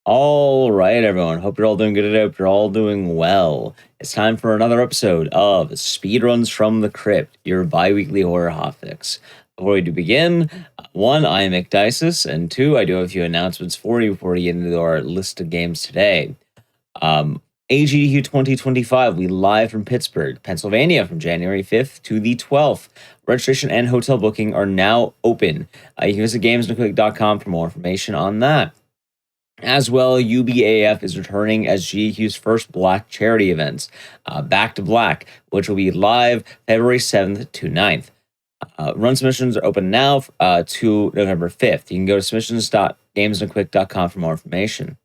All right, everyone. Hope you're all doing good today. Hope you're all doing well. It's time for another episode of Speedruns from the Crypt, your bi-weekly horror hotfix. Before we do begin, one, I am McDices, and two, I do have a few announcements for you before we get into our list of games today. GDQ 2025, we live from Pittsburgh, Pennsylvania from January 5th to the 12th. Registration and hotel booking are now open. You can visit gamesandquick.com for more information on that. As well, UBAF is returning as GDQ's first Black charity events, Back to Black, which will be live February 7th to 9th. Run submissions are open now to November 5th. You can go to submissions.gamesandquick.com for more information.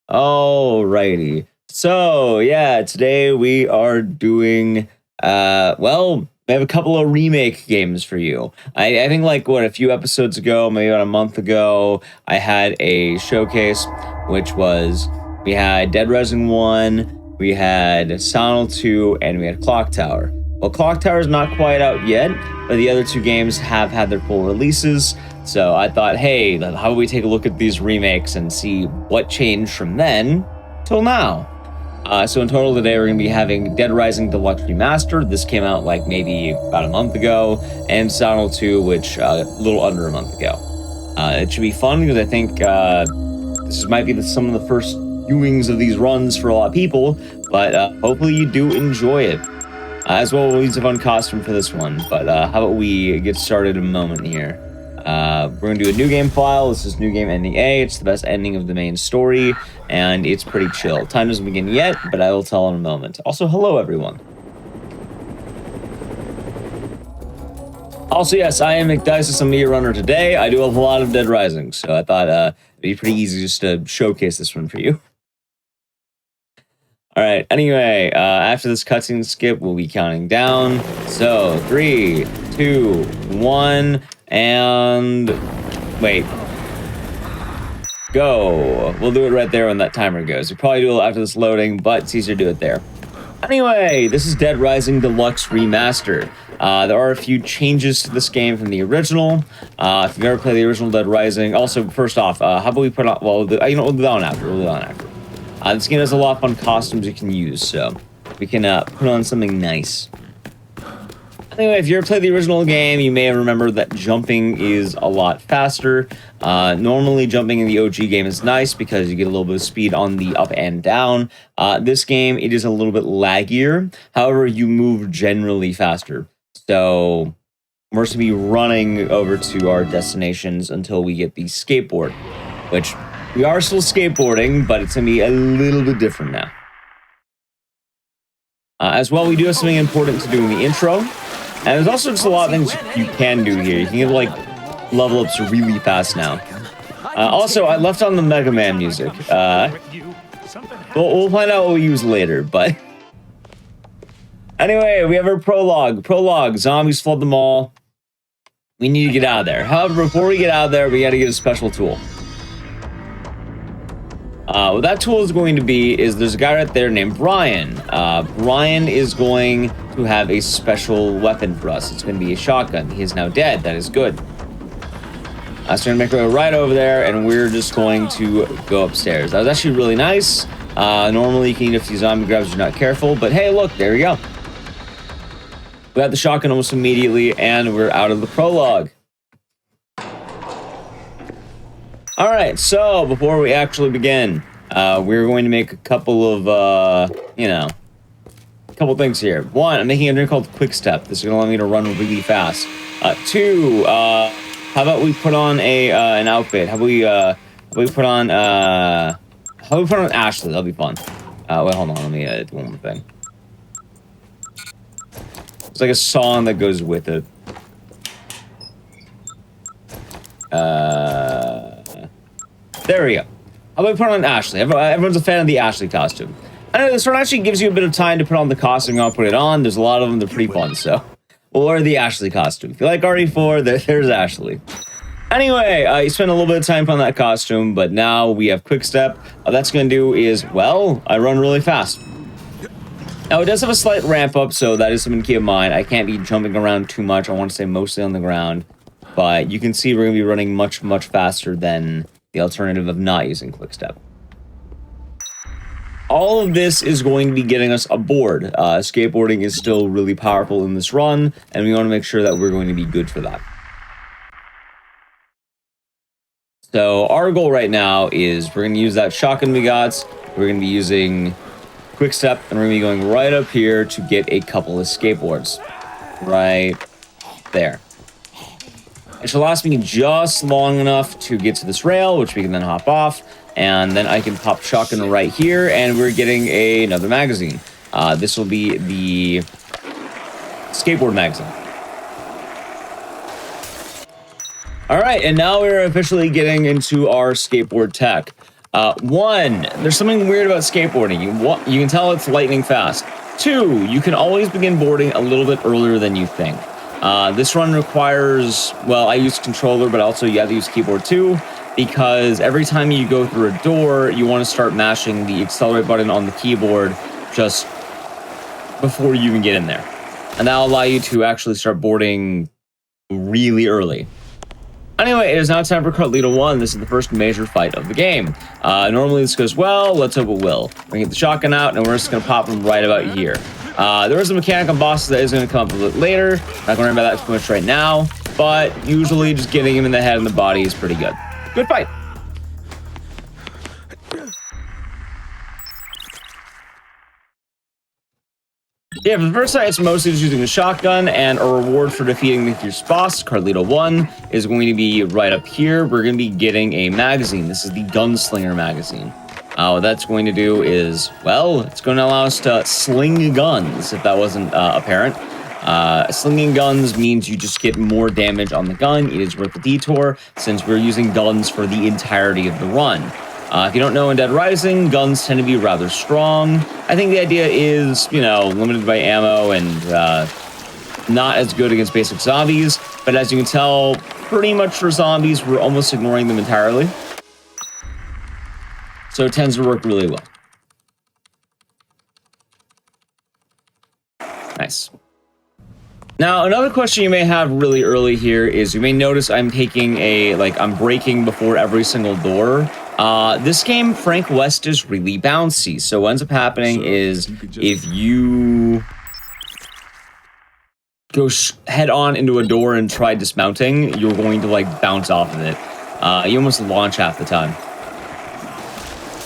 Alrighty. So, yeah, today we are doing, we have a couple of remake games for you. I think a few episodes ago, maybe about a month ago, I had a showcase, which was, we had Dead Rising 1, we had Silent 2, and we had Clock Tower. Well, Clock Tower is not quite out yet, but the other two games have had their full releases. So I thought, hey, how about we take a look at these remakes and see what changed from then till now. So in total today, we're going to be having Dead Rising Deluxe Remaster. This came out maybe about a month ago, and Silent 2, which a little under a month ago. It should be fun because I think this might be some of the first viewings of these runs for a lot of people, but hopefully you do enjoy it. As well, we'll use a fun costume for this one, but how about we get started in a moment here. We're going to do a new game file. This is new game ending A. It's the best ending of the main story, and it's pretty chill. Time doesn't begin yet, but I will tell in a moment. Also, hello, everyone. Also, yes, I am McDices, I'm the runner today. I do have a lot of Dead Rising, so I thought it'd be pretty easy just to showcase this one for you. All right, anyway, after this cutscene skip, we'll be counting down. So, 3, 2, 1... and wait, go. We'll do it right there when that timer goes. We'll probably do it after this loading, but it's easier to do it there. Anyway, this is Dead Rising Deluxe Remaster. There are a few changes to this game from the original. If you've ever played the original Dead Rising, also, first off, how about we put on, we'll do that on after. This game has a lot of fun costumes you can use, so we can put on something nice. Anyway, if you ever played the original game, you may have remembered that jumping is a lot faster. Normally, jumping in the OG game is nice because you get a little bit of speed on the up and down. This game, it is a little bit laggier. However, you move generally faster. So, we're just going to be running over to our destinations until we get the skateboard, which we are still skateboarding, but it's going to be a little bit different now. As well, we do have something important to do in the intro. And there's also just a lot of things you can do here. You can get, level ups really fast now. Also, I left on the Mega Man music. We'll find out what we use later, but... Anyway, we have our prologue. Prologue, zombies flood the mall. We need to get out of there. However, before we get out of there, we gotta get a special tool. What that tool is going to be is there's a guy right there named Brian. Brian is going to have a special weapon for us. It's going to be a shotgun. He is now dead. That is good. So we're going to make our way right over there, and we're just going to go upstairs. That was actually really nice. Normally, you can eat a few zombie grabs if you're not careful, but hey, look, there we go. We got the shotgun almost immediately, and we're out of the prologue. All right, so before we actually begin, we're going to make a couple of, couple things here. One, I'm making a drink called Quick Step. This is going to allow me to run really fast. Two, how about we put on an outfit? How about we put on Ashley? That'll be fun. Wait, hold on. Let me do one more thing. It's like a song that goes with it. There we go. How about we put on Ashley? Everyone's a fan of the Ashley costume. I know this one actually gives you a bit of time to put on the costume. I'll put it on. There's a lot of them. They're pretty fun, so we'll wear the Ashley costume. If you like RE4, there's Ashley. Anyway, you spend a little bit of time on that costume, but now we have Quick Step. All that's going to do is, well, I run really fast. Now, it does have a slight ramp up, so that is something to keep in mind. I can't be jumping around too much. I want to stay mostly on the ground. But you can see we're going to be running much, much faster than the alternative of not using Quick Step. all of this is going to be getting us aboard. Skateboarding is still really powerful in this run, and we want to make sure that we're going to be good for that. So our goal right now is we're going to use that shotgun we got. We're going to be using quick step, and we're going to be going right up here to get a couple of skateboards. Right there. It should last me just long enough to get to this rail, which we can then hop off, and then I can pop shotgun right here, and we're getting another magazine. This will be the skateboard magazine. All right, and now we're officially getting into our skateboard tech. One, there's something weird about skateboarding. You can tell it's lightning fast. Two, you can always begin boarding a little bit earlier than you think. This run requires, well, I use controller, but also you have to use keyboard too, because every time you go through a door, you want to start mashing the accelerate button on the keyboard just before you even get in there. And that'll allow you to actually start boarding really early. Anyway, it is now time for Carlito 1. This is the first major fight of the game. Normally this goes well. Let's hope it will. We're going to get the shotgun out, and we're just going to pop them right about here. There is a mechanic on bosses that is going to come up a bit later. Not going to worry about that too much right now, but usually just getting him in the head and the body is pretty good. Good fight. Yeah, for the first time, it's mostly just using the shotgun, and a reward for defeating the fierce boss, Carlito 1, is going to be right up here. We're going to be getting a magazine. This is the Gunslinger magazine. What that's going to do is, well, it's going to allow us to sling guns, if that wasn't apparent. Slinging guns means you just get more damage on the gun. It is worth the detour, since we're using guns for the entirety of the run. If you don't know, in Dead Rising, guns tend to be rather strong. I think the idea is, you know, limited by ammo and not as good against basic zombies. But as you can tell, pretty much for zombies, we're almost ignoring them entirely. So it tends to work really well. Nice. Now, another question you may have really early here is you may notice I'm taking I'm braking before every single door. This game, Frank West, is really bouncy. So what ends up happening is if you go head on into a door and try dismounting, you're going to bounce off of it. You almost launch half the time.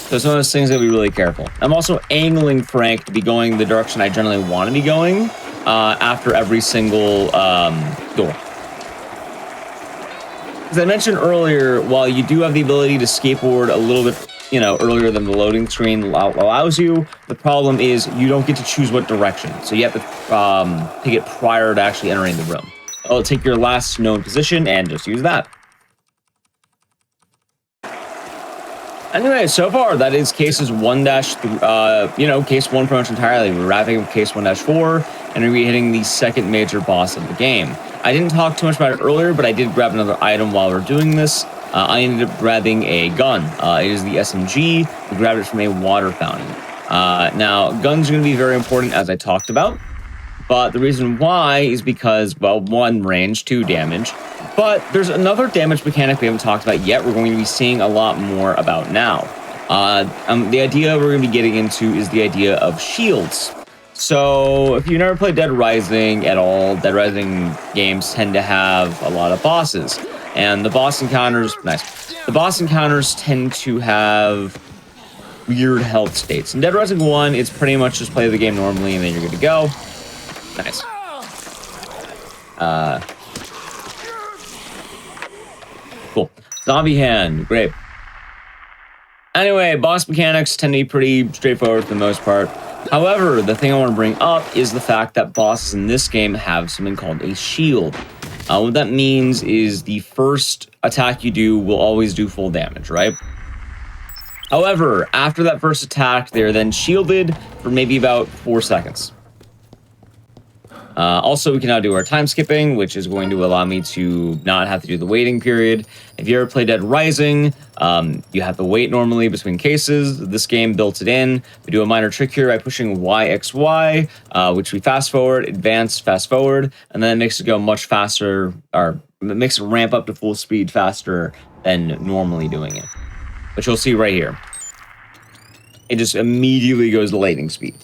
So it's one of those things that we really careful. I'm also angling Frank to be going the direction I generally want to be going after every single door. As I mentioned earlier, while you do have the ability to skateboard a little bit, earlier than the loading screen allows you, the problem is you don't get to choose what direction. So you have to pick it prior to actually entering the room. It'll take your last known position and just use that. Anyway, so far that is cases 1-3, case 1 pretty much entirely. We're wrapping up case 1-4, and we're hitting the second major boss of the game. I didn't talk too much about it earlier, but I did grab another item while we're doing this. I ended up grabbing a gun. It is the SMG. We grabbed it from a water fountain. Now, guns are going to be very important, as I talked about. But the reason why is because, well, 1, range, 2, damage. But there's another damage mechanic we haven't talked about yet. We're going to be seeing a lot more about now. The idea we're going to be getting into is the idea of shields. So if you've never played Dead Rising at all, Dead Rising games tend to have a lot of bosses. And the boss encounters, the boss encounters tend to have weird health states. In Dead Rising 1, it's pretty much just play the game normally and then you're good to go. Nice. Cool. Zombie hand. Great. Anyway, boss mechanics tend to be pretty straightforward for the most part. However, the thing I want to bring up is the fact that bosses in this game have something called a shield. What that means is the first attack you do will always do full damage, right? However, after that first attack, they're then shielded for maybe about 4 seconds. Also, we can now do our time skipping, which is going to allow me to not have to do the waiting period. If you ever play Dead Rising, you have to wait normally between cases. This game built it in. We do a minor trick here by pushing YXY, which we fast forward, advance, fast forward, and then it makes it go much faster, or it makes it ramp up to full speed faster than normally doing it, which you'll see right here. it just immediately goes to lightning speed.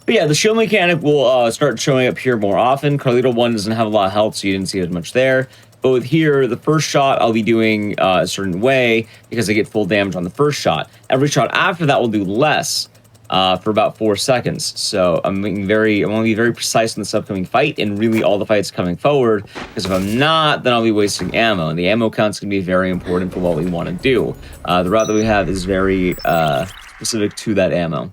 But yeah, the shield mechanic will start showing up here more often. Carlito 1 doesn't have a lot of health, so you didn't see as much there. But with here, the first shot I'll be doing a certain way because I get full damage on the first shot. Every shot after that will do less for about 4 seconds. So I'm going to be very precise in this upcoming fight and really all the fights coming forward. Because if I'm not, then I'll be wasting ammo. And the ammo count's going to be very important for what we want to do. The route that we have is very specific to that ammo.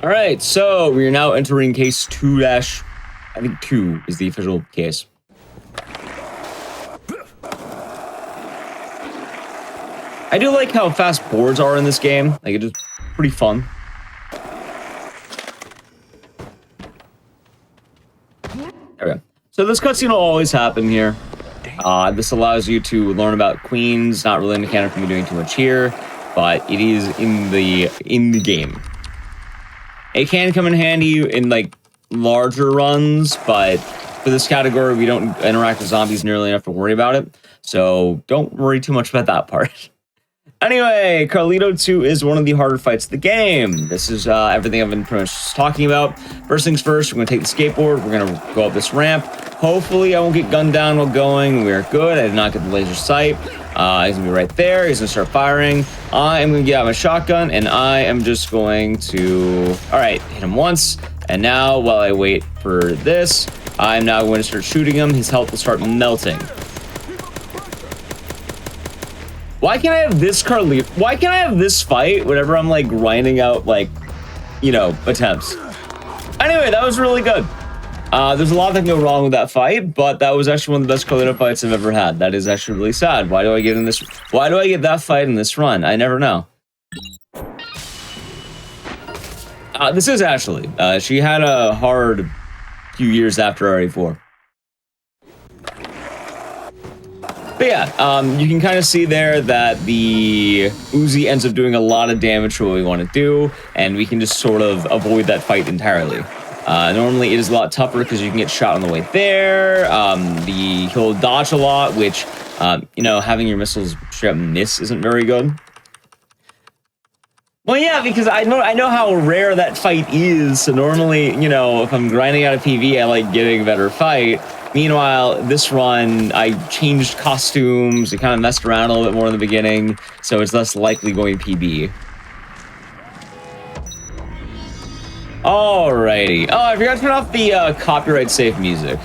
All right, so we are now entering case 2 I think 2 is the official case. I do like how fast boards are in this game. Like, it's just pretty fun. There we go. So this cutscene will always happen here. This allows you to learn about queens. Not really a mechanic for me doing too much here, but it is in the game. It can come in handy in like larger runs, but for this category, we don't interact with zombies nearly enough to worry about it. So don't worry too much about that part. Anyway, Carlito 2 is one of the harder fights of the game. This is everything I've been pretty much talking about. First things first, we're going to take the skateboard. We're going to go up this ramp. Hopefully, I won't get gunned down while going. We're good. I did not get the laser sight. He's going to be right there. He's going to start firing. I am going to get out my shotgun, and I am just going to... All right, hit him once. And now, while I wait for this, I'm now going to start shooting him. His health will start melting. Why can't I have this Carlito? Why can't I have this fight whenever I'm like grinding out like, you know, attempts? Anyway, that was really good. There's a lot that can go wrong with that fight, but that was actually one of the best Carlito fights I've ever had. That is actually really sad. Why do I get that fight in this run? I never know. This is Ashley. She had a hard few years after RE4. But yeah, you can kind of see there that the Uzi ends up doing a lot of damage for what we want to do, and we can just sort of avoid that fight entirely. Normally, it is a lot tougher because you can get shot on the way there. He'll dodge a lot, which, you know, having your missiles straight up miss isn't very good. Well, yeah, because I know how rare that fight is, so normally, you know, if I'm grinding out a PV, I like getting a better fight. Meanwhile, this run, I changed costumes, I kind of messed around a little bit more in the beginning, so it's less likely going PB. Alrighty. Oh, I forgot to turn off the copyright safe music.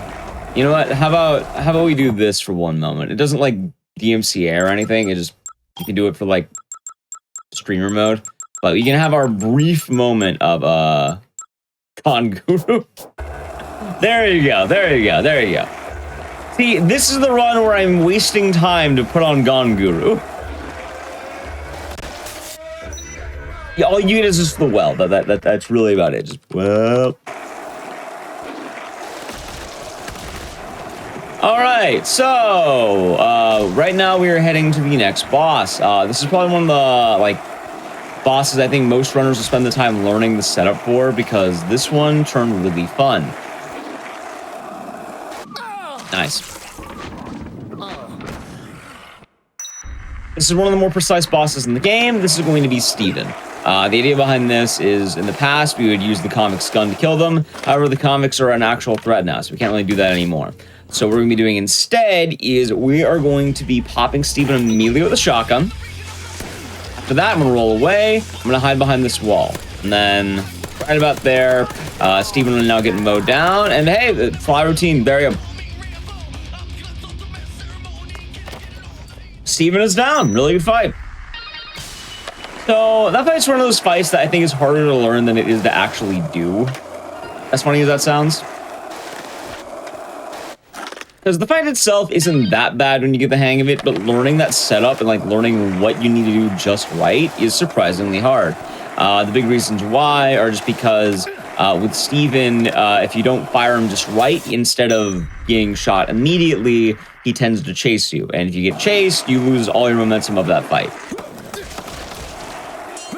You know what? How about we do this for one moment? It doesn't like DMCA or anything. You can do it for like streamer mode, but we can have our brief moment of Con Guru. There you go, there you go, there you go. See, this is the run where I'm wasting time to put on Gone Guru. Yeah, all you get is just the well. That's really about it. Just well. All right, so right now we are heading to the next boss. This is probably one of the like bosses I think most runners will spend the time learning the setup for because this one turned really fun. Nice. This is one of the more precise bosses in the game. This is going to be Steven. The idea behind this is, in the past, we would use the Comic's gun to kill them. However, the Comics are an actual threat now, so we can't really do that anymore. So what we're going to be doing instead is we are going to be popping Steven immediately with a shotgun. After that, I'm going to roll away. I'm going to hide behind this wall. And then, right about there, Steven will now get mowed down. And hey, fly routine, there you go. Steven is down. Really good fight. So that fight's one of those fights that I think is harder to learn than it is to actually do. As funny as that sounds. Because the fight itself isn't that bad when you get the hang of it, but learning that setup and like learning what you need to do just right is surprisingly hard. The big reasons why are just because with Steven, if you don't fire him just right, instead of being shot immediately, he tends to chase you. And if you get chased, you lose all your momentum of that fight.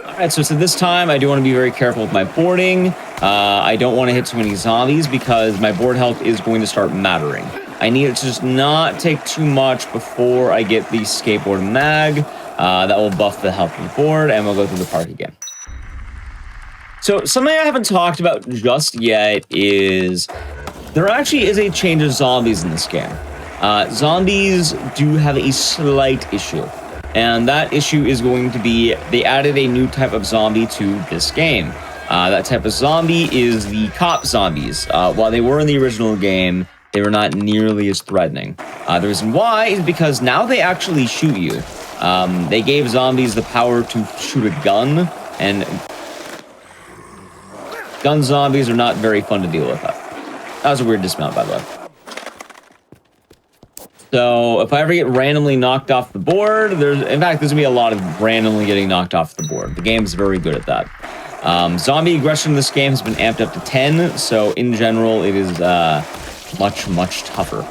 Alright, so this time, I do want to be very careful with my boarding. I don't want to hit too many zombies because my board health is going to start mattering. I need it to just not take too much before I get the skateboard mag. That will buff the health of the board, and we'll go through the park again. So something I haven't talked about just yet is there actually is a change of zombies in this game. Zombies do have a slight issue, and that issue is going to be they added a new type of zombie to this game. That type of zombie is the cop zombies. While they were in the original game, they were not nearly as threatening. The reason why is because now they actually shoot you. They gave zombies the power to shoot a gun, and gun zombies are not very fun to deal with. That was a weird dismount, by the way. So if I ever get randomly knocked off the board, there's going to be a lot of randomly getting knocked off the board. The game's very good at that. Zombie aggression in this game has been amped up to 10, so in general, it is much, much tougher.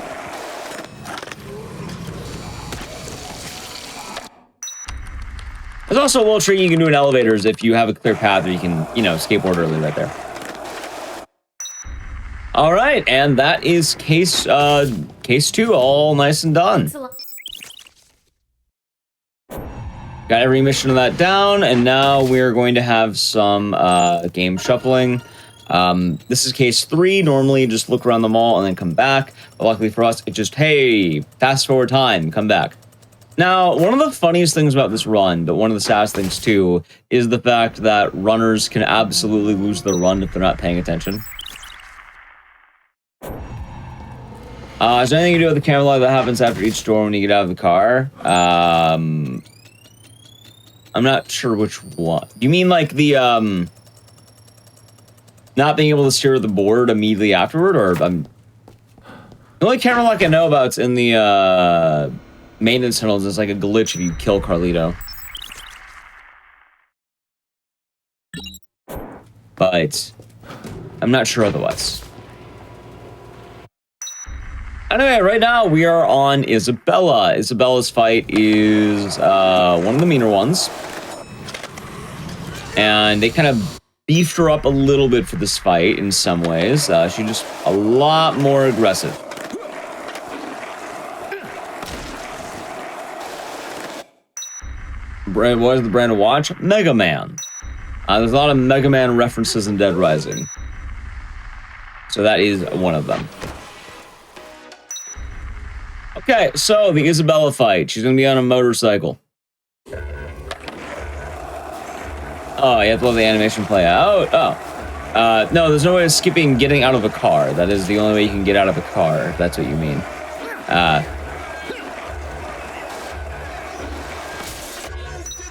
There's also a little trick you can do in elevators if you have a clear path or you can, skateboard early right there. All right, and that is case 2, all nice and done. Got every mission of that down, and now we're going to have some game shuffling. This is case 3. Normally, just look around the mall and then come back. But luckily for us, it just, hey, fast forward time, come back. Now, one of the funniest things about this run, but one of the saddest things too, is the fact that runners can absolutely lose their run if they're not paying attention. Is there anything you do with the camera log that happens after each door when you get out of the car? I'm not sure which one. You mean like the, not being able to steer the board immediately afterward, or the only camera lock I know about is in the, maintenance tunnels. Is like a glitch if you kill Carlito. But I'm not sure otherwise. Anyway, right now we are on Isabella. Isabella's fight is one of the meaner ones. And they kind of beefed her up a little bit for this fight in some ways. She's just a lot more aggressive. What is the brand to watch? Mega Man. There's a lot of Mega Man references in Dead Rising. So that is one of them. Okay, so the Isabella fight. She's going to be on a motorcycle. Oh, you have to let the animation play out? Oh. No, there's no way of skipping getting out of a car. That is the only way you can get out of a car, if that's what you mean.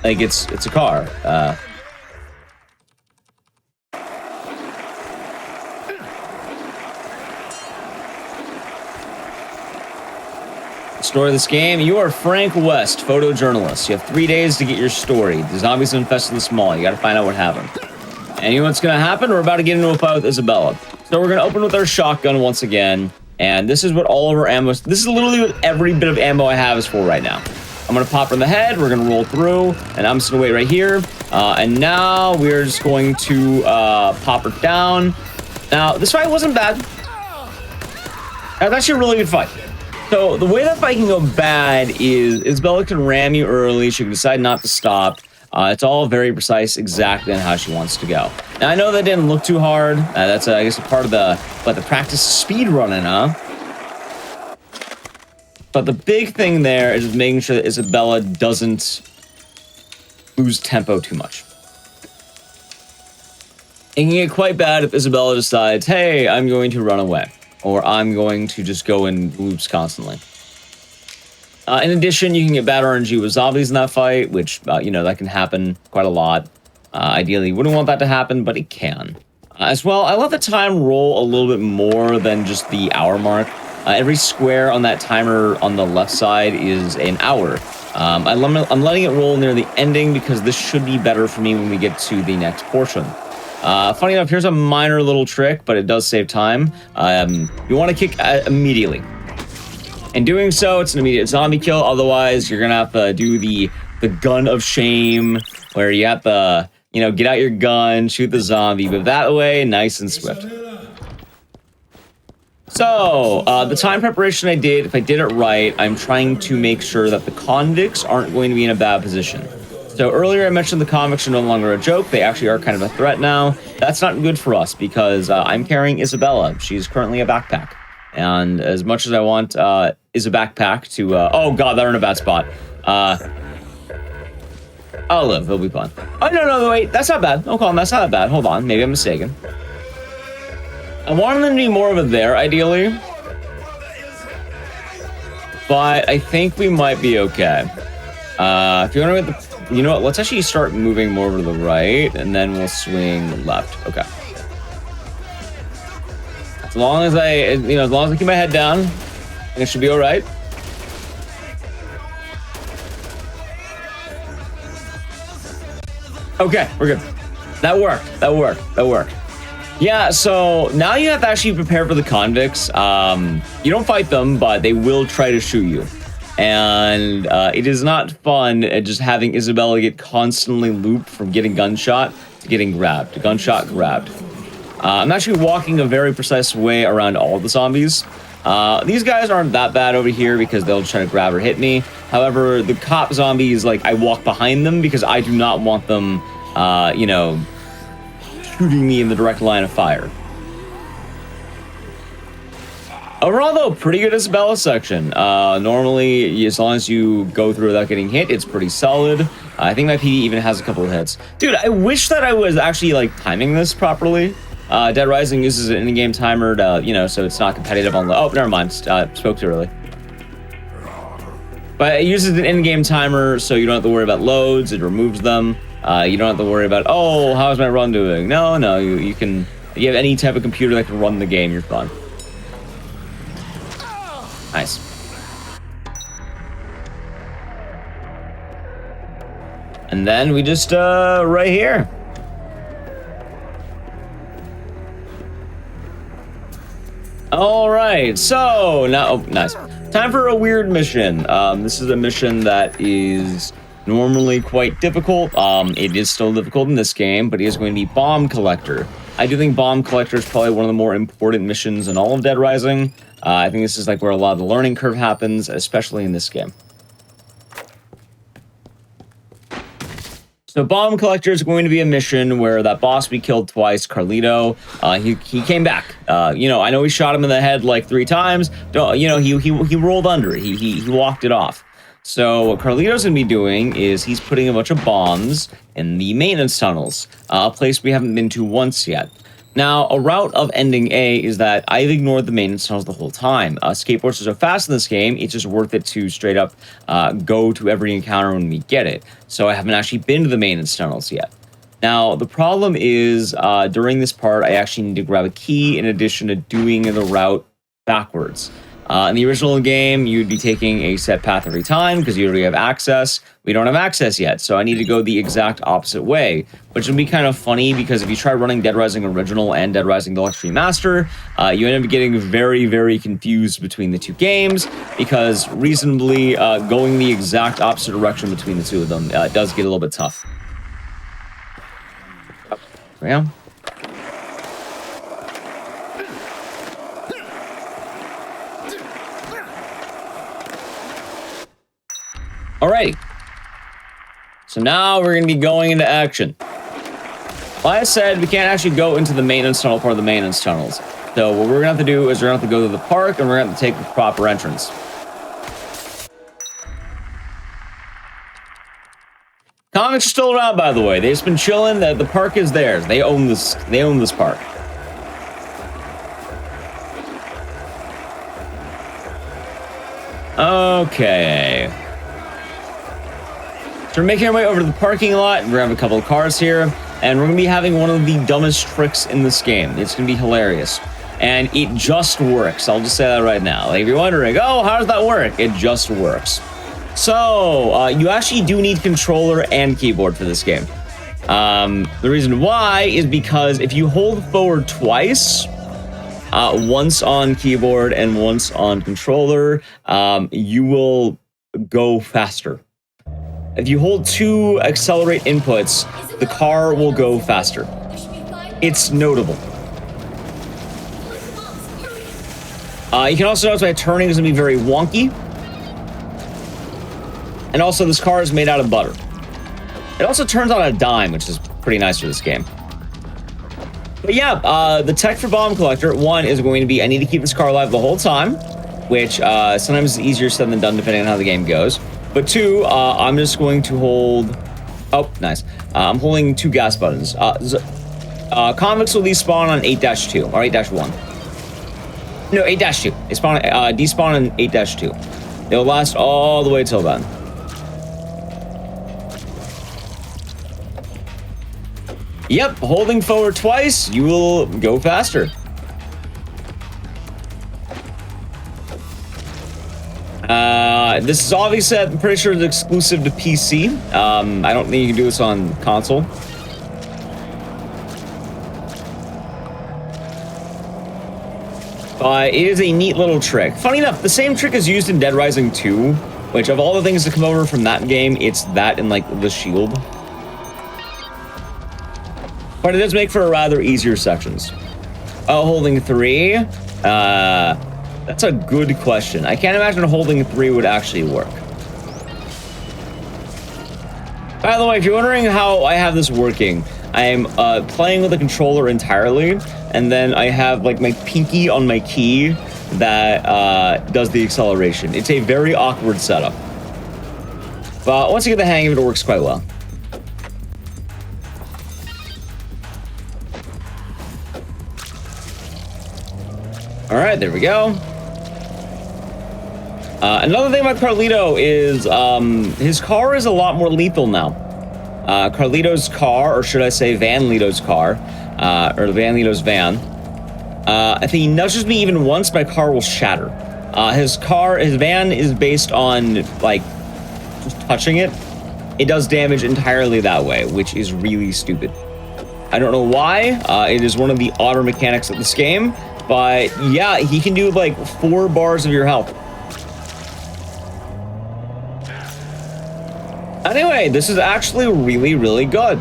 Like, it's a car. Story of this game: you are Frank West, photojournalist. You have 3 days to get your story. The zombies infested this mall. You gotta find out what happened. And you know what's gonna happen? We're about to get into a fight with Isabella. So we're gonna open with our shotgun once again. And this is what all of our ammo... This is literally what every bit of ammo I have is for right now. I'm gonna pop her in the head, we're gonna roll through, and I'm just gonna wait right here. And now we're just going to pop her down. Now, this fight wasn't bad. That was actually a really good fight. So the way that fight can go bad is Isabella can ram you early, she can decide not to stop. It's all very precise exactly on how she wants to go. Now, I know that didn't look too hard. That's, I guess, a part of the practice speed running, huh? But the big thing there is just making sure that Isabella doesn't lose tempo too much. It can get quite bad if Isabella decides, hey, I'm going to run away, or I'm going to just go in loops constantly. In addition, you can get bad RNG with zombies in that fight, which, that can happen quite a lot. Ideally, you wouldn't want that to happen, but it can. As well, I let the time roll a little bit more than just the hour mark. Every square on that timer on the left side is an hour. I'm letting it roll near the ending because this should be better for me when we get to the next portion. Funny enough, here's a minor little trick, but it does save time. You want to kick immediately. In doing so, it's an immediate zombie kill. Otherwise, you're going to have to do the gun of shame, where you have to, get out your gun, shoot the zombie. But that way, nice and swift. So, the time preparation I did, if I did it right, I'm trying to make sure that the convicts aren't going to be in a bad position. So earlier I mentioned the convicts are no longer a joke. They actually are kind of a threat now. That's not good for us because I'm carrying Isabella. She's currently a backpack. And as much as I want is a backpack to... oh god, they're in a bad spot. I'll live. It'll be fun. Oh, no, wait. That's not bad. Oh, Colin, that's not that bad. Hold on. Maybe I'm mistaken. I wanted them to be more of a there, ideally. But I think we might be okay. If you want to get the... You know what? Let's actually start moving more over to the right, and then we'll swing left. Okay. As long as I keep my head down, I think it should be all right. Okay, we're good. That worked. Yeah, so now you have to actually prepare for the convicts. You don't fight them, but they will try to shoot you. And it is not fun just having Isabella get constantly looped from getting gunshot to getting grabbed. Gunshot, grabbed. I'm actually walking a very precise way around all the zombies. These guys aren't that bad over here because they'll try to grab or hit me. However, the cop zombies, like, I walk behind them because I do not want them, you know, shooting me in the direct line of fire. Overall, though, pretty good Isabella section. Normally, as long as you go through without getting hit, it's pretty solid. I think my PD even has a couple of hits. Dude, I wish that I was actually, like, timing this properly. Dead Rising uses an in-game timer to, you know, so it's not competitive on the... Oh, never mind. Spoke too early. But it uses an in-game timer, so you don't have to worry about loads. It removes them. You don't have to worry about, oh, how's my run doing? No, you can... If you have any type of computer that can run the game, you're fine. Nice. And then we just, right here. All right, so now, oh, nice. Time for a weird mission. This is a mission that is normally quite difficult. It is still difficult in this game, but it is going to be Bomb Collector. I do think Bomb Collector is probably one of the more important missions in all of Dead Rising. I think this is like where a lot of the learning curve happens, especially in this game. So Bomb Collector is going to be a mission where that boss we killed twice, Carlito, he came back. You know, I know we shot him in the head like 3 times. You know, he rolled under it. He walked it off. So what Carlito's gonna be doing is he's putting a bunch of bombs in the maintenance tunnels, a place we haven't been to once yet. Now, a route of ending A is that I've ignored the maintenance tunnels the whole time. Skateboards are so fast in this game, it's just worth it to straight up go to every encounter when we get it. So I haven't actually been to the maintenance tunnels yet. Now, the problem is, during this part, I actually need to grab a key in addition to doing the route backwards. In the original game, you'd be taking a set path every time because you already have access. We don't have access yet, so I need to go the exact opposite way, which would be kind of funny because if you try running Dead Rising Original and Dead Rising Deluxe Remaster, you end up getting very, very confused between the two games because reasonably going the exact opposite direction between the two of them does get a little bit tough. Yeah. Alrighty. So now we're going to be going into action. Like I said, we can't actually go into the maintenance tunnel part of the maintenance tunnels. So what we're going to have to do is we're going to have to go to the park and we're going to have to take the proper entrance. Comics are still around, by the way. They've just been chilling. The park is theirs. They own this. They own this park. Okay. So we're making our way over to the parking lot and grab a couple of cars here, and we're going to be having one of the dumbest tricks in this game. It's going to be hilarious. And it just works. I'll just say that right now. Like, if you're wondering, oh, how does that work? It just works. So, you actually do need controller and keyboard for this game. The reason why is because if you hold forward twice, once on keyboard and once on controller, you will go faster. If you hold 2 accelerate inputs, the car will go faster. It's notable. You can also notice my turning is going to be very wonky. And also, this car is made out of butter. It also turns on a dime, which is pretty nice for this game. But yeah, the tech for Bomb Collector, one, is going to be I need to keep this car alive the whole time, which sometimes is easier said than done depending on how the game goes. But two, I'm just going to hold... Oh, nice. I'm holding 2 gas buttons. Convicts will despawn on 8-2, or 8-1. No, 8-2. They spawn, despawn on 8-2. They'll last all the way till then. Yep, holding forward twice, you will go faster. This is obviously, I'm pretty sure it's exclusive to PC. I don't think you can do this on console. It is a neat little trick. Funny enough, the same trick is used in Dead Rising 2, which of all the things to come over from that game, it's that and like the shield. But it does make for a rather easier sections. Holding 3. That's a good question. I can't imagine holding 3 would actually work. By the way, if you're wondering how I have this working, I am playing with the controller entirely, and then I have like my pinky on my key that does the acceleration. It's a very awkward setup. But once you get the hang of it, it works quite well. All right, there we go. Another thing about Carlito is his car is a lot more lethal now. Carlito's car, or should I say Van Lito's car, or Van Lito's van. If he nudges me even once, my car will shatter. His van is based on like just touching it. It does damage entirely that way, which is really stupid. I don't know why. It is one of the odder mechanics of this game. But yeah, he can do like 4 bars of your health. Anyway, this is actually really, really good.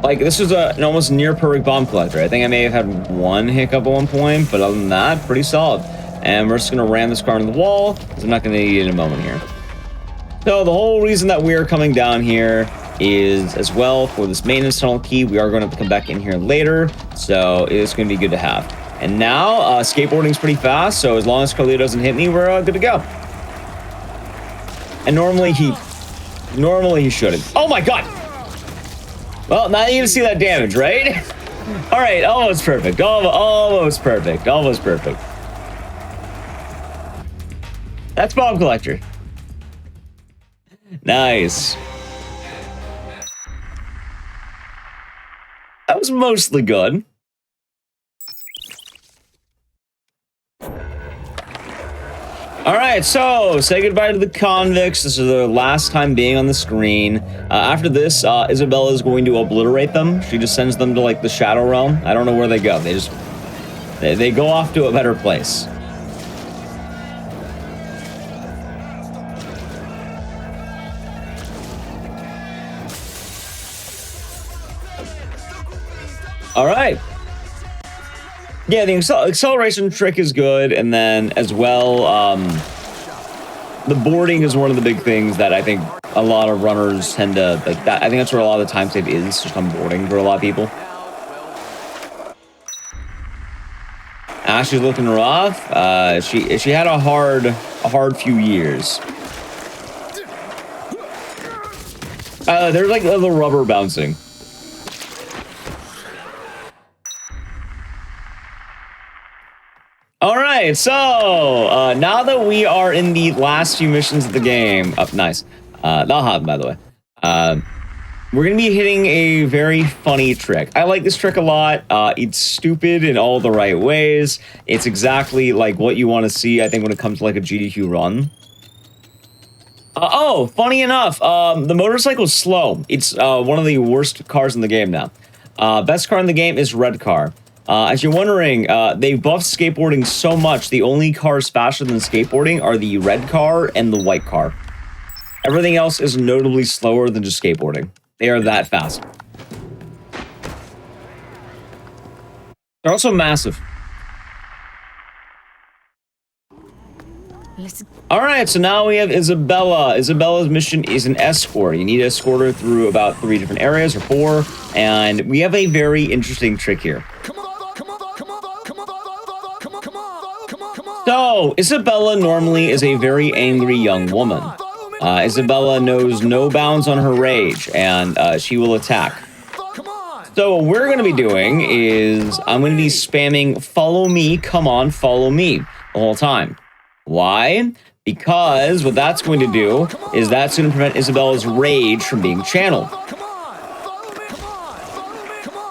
Like, this is an almost near perfect bomb collector. I think I may have had 1 hiccup at one point, but other than that, pretty solid. And we're just going to ram this car into the wall, because I'm not going to need it in a moment here. So the whole reason that we're coming down here is as well for this maintenance tunnel key. We are going to have to come back in here later, so it's going to be good to have. And now skateboarding is pretty fast, so as long as Carlito doesn't hit me, we're good to go. And normally he shouldn't. Oh my god! Well, now you can see that damage, right? All right, almost perfect. Almost perfect. Almost perfect. That's Bomb Collector. Nice. That was mostly good. All right, so say goodbye to the convicts. This is their last time being on the screen. After this, Isabella is going to obliterate them. She just sends them to like the Shadow Realm. I don't know where they go. They go off to a better place. All right. Yeah, the acceleration trick is good, and then as well, the boarding is one of the big things that I think a lot of runners tend to like. That I think that's where a lot of the time save is, just on boarding for a lot of people. Ashley's looking rough. She had a hard few years. There's like the rubber bouncing. All right, so now that we are in the last few missions of the game, nice. That'll happen, by the way. We're gonna be hitting a very funny trick. I like this trick a lot. It's stupid in all the right ways. It's exactly like what you want to see, I think, when it comes to like a GDQ run. Oh, funny enough, the motorcycle's slow. It's one of the worst cars in the game now. Best car in the game is red car. As you're wondering, they buffed skateboarding so much, the only cars faster than skateboarding are the red car and the white car. Everything else is notably slower than just skateboarding. They are that fast. They're also massive. All right, so now we have Isabella. Isabella's mission is an escort. You need to escort her through about 3 different areas, or 4, and we have a very interesting trick here. So, Isabella normally is a very angry young woman. Isabella knows no bounds on her rage, and she will attack. So what we're going to be doing is I'm going to be spamming follow me, come on, follow me the whole time. Why? Because what that's going to do is that's going to prevent Isabella's rage from being channeled.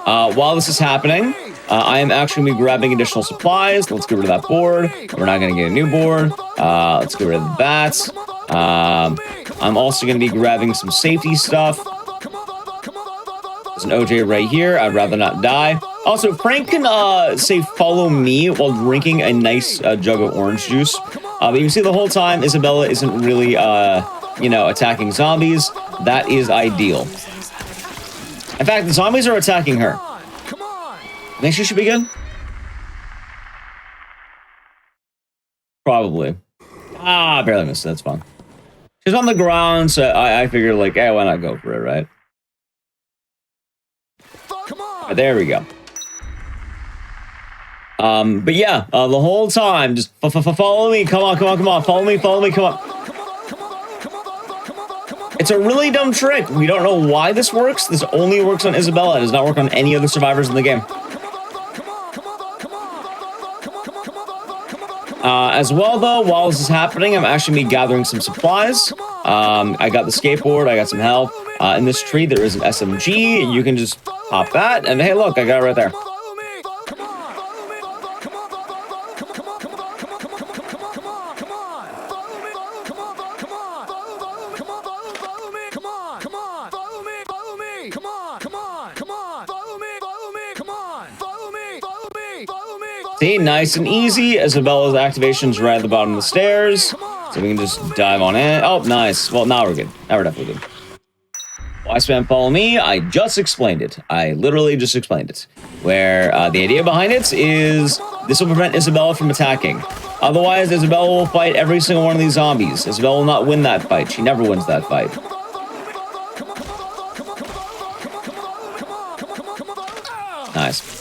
While this is happening, I am actually going to be grabbing additional supplies. Let's get rid of that board. We're not going to get a new board. Let's get rid of the bats. I'm also going to be grabbing some safety stuff. There's an OJ right here. I'd rather not die. Also, Frank can say follow me while drinking a nice jug of orange juice. But you can see the whole time Isabella isn't really, you know, attacking zombies. That is ideal. In fact, the zombies are attacking her. Think she should be good? Probably. Ah, barely missed it. That's fine. She's on the ground, so I figured, like, hey, why not go for it, right? There we go. But yeah, the whole time, just follow me. Come on, come on, come on. Follow me, come on. It's a really dumb trick. We don't know why this works. This only works on Isabella. It does not work on any other survivors in the game. As well, though, while this is happening, I'm actually going to be gathering some supplies. I got the skateboard. I got some help. In this tree, there is an SMG. You can just pop that. And hey, look, I got it right there. See, nice and easy. Isabella's activation's right at the bottom of the stairs. So we can just dive on in. Oh, nice. Well, now we're good. Now we're definitely good. Why spam follow me? I just explained it. I literally just explained it. Where the idea behind it is this will prevent Isabella from attacking. Otherwise, Isabella will fight every single one of these zombies. Isabella will not win that fight. She never wins that fight. Nice.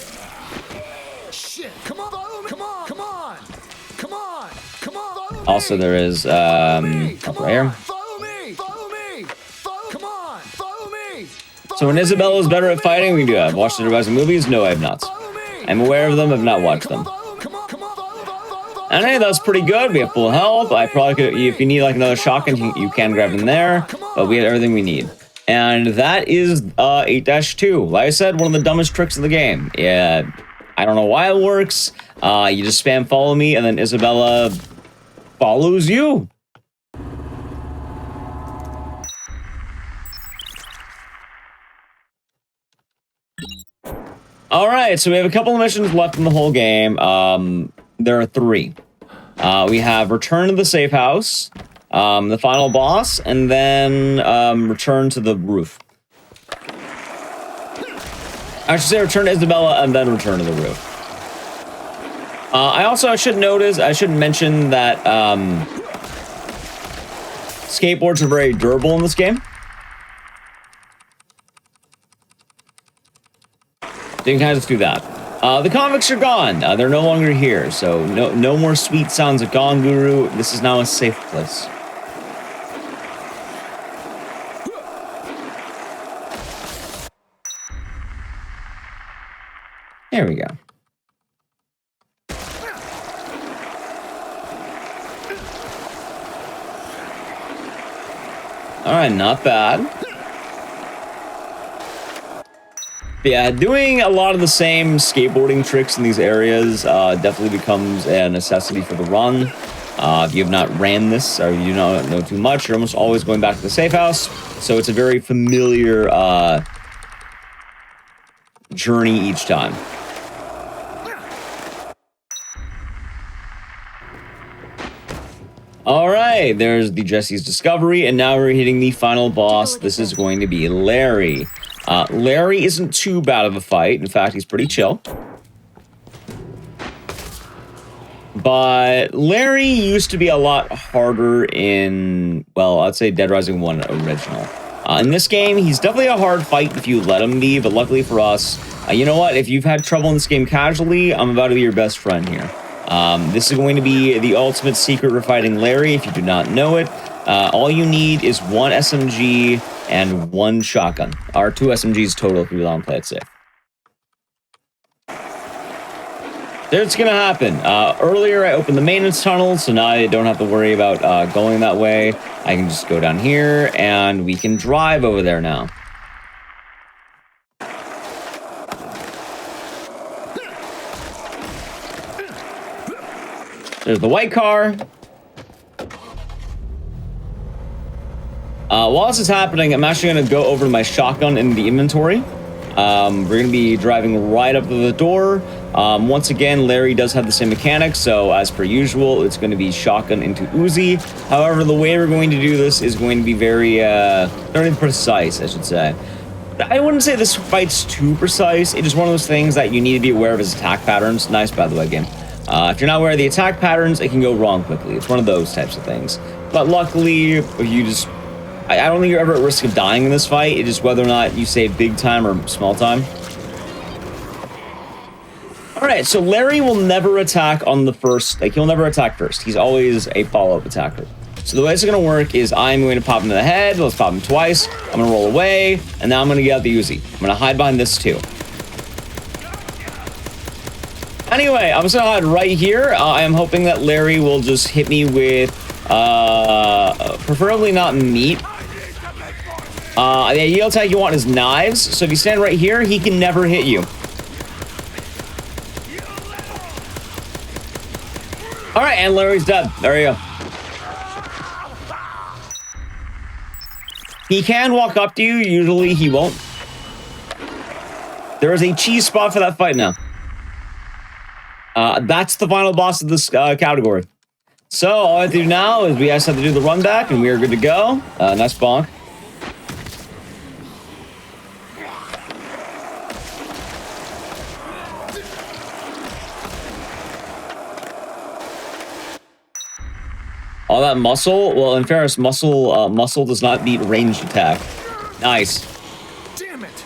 Also, there is, up right here. So when Isabella is better at fighting, we do. I've watched the revised movies. No, I have not. I'm aware of them. I've not watched them. And hey, that's pretty good. We have full health. I probably could, if you need like another shotgun, you can grab them there. But we have everything we need. And that is 8-2. Like I said, one of the dumbest tricks in the game. Yeah, I don't know why it works. You just spam follow me, and then Isabella follows you. All right, so we have a couple of missions left in the whole game. There are 3. We have Return to the Safe House, the final boss, and then Return to the Roof. I should say Return to Isabella and then Return to the Roof. I should mention that skateboards are very durable in this game. So you can kind of just do that. The convicts are gone. They're no longer here, so no more sweet sounds of Gone Guru. This is now a safe place. There we go. All right, not bad. But yeah, doing a lot of the same skateboarding tricks in these areas definitely becomes a necessity for the run. If you have not ran this or you do not know too much, you're almost always going back to the safe house. So it's a very familiar journey each time. All right, there's the Jesse's Discovery, and now we're hitting the final boss. This is going to be Larry. Larry isn't too bad of a fight. In fact, he's pretty chill. But Larry used to be a lot harder in, well, I'd say Dead Rising 1 original. In this game, he's definitely a hard fight if you let him be, but luckily for us, you know what? If you've had trouble in this game casually, I'm about to be your best friend here. This is going to be the ultimate secret for fighting Larry, if you do not know it. All you need is one SMG and one shotgun. Or 2 SMGs total if you want to play it safe. It's gonna happen. Earlier I opened the maintenance tunnel, so now I don't have to worry about going that way. I can just go down here, and we can drive over there now. There's the white car. While this is happening, I'm actually gonna go over to my shotgun in the inventory. We're going to be driving right up to the door. Once again, Larry does have the same mechanics, so as per usual, it's going to be shotgun into Uzi. However, the way we're going to do this is going to be very precise, I should say. I wouldn't say this fight's too precise. It is one of those things that you need to be aware of his attack patterns. Nice, by the way, game. If you're not aware of the attack patterns, it can go wrong quickly. It's one of those types of things. But luckily, if you just... I don't think you're ever at risk of dying in this fight. It's just whether or not you save big time or small time. Alright, so Larry will never attack on the first... Like, he'll never attack first. He's always a follow-up attacker. So the way it's going to work is I'm going to pop him in the head. Let's pop him twice. I'm going to roll away. And now I'm going to get out the Uzi. I'm going to hide behind this too. Anyway, I'm just going to hide right here. I am hoping that Larry will just hit me with... preferably not meat. The ideal attack you want is knives. So if you stand right here, he can never hit you. Alright, and Larry's dead. There you go. He can walk up to you. Usually he won't. There is a cheese spot for that fight now. That's the final boss of this category. So all I have to do now is we just have to do the run back and we are good to go. Nice bonk. All that muscle? Well, in fairness, muscle does not beat ranged attack. Nice. Damn it.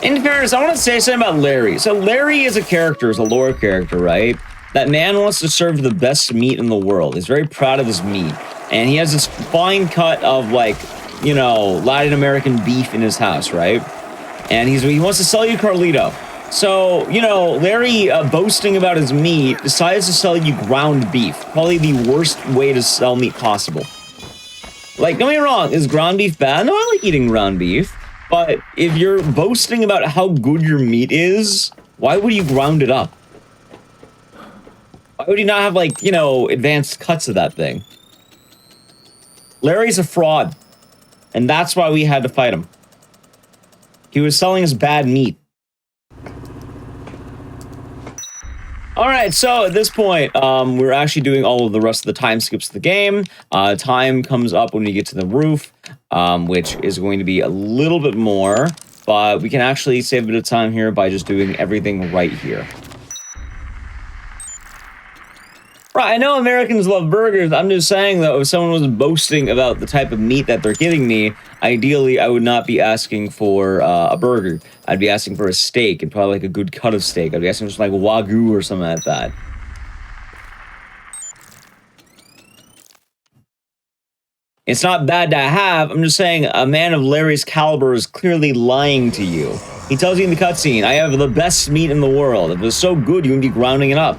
In fairness, I want to say something about Larry. So Larry is a character, is a lore character, right? That man wants to serve the best meat in the world. He's very proud of his meat. And he has this fine cut of, like, you know, Latin American beef in his house, right? And he wants to sell you Carlito. So, you know, Larry, boasting about his meat, decides to sell you ground beef. Probably the worst way to sell meat possible. Like, don't get me wrong, is ground beef bad? No, I like eating ground beef. But if you're boasting about how good your meat is, why would you ground it up? Why would you not have, like, you know, advanced cuts of that thing? Larry's a fraud. And that's why we had to fight him. He was selling us bad meat. Alright, so at this point, we're actually doing all of the rest of the time skips of the game. Time comes up when we get to the roof, which is going to be a little bit more, but we can actually save a bit of time here by just doing everything right here. Right, I know Americans love burgers. I'm just saying, though, if someone was boasting about the type of meat that they're giving me, ideally, I would not be asking for a burger. I'd be asking for a steak, and probably like a good cut of steak. I'd be asking for like Wagyu or something like that. It's not bad to have. I'm just saying a man of Larry's caliber is clearly lying to you. He tells you in the cutscene, I have the best meat in the world. If it was so good, you would be grounding it up.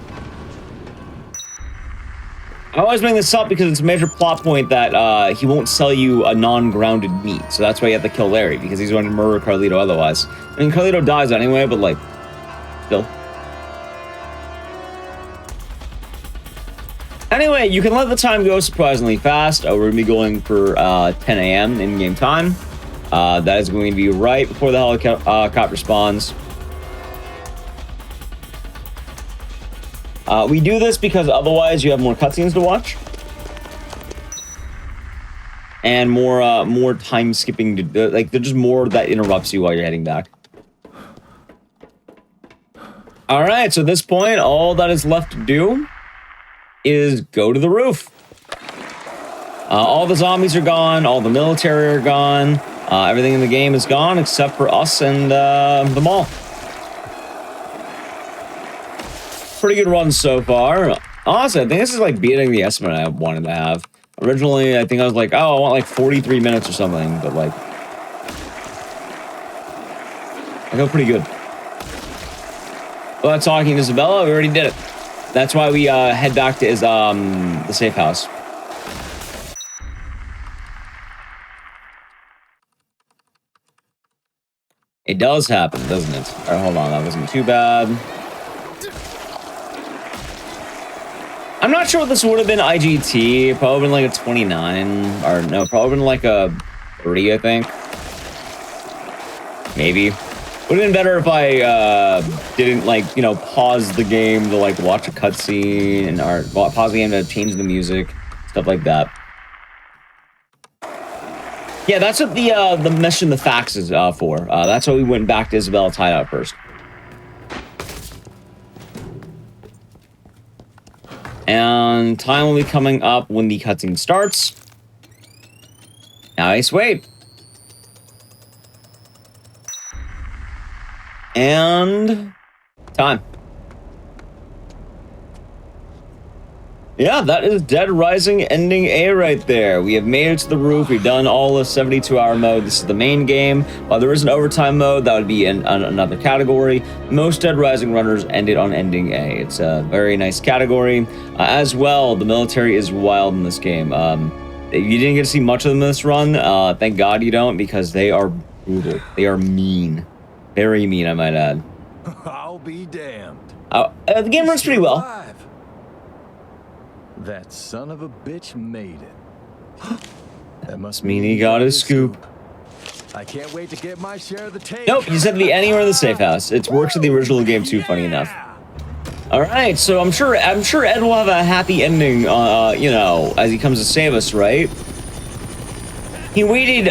I always bring this up because it's a major plot point that he won't sell you a non-grounded meat. So that's why you have to kill Larry, because he's going to murder Carlito otherwise. I mean, Carlito dies anyway, but, like, still. Anyway, you can let the time go surprisingly fast. We're going to be going for 10 a.m. in-game time. That is going to be right before the helicopter spawns. We do this because otherwise you have more cutscenes to watch. And more time skipping to like there's just more that interrupts you while you're heading back. All right, so at this point, all that is left to do is go to the roof. All the zombies are gone. All the military are gone. Everything in the game is gone except for us and the mall. Pretty good run so far. Honestly, I think this is like beating the estimate I wanted to have. Originally, I think I was like, oh, I want like 43 minutes or something, but like, I feel pretty good. Well, talking to Isabella, we already did it. That's why we head back to the safe house. It does happen, doesn't it? All right, hold on. That wasn't too bad. I'm not sure what this would have been IGT. Probably been like a 29. Or no, probably been like a 30, I think. Maybe. Would have been better if I didn't, like, you know, pause the game to, like, watch a cutscene or pause the game to change the music. Stuff like that. Yeah, that's what the mission, the fax is for. That's why we went back to Isabella Tideout first. And time will be coming up when the cutscene starts. Nice, wait. And time. Yeah, that is Dead Rising ending A right there. We have made it to the roof. We've done all of 72-hour mode. This is the main game. While there is an overtime mode, that would be in another category. Most Dead Rising runners ended on ending A. It's a very nice category. As well, the military is wild in this game. You didn't get to see much of them in this run. Thank God you don't, because they are brutal. They are mean. Very mean, I might add. I'll be damned. The game runs pretty well. That son of a bitch made it. That must mean he got his scoop. I can't wait to get my share of the tape. Nope, you just have to be anywhere in the safe house. It works in the original game too, funny enough. All right, so I'm sure Ed will have a happy ending, you know, as he comes to save us, right? He waited,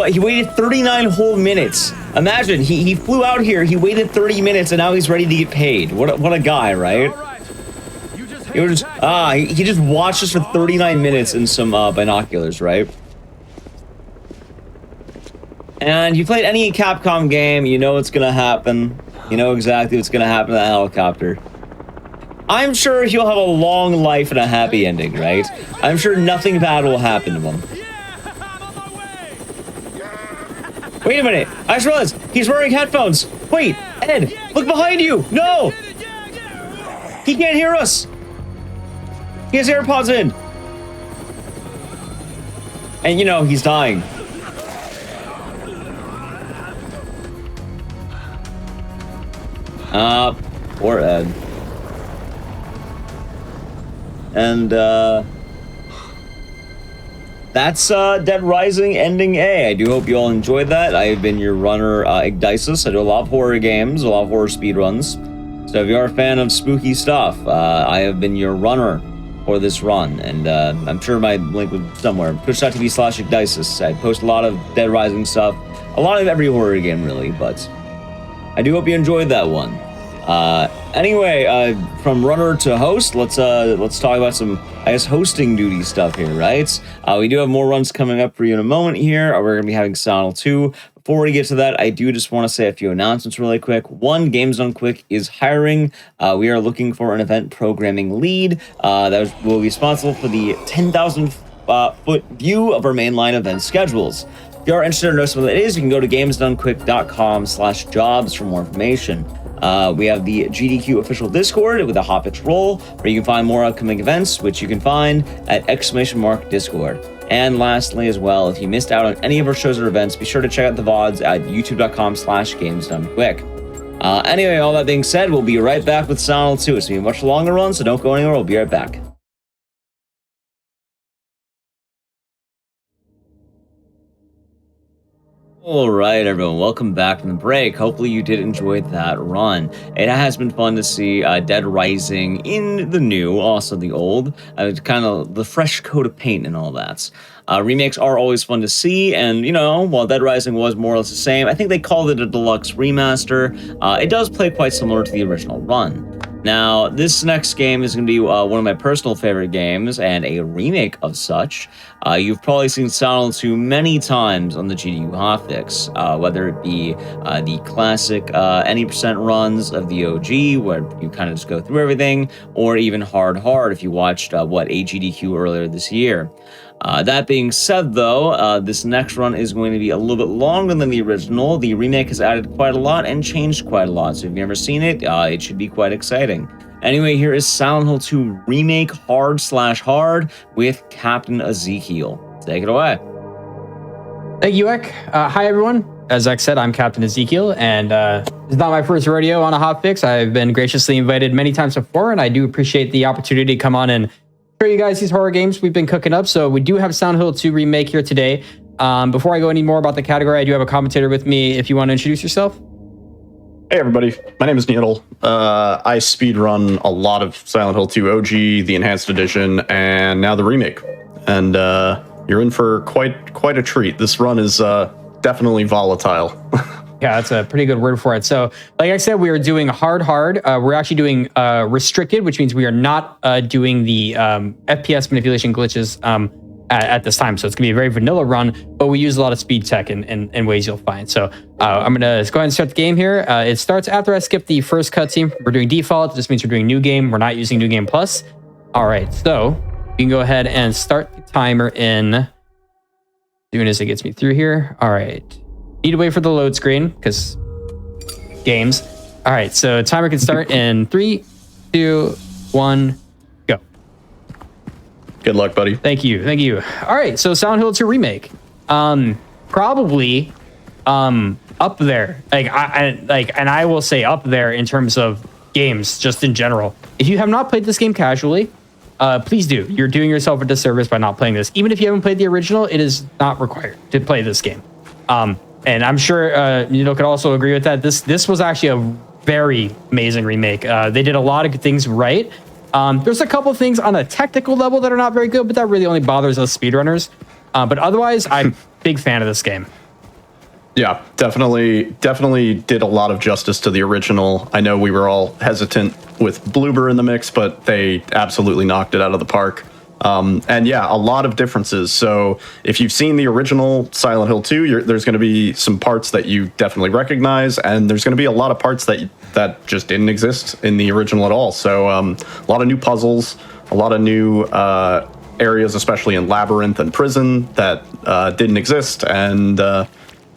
He waited 39 whole minutes. Imagine, he flew out here, he waited 30 minutes, and now he's ready to get paid. What a guy, right? He just watched us for 39 minutes in some binoculars, right? And you played any Capcom game, you know what's gonna happen. You know exactly what's gonna happen to that helicopter. I'm sure he'll have a long life and a happy ending, right? I'm sure nothing bad will happen to him. Wait a minute, I just realized he's wearing headphones. Wait, Ed, look behind you. No! He can't hear us. He has AirPods in. And you know, he's dying. Poor Ed. And, that's, Dead Rising ending A. I do hope you all enjoyed that. I have been your runner, Igdisis. I do a lot of horror games, a lot of horror speedruns. So if you're a fan of spooky stuff, I have been your runner for this run, and I'm sure my link was somewhere. Twitch.tv/Igdisis. I post a lot of Dead Rising stuff, a lot of every horror game really, but I do hope you enjoyed that one. Anyway, from runner to host, let's talk about some, I guess, hosting duty stuff here, right? We do have more runs coming up for you in a moment here. We're gonna be having Silent 2. Before we get to that, I do just want to say a few announcements really quick. One, Games Done Quick is hiring. We are looking for an event programming lead that will be responsible for the 10,000-foot view of our mainline event schedules. If you are interested in knowing what it is, you can go to gamesdonequick.com/jobs for more information. We have the GDQ official Discord with a Hotfix role, where you can find more upcoming events, which you can find at !Discord. And lastly, as well, if you missed out on any of our shows or events, be sure to check out the VODs at youtube.com/gamesdonequick. Anyway, all that being said, we'll be right back with Silent 2. It's going to be a much longer run, so don't go anywhere. We'll be right back. All right, everyone, welcome back from the break. Hopefully you did enjoy that run. It has been fun to see Dead Rising in the new, also the old, kind of the fresh coat of paint and all that. Remakes are always fun to see, and, you know, while Dead Rising was more or less the same, I think they called it a deluxe remaster. It does play quite similar to the original run. Now, this next game is going to be one of my personal favorite games, and a remake of such. You've probably seen Silent Hill 2 many times on the GDQ Hotfix, whether it be the classic any percent runs of the OG, where you kind of just go through everything, or even hard if you watched what GDQ earlier this year. That being said, though, this next run is going to be a little bit longer than the original. The remake has added quite a lot and changed quite a lot, so if you've never seen it, it should be quite exciting. Anyway, here is Silent Hill 2 Remake hard with Captain Ezekiel. Take it away. Thank you, Ek. Hi, everyone. As Ek said, I'm Captain Ezekiel, and it's not my first rodeo on a hotfix. I've been graciously invited many times before, and I do appreciate the opportunity to come on and show you guys these horror games we've been cooking up. So we do have Silent Hill 2 Remake here today. Before I go any more about the category, I do have a commentator with me if you want to introduce yourself. Hey everybody, my name is Neil. I speedrun a lot of Silent Hill 2 OG, the Enhanced Edition, and now the remake. And you're in for quite a treat. This run is definitely volatile. Yeah, that's a pretty good word for it. So, like I said, we are doing hard. We're actually doing restricted, which means we are not doing the FPS manipulation glitches at this time. So it's gonna be a very vanilla run, but we use a lot of speed tech in ways you'll find. So I'm gonna go ahead and start the game here. It starts after I skip the first cutscene. We're doing default. This means we're doing new game. We're not using new game plus. All right, so you can go ahead and start the timer in soon as it gets me through here. All right, need to wait for the load screen because games. All right, so timer can start in 3, 2, 1. Good luck, buddy. Thank you. All right, so Silent Hill 2 Remake, probably up there. And I will say up there in terms of games, just in general. If you have not played this game casually, please do. You're doing yourself a disservice by not playing this. Even if you haven't played the original, it is not required to play this game. And I'm sure could also agree with that. This was actually a very amazing remake. They did a lot of good things right. There's a couple things on a technical level that are not very good, but that really only bothers us speedrunners. But otherwise, I'm a big fan of this game. Yeah, definitely did a lot of justice to the original. I know we were all hesitant with Bloober in the mix, but they absolutely knocked it out of the park. And yeah, a lot of differences. So if you've seen the original Silent Hill 2, there's going to be some parts that you definitely recognize, and there's going to be a lot of parts that just didn't exist in the original at all. So a lot of new puzzles, a lot of new areas, especially in Labyrinth and Prison, that didn't exist, and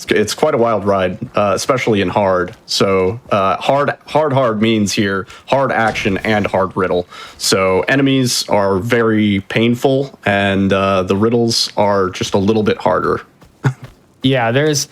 it's quite a wild ride, especially in hard. So hard means here hard action and hard riddle. So enemies are very painful, and the riddles are just a little bit harder. Yeah, there's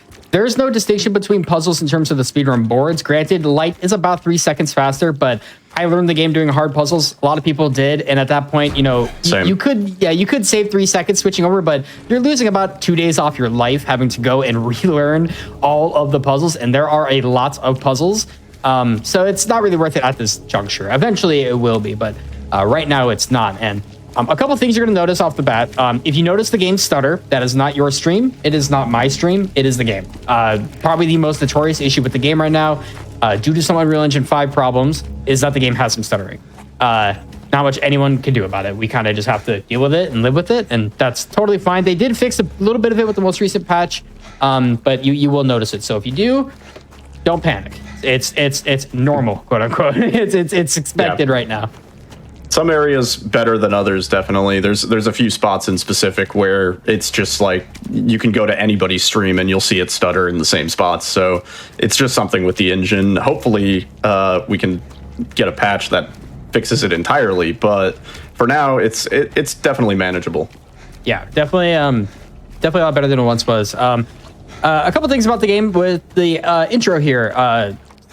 no distinction between puzzles in terms of the speedrun boards. Granted, light is about 3 seconds faster, but I learned the game doing hard puzzles. A lot of people did, and at that point, you could save 3 seconds switching over, but you're losing about 2 days off your life having to go and relearn all of the puzzles, and there are a lot of puzzles. So it's not really worth it at this juncture. Eventually, it will be, but right now it's not. And a couple things you're going to notice off the bat. If you notice the game stutter, that is not your stream. It is not my stream. It is the game. Probably the most notorious issue with the game right now, due to some Unreal Engine 5 problems, is that the game has some stuttering. Not much anyone can do about it. We kind of just have to deal with it and live with it, and that's totally fine. They did fix a little bit of it with the most recent patch, but you will notice it. So if you do, don't panic. It's normal, quote unquote. It's expected right now. Some areas better than others, definitely. There's a few spots in specific where it's just like you can go to anybody's stream and you'll see it stutter in the same spots. So it's just something with the engine. Hopefully we can get a patch that fixes it entirely, but for now it's definitely manageable. Yeah, definitely a lot better than it once was. A couple things about the game with the intro here.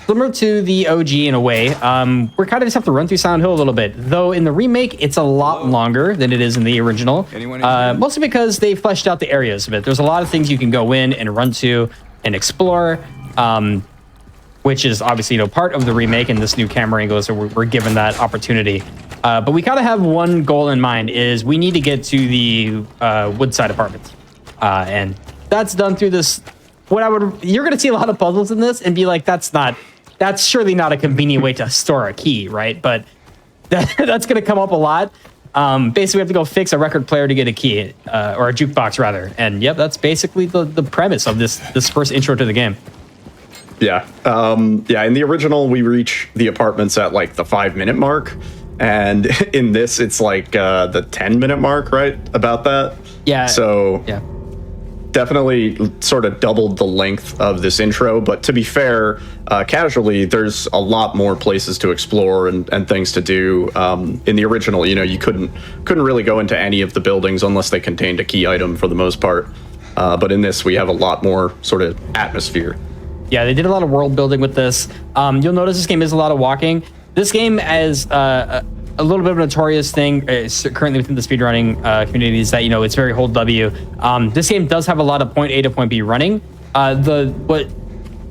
Similar to the OG in a way, we kind of just have to run through Silent Hill a little bit. Though in the remake, it's a lot longer than it is in the original. Mostly because they fleshed out the areas a bit. There's a lot of things you can go in and run to. and explore, which is obviously, part of the remake and this new camera angle, so we're given that opportunity. But we kind of have one goal in mind, is we need to get to the Woodside apartments. And that's done through this, you're going to see a lot of puzzles in this and be like, that's surely not a convenient way to store a key, right? But that's going to come up a lot. Basically, we have to go fix a record player to get a key, or a jukebox rather. And yep, that's basically the premise of this first intro to the game. Yeah. In the original, we reach the apartments at like the 5-minute mark. And in this, it's like the 10-minute mark, right? About that. Yeah. So yeah, definitely sort of doubled the length of this intro. But to be fair, casually, there's a lot more places to explore and things to do. In the original, you couldn't really go into any of the buildings unless they contained a key item for the most part. But in this, we have a lot more sort of atmosphere. Yeah, they did a lot of world building with this. You'll notice this game is a lot of walking. This game, as a little bit of a notorious thing currently within the speedrunning community, is that it's very hold W. This game does have a lot of point A to point B running. What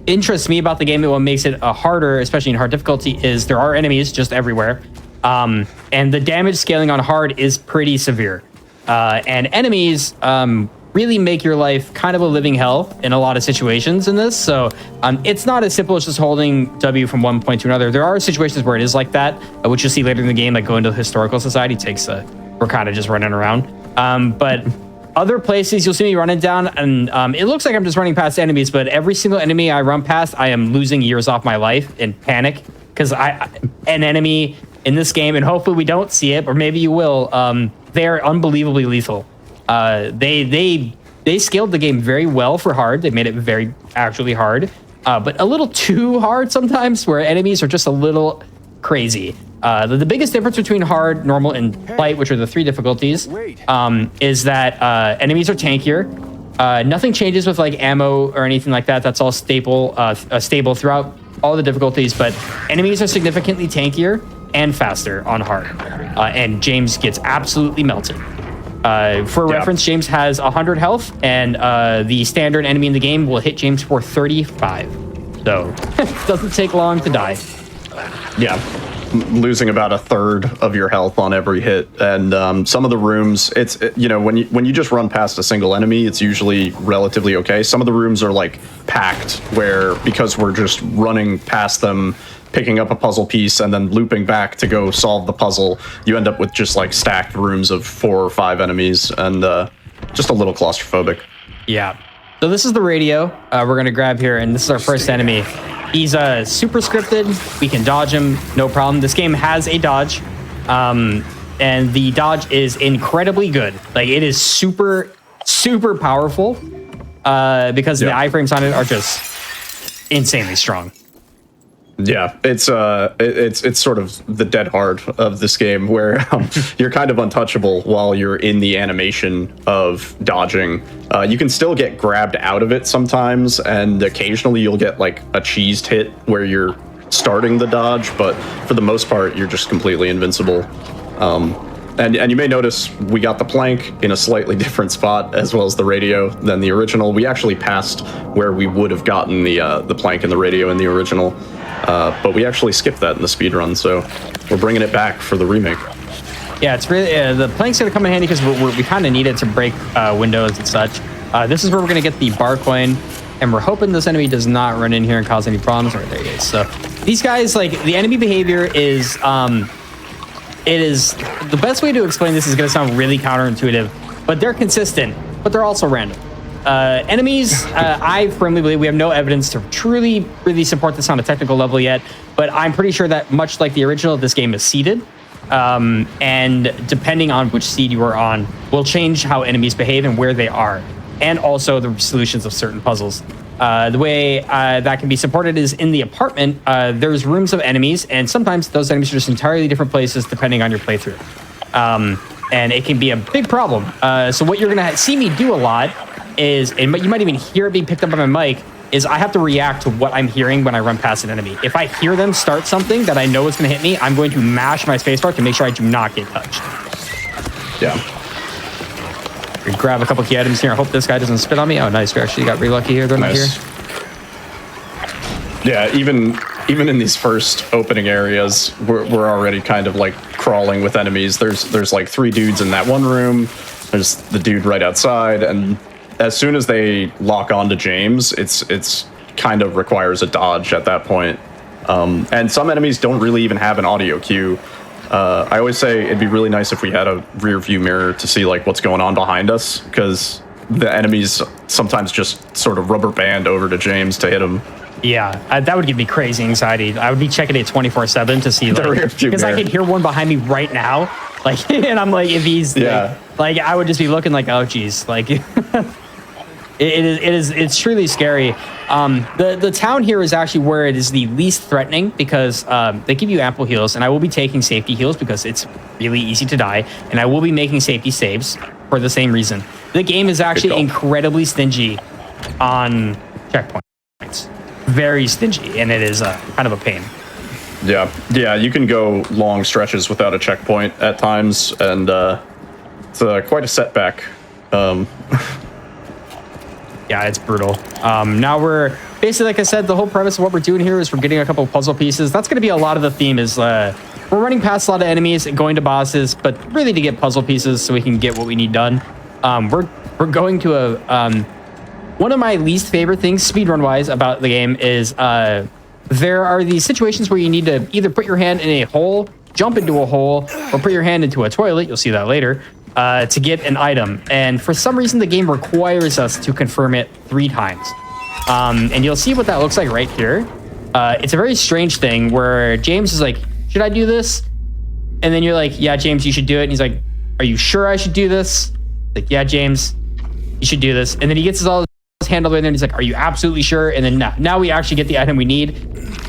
interests me about the game and what makes it harder, especially in hard difficulty, is there are enemies just everywhere, and the damage scaling on hard is pretty severe. And enemies really make your life kind of a living hell in a lot of situations in this. So it's not as simple as just holding W from one point to another. There are situations where it is like that, which you'll see later in the game, like going to the Historical Society we're kind of just running around. But other places you'll see me running down, and it looks like I'm just running past enemies, but every single enemy I run past, I am losing years off my life in panic, because an enemy in this game, and hopefully we don't see it, or maybe you will, they're unbelievably lethal. They scaled the game very well for hard. They made it very actually hard, but a little too hard sometimes, where enemies are just a little crazy. The biggest difference between hard, normal, and light, which are the 3 difficulties, is that enemies are tankier. Nothing changes with like ammo or anything like that. That's all stable throughout all the difficulties, but enemies are significantly tankier and faster on hard. And James gets absolutely melted. For reference, James has 100 health, and the standard enemy in the game will hit James for 35. So it doesn't take long to die. Yeah, losing about a third of your health on every hit. And some of the rooms, when you just run past a single enemy, it's usually relatively okay. Some of the rooms are like packed, where because we're just running past them, picking up a puzzle piece and then looping back to go solve the puzzle, you end up with just like stacked rooms of 4 or 5 enemies, and just a little claustrophobic. Yeah. So this is the radio we're going to grab here, and this is our first enemy. He's super scripted. We can dodge him, no problem. This game has a dodge, and the dodge is incredibly good. Like, it is super, super powerful because the iframes on it are just insanely strong. Yeah, it's sort of the dead hard of this game, where you're kind of untouchable while you're in the animation of dodging. You can still get grabbed out of it sometimes, and occasionally you'll get like a cheesed hit where you're starting the dodge, but for the most part, you're just completely invincible. And you may notice we got the plank in a slightly different spot, as well as the radio, than the original. We actually passed where we would have gotten the plank and the radio in the original, but we actually skipped that in the speedrun, so we're bringing it back for the remake. Yeah, it's really the plank's gonna come in handy because we kind of need it to break windows and such. This is where we're gonna get the bar coin, and we're hoping this enemy does not run in here and cause any problems. Right, there he is. So these guys, like, the enemy behavior is it is the best way to explain this is going to sound really counterintuitive, but they're consistent, but they're also random. Enemies, I firmly believe we have no evidence to truly really support this on a technical level yet, but I'm pretty sure that much like the original, this game is seeded, and depending on which seed you are on will change how enemies behave and where they are, and also the solutions of certain puzzles. The way that can be supported is in the apartment, there's rooms of enemies, and sometimes those enemies are just entirely different places depending on your playthrough. And it can be a big problem. So what you're going to see me do a lot is, and you might even hear it being picked up on my mic, is I have to react to what I'm hearing when I run past an enemy. If I hear them start something that I know is going to hit me, I'm going to mash my spacebar to make sure I do not get touched. Yeah. We grab a couple key items here. I hope this guy doesn't spit on me. Oh, nice. We actually got really lucky here. They're not here. Yeah, even in these first opening areas, we're already kind of like crawling with enemies. There's like 3 dudes in that one room. There's the dude right outside, and as soon as they lock onto James, it's kind of requires a dodge at that point. And some enemies don't really even have an audio cue. I always say it'd be really nice if we had a rear view mirror to see like what's going on behind us, because the enemies sometimes just sort of rubber band over to James to him. Yeah, that would give me crazy anxiety. I would be checking it 24/7 to see, like, because I could hear one behind me right now, like, and I'm like, if he's, like I would just be looking like, oh geez, like, it's truly scary. The town here is actually where it is the least threatening, because they give you ample heals, and I will be taking safety heals because it's really easy to die, and I will be making safety saves for the same reason. The game is actually incredibly stingy on checkpoints. Very stingy, and it is kind of a pain. Yeah, you can go long stretches without a checkpoint at times, and it's quite a setback. Yeah, it's brutal. Now we're basically, like I said, the whole premise of what we're doing here is we're getting a couple of puzzle pieces. That's going to be a lot of the theme, is we're running past a lot of enemies and going to bosses, but really to get puzzle pieces so we can get what we need done. We're going to a one of my least favorite things speedrun wise about the game is there are these situations where you need to either put your hand in a hole, jump into a hole, or put your hand into a toilet. You'll see that later. To get an item, and for some reason the game requires us to confirm it 3 times, and you'll see what that looks like right here. It's a very strange thing where James is like, should I do this? And then you're like, yeah, James, you should do it. And he's like, are you sure I should do this? Like, yeah, James, you should do this. And then he gets his hand all the way in there, and he's like, are you absolutely sure? And then now we actually get the item we need.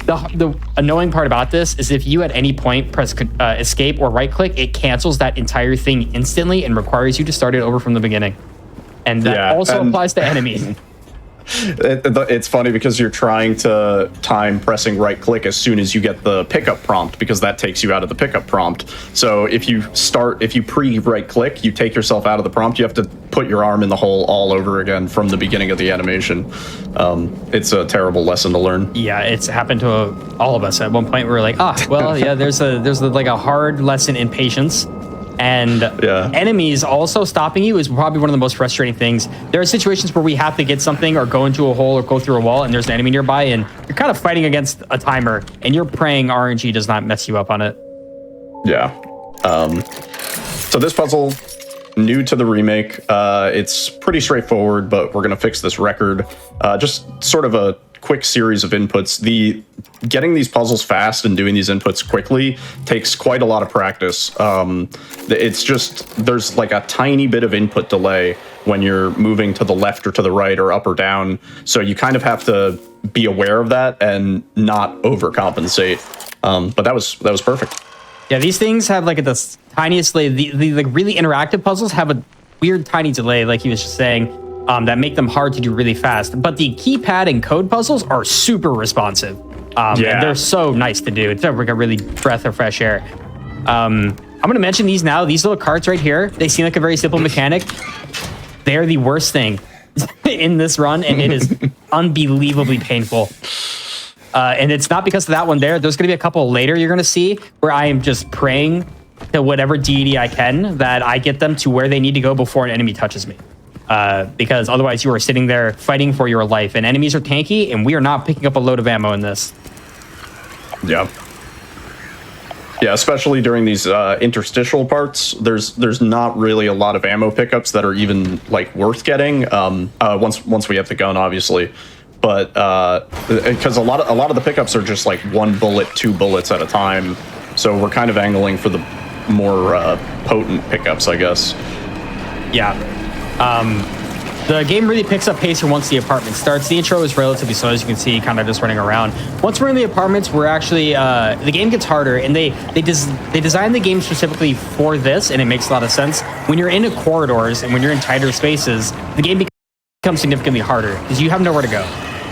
The annoying part about this is if you at any point press escape or right click, it cancels that entire thing instantly and requires you to start it over from the beginning. And that also applies to enemies. It's funny because you're trying to time pressing right click as soon as you get the pickup prompt, because that takes you out of the pickup prompt. So if you pre right click, you take yourself out of the prompt, you have to put your arm in the hole all over again from the beginning of the animation. It's a terrible lesson to learn. Yeah, it's happened to all of us at one point. We were like, well, yeah, there's like a hard lesson in patience. And enemies also stopping you is probably one of the most frustrating things. There are situations where we have to get something or go into a hole or go through a wall, and there's an enemy nearby, and you're kind of fighting against a timer, and you're praying RNG does not mess you up on it. Yeah. So this puzzle, new to the remake, it's pretty straightforward, but we're going to fix this record. Just sort of a quick series of inputs. Getting these puzzles fast and doing these inputs quickly takes quite a lot of practice. It's just, there's like a tiny bit of input delay when you're moving to the left or to the right or up or down. So you kind of have to be aware of that and not overcompensate. But that was perfect. Yeah, these things have like the tiniest delay. The like really interactive puzzles have a weird tiny delay, like he was just saying, that make them hard to do really fast. But the keypad and code puzzles are super responsive. And they're so nice to do. It's like a really breath of fresh air. I'm going to mention these now. These little carts right here, they seem like a very simple mechanic. They're the worst thing in this run, and it is unbelievably painful. And it's not because of that one there. There's going to be a couple later you're going to see where I am just praying to whatever deity I can that I get them to where they need to go before an enemy touches me. Because otherwise you are sitting there fighting for your life, and enemies are tanky, and we are not picking up a load of ammo in this. Yeah. Yeah, especially during these interstitial parts, there's not really a lot of ammo pickups that are even like worth getting. Once we have the gun, obviously, but because a lot of the pickups are just like 1 bullet, 2 bullets at a time. So we're kind of angling for the more potent pickups, I guess. Yeah. The game really picks up pace once the apartment starts. The intro is relatively slow, as you can see, kind of just running around. Once we're in the apartments, we're actually the game gets harder, and they designed the game specifically for this, and it makes a lot of sense. When you're in corridors and when you're in tighter spaces, the game becomes significantly harder because you have nowhere to go.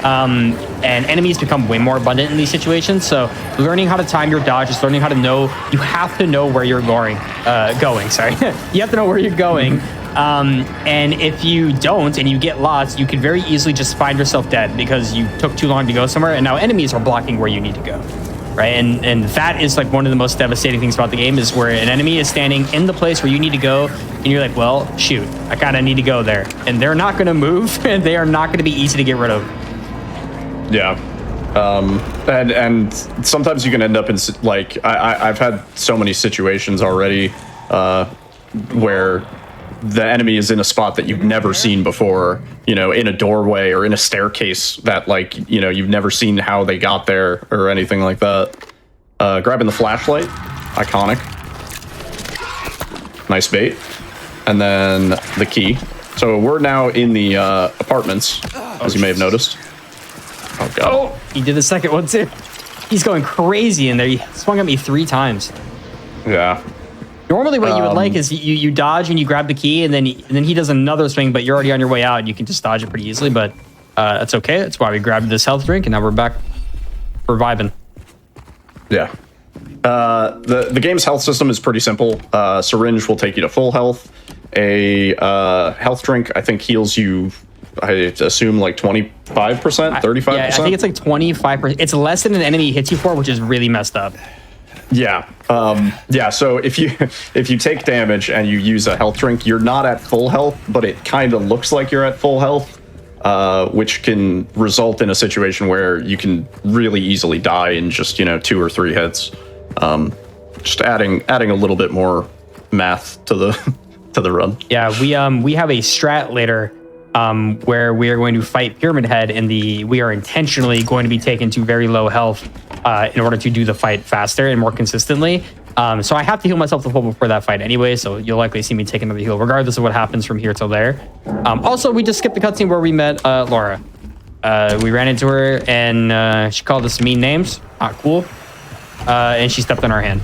And enemies become way more abundant in these situations. So learning how to time your dodges, learning how to know, you have to know where you're going. You have to know where you're going And if you don't and you get lost, you can very easily just find yourself dead because you took too long to go somewhere, and now enemies are blocking where you need to go, right? And that is like one of the most devastating things about the game is where an enemy is standing in the place where you need to go, and you're like, well, shoot, I kind of need to go there. And they're not going to move, and they are not going to be easy to get rid of. Yeah. And sometimes you can end up in, like, I've had so many situations already where the enemy is in a spot that you've never seen before, you know, in a doorway or in a staircase that, like, you know, you've never seen how they got there or anything like that. Grabbing the flashlight, iconic. Nice bait. And then the key. So we're now in the apartments, as you may have noticed. Oh, God. Oh, he did the second one, too. He's going crazy in there. He swung at me 3 times. Yeah. Normally what you would like is you dodge and you grab the key, and then he does another swing, but you're already on your way out, and you can just dodge it pretty easily, but that's okay. That's why we grabbed this health drink, and now we're back. We're vibing. Yeah. The game's health system is pretty simple. Syringe will take you to full health. A health drink, I think, heals you, I assume, like 25%, 35%? Yeah, I think it's like 25%. It's less than an enemy hits you for, which is really messed up. Yeah. Yeah, so if you take damage and you use a health drink, you're not at full health, but it kind of looks like you're at full health, which can result in a situation where you can really easily die in just, 2 or 3 hits. Just adding a little bit more math to the to the run. Yeah, we have a strat later where we are going to fight Pyramid Head, and we are intentionally going to be taken to very low health in order to do the fight faster and more consistently. So I have to heal myself to full before that fight anyway, so you'll likely see me take another heal regardless of what happens from here till there. Also, we just skipped the cutscene where we met Laura. We ran into her, and she called us mean names. Not cool. And she stepped on our hand.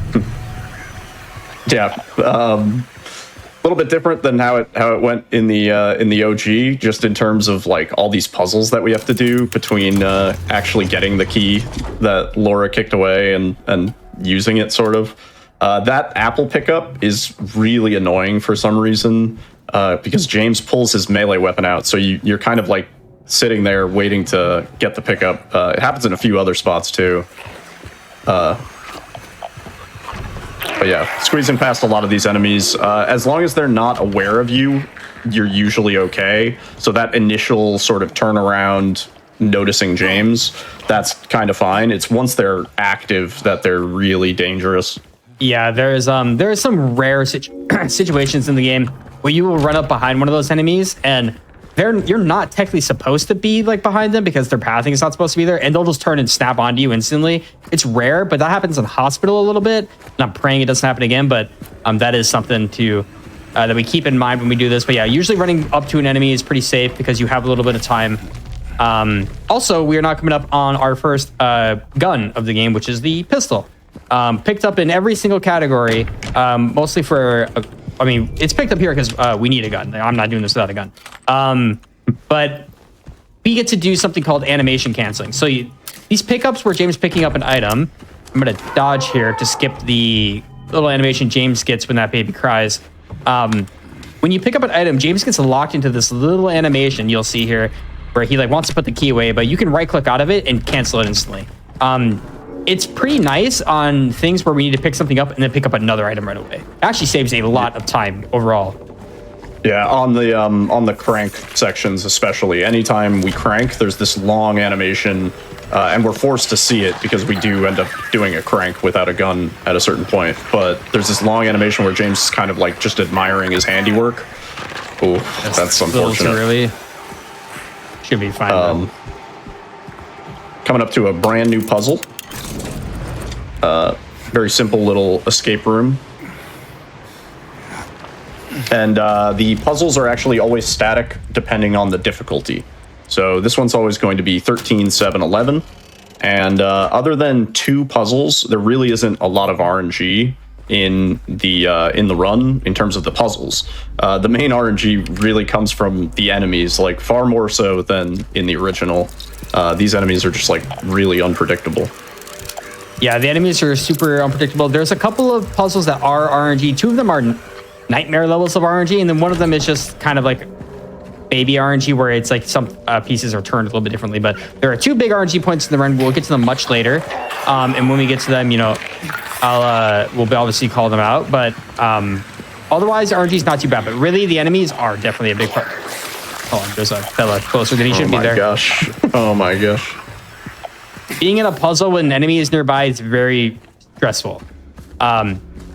Yeah. A little bit different than how it went in the OG, just in terms of like all these puzzles that we have to do between actually getting the key that Laura kicked away and using it, sort of. That apple pickup is really annoying for some reason because James pulls his melee weapon out, so you're kind of like sitting there waiting to get the pickup. It happens in a few other spots too. But yeah, squeezing past a lot of these enemies, as long as they're not aware of you, you're usually okay. So that initial sort of turnaround, noticing James, that's kind of fine. It's once they're active that they're really dangerous. Yeah, there is some rare situations in the game where you will run up behind one of those enemies, and you're not technically supposed to be like behind them because their pathing is not supposed to be there, and they'll just turn and snap onto you instantly. It's rare, but that happens in hospital a little bit, and I'm praying it doesn't happen again, but that is something to that we keep in mind when we do this. But yeah, usually running up to an enemy is pretty safe because you have a little bit of time. Also, we are not coming up on our first gun of the game, which is the pistol. Picked up in every single category, mostly for it's picked up here because we need a gun. I'm not doing this without a gun. But we get to do something called animation canceling. So these pickups where James picking up an item, I'm going to dodge here to skip the little animation James gets when that baby cries. When you pick up an item, James gets locked into this little animation you'll see here where he like wants to put the key away, but you can right click out of it and cancel it instantly. It's pretty nice on things where we need to pick something up and then pick up another item right away. It actually saves a lot of time overall. Yeah, on the crank sections especially. Anytime we crank, there's this long animation, and we're forced to see it because we do end up doing a crank without a gun at a certain point. But there's this long animation where James is kind of like just admiring his handiwork. Oh, that's unfortunate. Really, should be fine. Though. Coming up to a brand new puzzle. Very simple little escape room. And the puzzles are actually always static depending on the difficulty. So this one's always going to be 13, 7, 11. And other than 2 puzzles, there really isn't a lot of RNG in the run in terms of the puzzles. The main RNG really comes from the enemies, like far more so than in the original. These enemies are just like really unpredictable. Yeah, the enemies are super unpredictable. There's a couple of puzzles that are RNG. 2 of them are nightmare levels of RNG, and then one of them is just kind of like baby RNG, where it's like some pieces are turned a little bit differently. But there are 2 big RNG points in the run. We'll get to them much later, and when we get to them, you know, we'll obviously call them out. But otherwise, RNG is not too bad. But really, the enemies are definitely a big part. Hold on, there's a fella closer than he should be there. Oh my gosh. Being in a puzzle with an enemy is nearby is very stressful.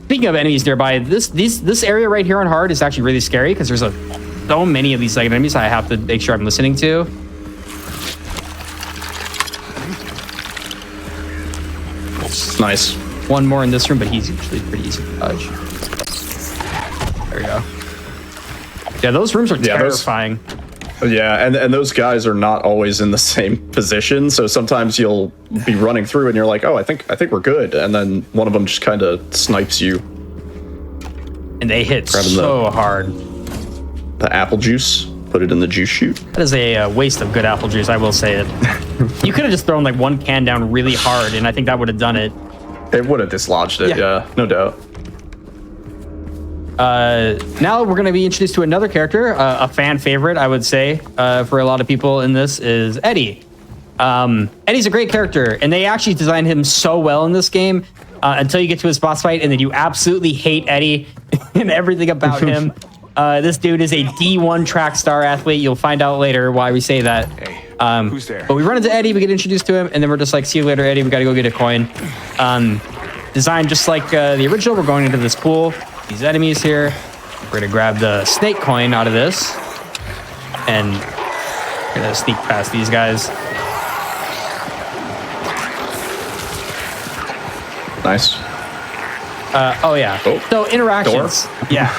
Speaking of enemies nearby, this area right here on hard is actually really scary because there's so many of these like enemies I have to make sure I'm listening to. Nice. One more in this room, but he's usually pretty easy to dodge. There we go. Yeah, those rooms are terrifying. Yeah, and those guys are not always in the same position, so sometimes you'll be running through and you're like, oh, I think we're good, and then one of them just kind of snipes you. And they hit so hard. The apple juice, put it in the juice chute. That is a waste of good apple juice, I will say it. You could have just thrown like one can down really hard, and I think that would have done it. It would have dislodged it, yeah, no doubt. Now we're going to be introduced to another character, a fan favorite, I would say, for a lot of people in this, is Eddie. Eddie's a great character, and they actually designed him so well in this game until you get to his boss fight, and then you absolutely hate Eddie and everything about him. This dude is a D1 track star athlete. You'll find out later why we say that. Hey, who's there? But we run into Eddie, we get introduced to him, and then we're just like, see you later, Eddie. We got to go get a coin. Designed just like the original. We're going into this pool. These enemies here. We're gonna grab the snake coin out of this, and we're gonna sneak past these guys. Nice. Oh yeah. Oh. So interactions. Yeah.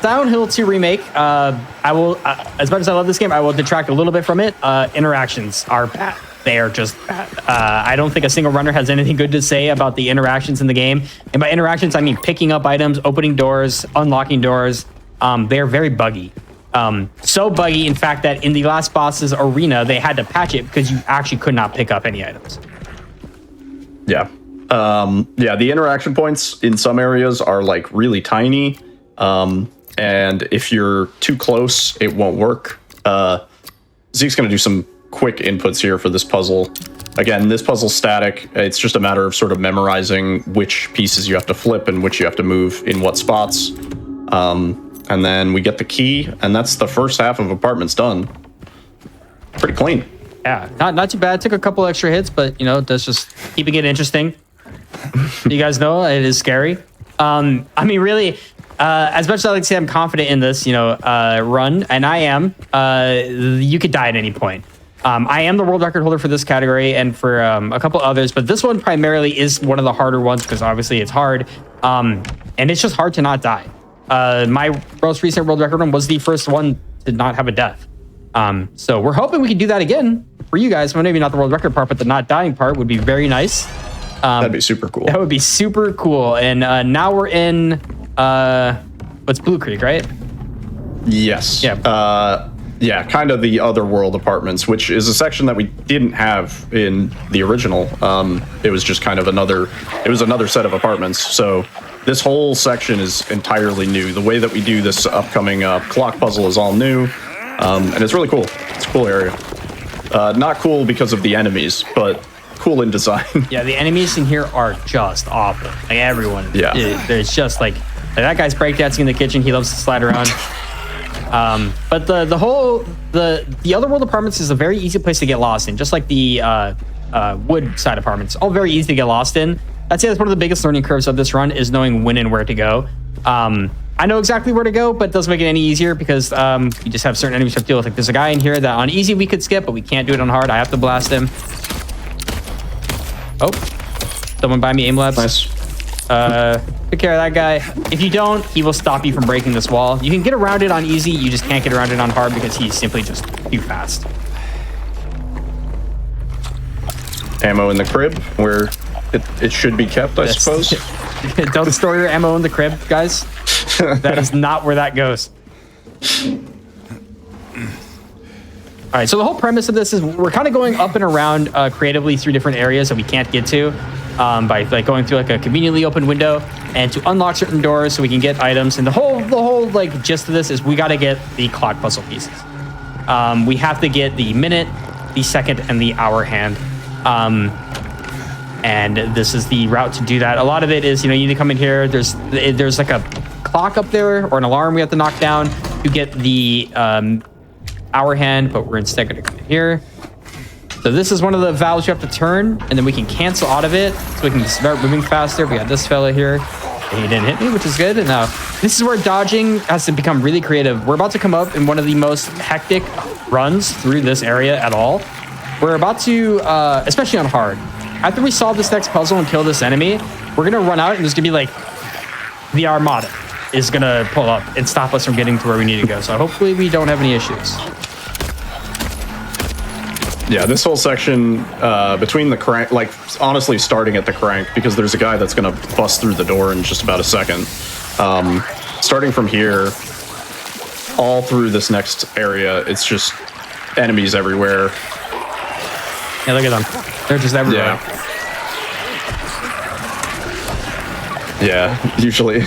Downhill to remake. I will, as much as I love this game, I will detract a little bit from it. Interactions are bad. They are just bad. I don't think a single runner has anything good to say about the interactions in the game. And by interactions, I mean picking up items, opening doors, unlocking doors. They are very buggy. So buggy, in fact, that in the last boss's arena, they had to patch it because you actually could not pick up any items. Yeah. Yeah, the interaction points in some areas are like really tiny. And if you're too close, it won't work. Zeke's going to do some quick inputs here for this puzzle. Again, this puzzle's static. It's just a matter of sort of memorizing which pieces you have to flip and which you have to move in what spots. And then we get the key, and that's the first half of Apartments done. Pretty clean. Yeah, not too bad. Took a couple extra hits, but you know, that's just keeping it interesting. You guys know it is scary. I mean, really, as much as I like to say I'm confident in this, you know, run, and I am, you could die at any point. I am the world record holder for this category and for a couple others, but this one primarily is one of the harder ones because obviously it's hard, and it's just hard to not die. My most recent world record one was the first one to not have a death. So we're hoping we can do that again for you guys. Well, maybe not the world record part, but the not dying part would be very nice. That'd be super cool. That would be super cool. And now we're in what's Blue Creek, right? Yes. Yeah. Yeah, kind of the other world apartments, which is a section that we didn't have in the original. It was just kind of another set of apartments. So this whole section is entirely new. The way that we do this upcoming clock puzzle is all new. And it's really cool. It's a cool area. Not cool because of the enemies, but cool in design. Yeah, the enemies in here are just awful. Like everyone. Yeah. There's just like that guy's breakdancing in the kitchen. He loves to slide around. But the other world apartments is a very easy place to get lost in, just like the wood side apartments. All very easy to get lost in. I'd say that's one of the biggest learning curves of this run is knowing when and where to go. I know exactly where to go, but it doesn't make it any easier because you just have certain enemies to deal with. Like there's a guy in here that on easy we could skip, but we can't do it on hard. I have to blast him. Oh, someone buy me aim labs. Nice. Take care of that guy. If you don't, he will stop you from breaking this wall. You can get around it on easy. You just can't get around it on hard because he's simply just too fast. Ammo in the crib where it should be kept, I suppose. Don't store your ammo in the crib, guys. That is not where that goes. All right, so the whole premise of this is we're kind of going up and around creatively through different areas that we can't get to by like going through like a conveniently open window. and to unlock certain doors so we can get items. And the whole like gist of this is we got to get the clock puzzle pieces. We have to get the minute, the second, and the hour hand. And this is the route to do that. A lot of it is, you need to come in here. There's like a clock up there or an alarm we have to knock down to get the hour hand, but we're instead going to come in here. So this is one of the valves you have to turn, and then we can cancel out of it so we can start moving faster. We got this fella here. He didn't hit me, which is good. And now this is where dodging has to become really creative. We're about to come up in one of the most hectic runs through this area at all. We're about to, especially on hard, after we solve this next puzzle and kill this enemy, we're going to run out and there's going to be like the Armada is going to pull up and stop us from getting to where we need to go. So hopefully we don't have any issues. Yeah, this whole section between the crank, like honestly starting at the crank, because there's a guy that's going to bust through the door in just about a second. Starting from here, all through this next area, it's just enemies everywhere. Yeah, look at them. They're just everywhere. Yeah, usually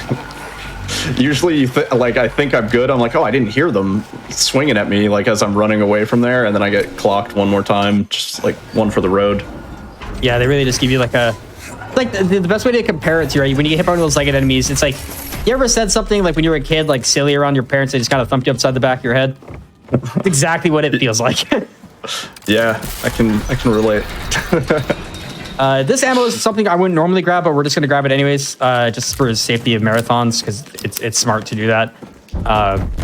you like I think I'm good. I'm like, oh, I didn't hear them swinging at me like as I'm running away from there, and then I get clocked one more time, just like one for the road. Yeah, they really just give you like a the best way to compare it to, right? When you get hit by one of those legged enemies, it's like, you ever said something like when you were a kid, like silly around your parents, they just kind of thumped you upside the back of your head? That's exactly what it feels like. Yeah, I can relate. This ammo is something I wouldn't normally grab, but we're just going to grab it anyways, just for the safety of marathons, because it's smart to do that.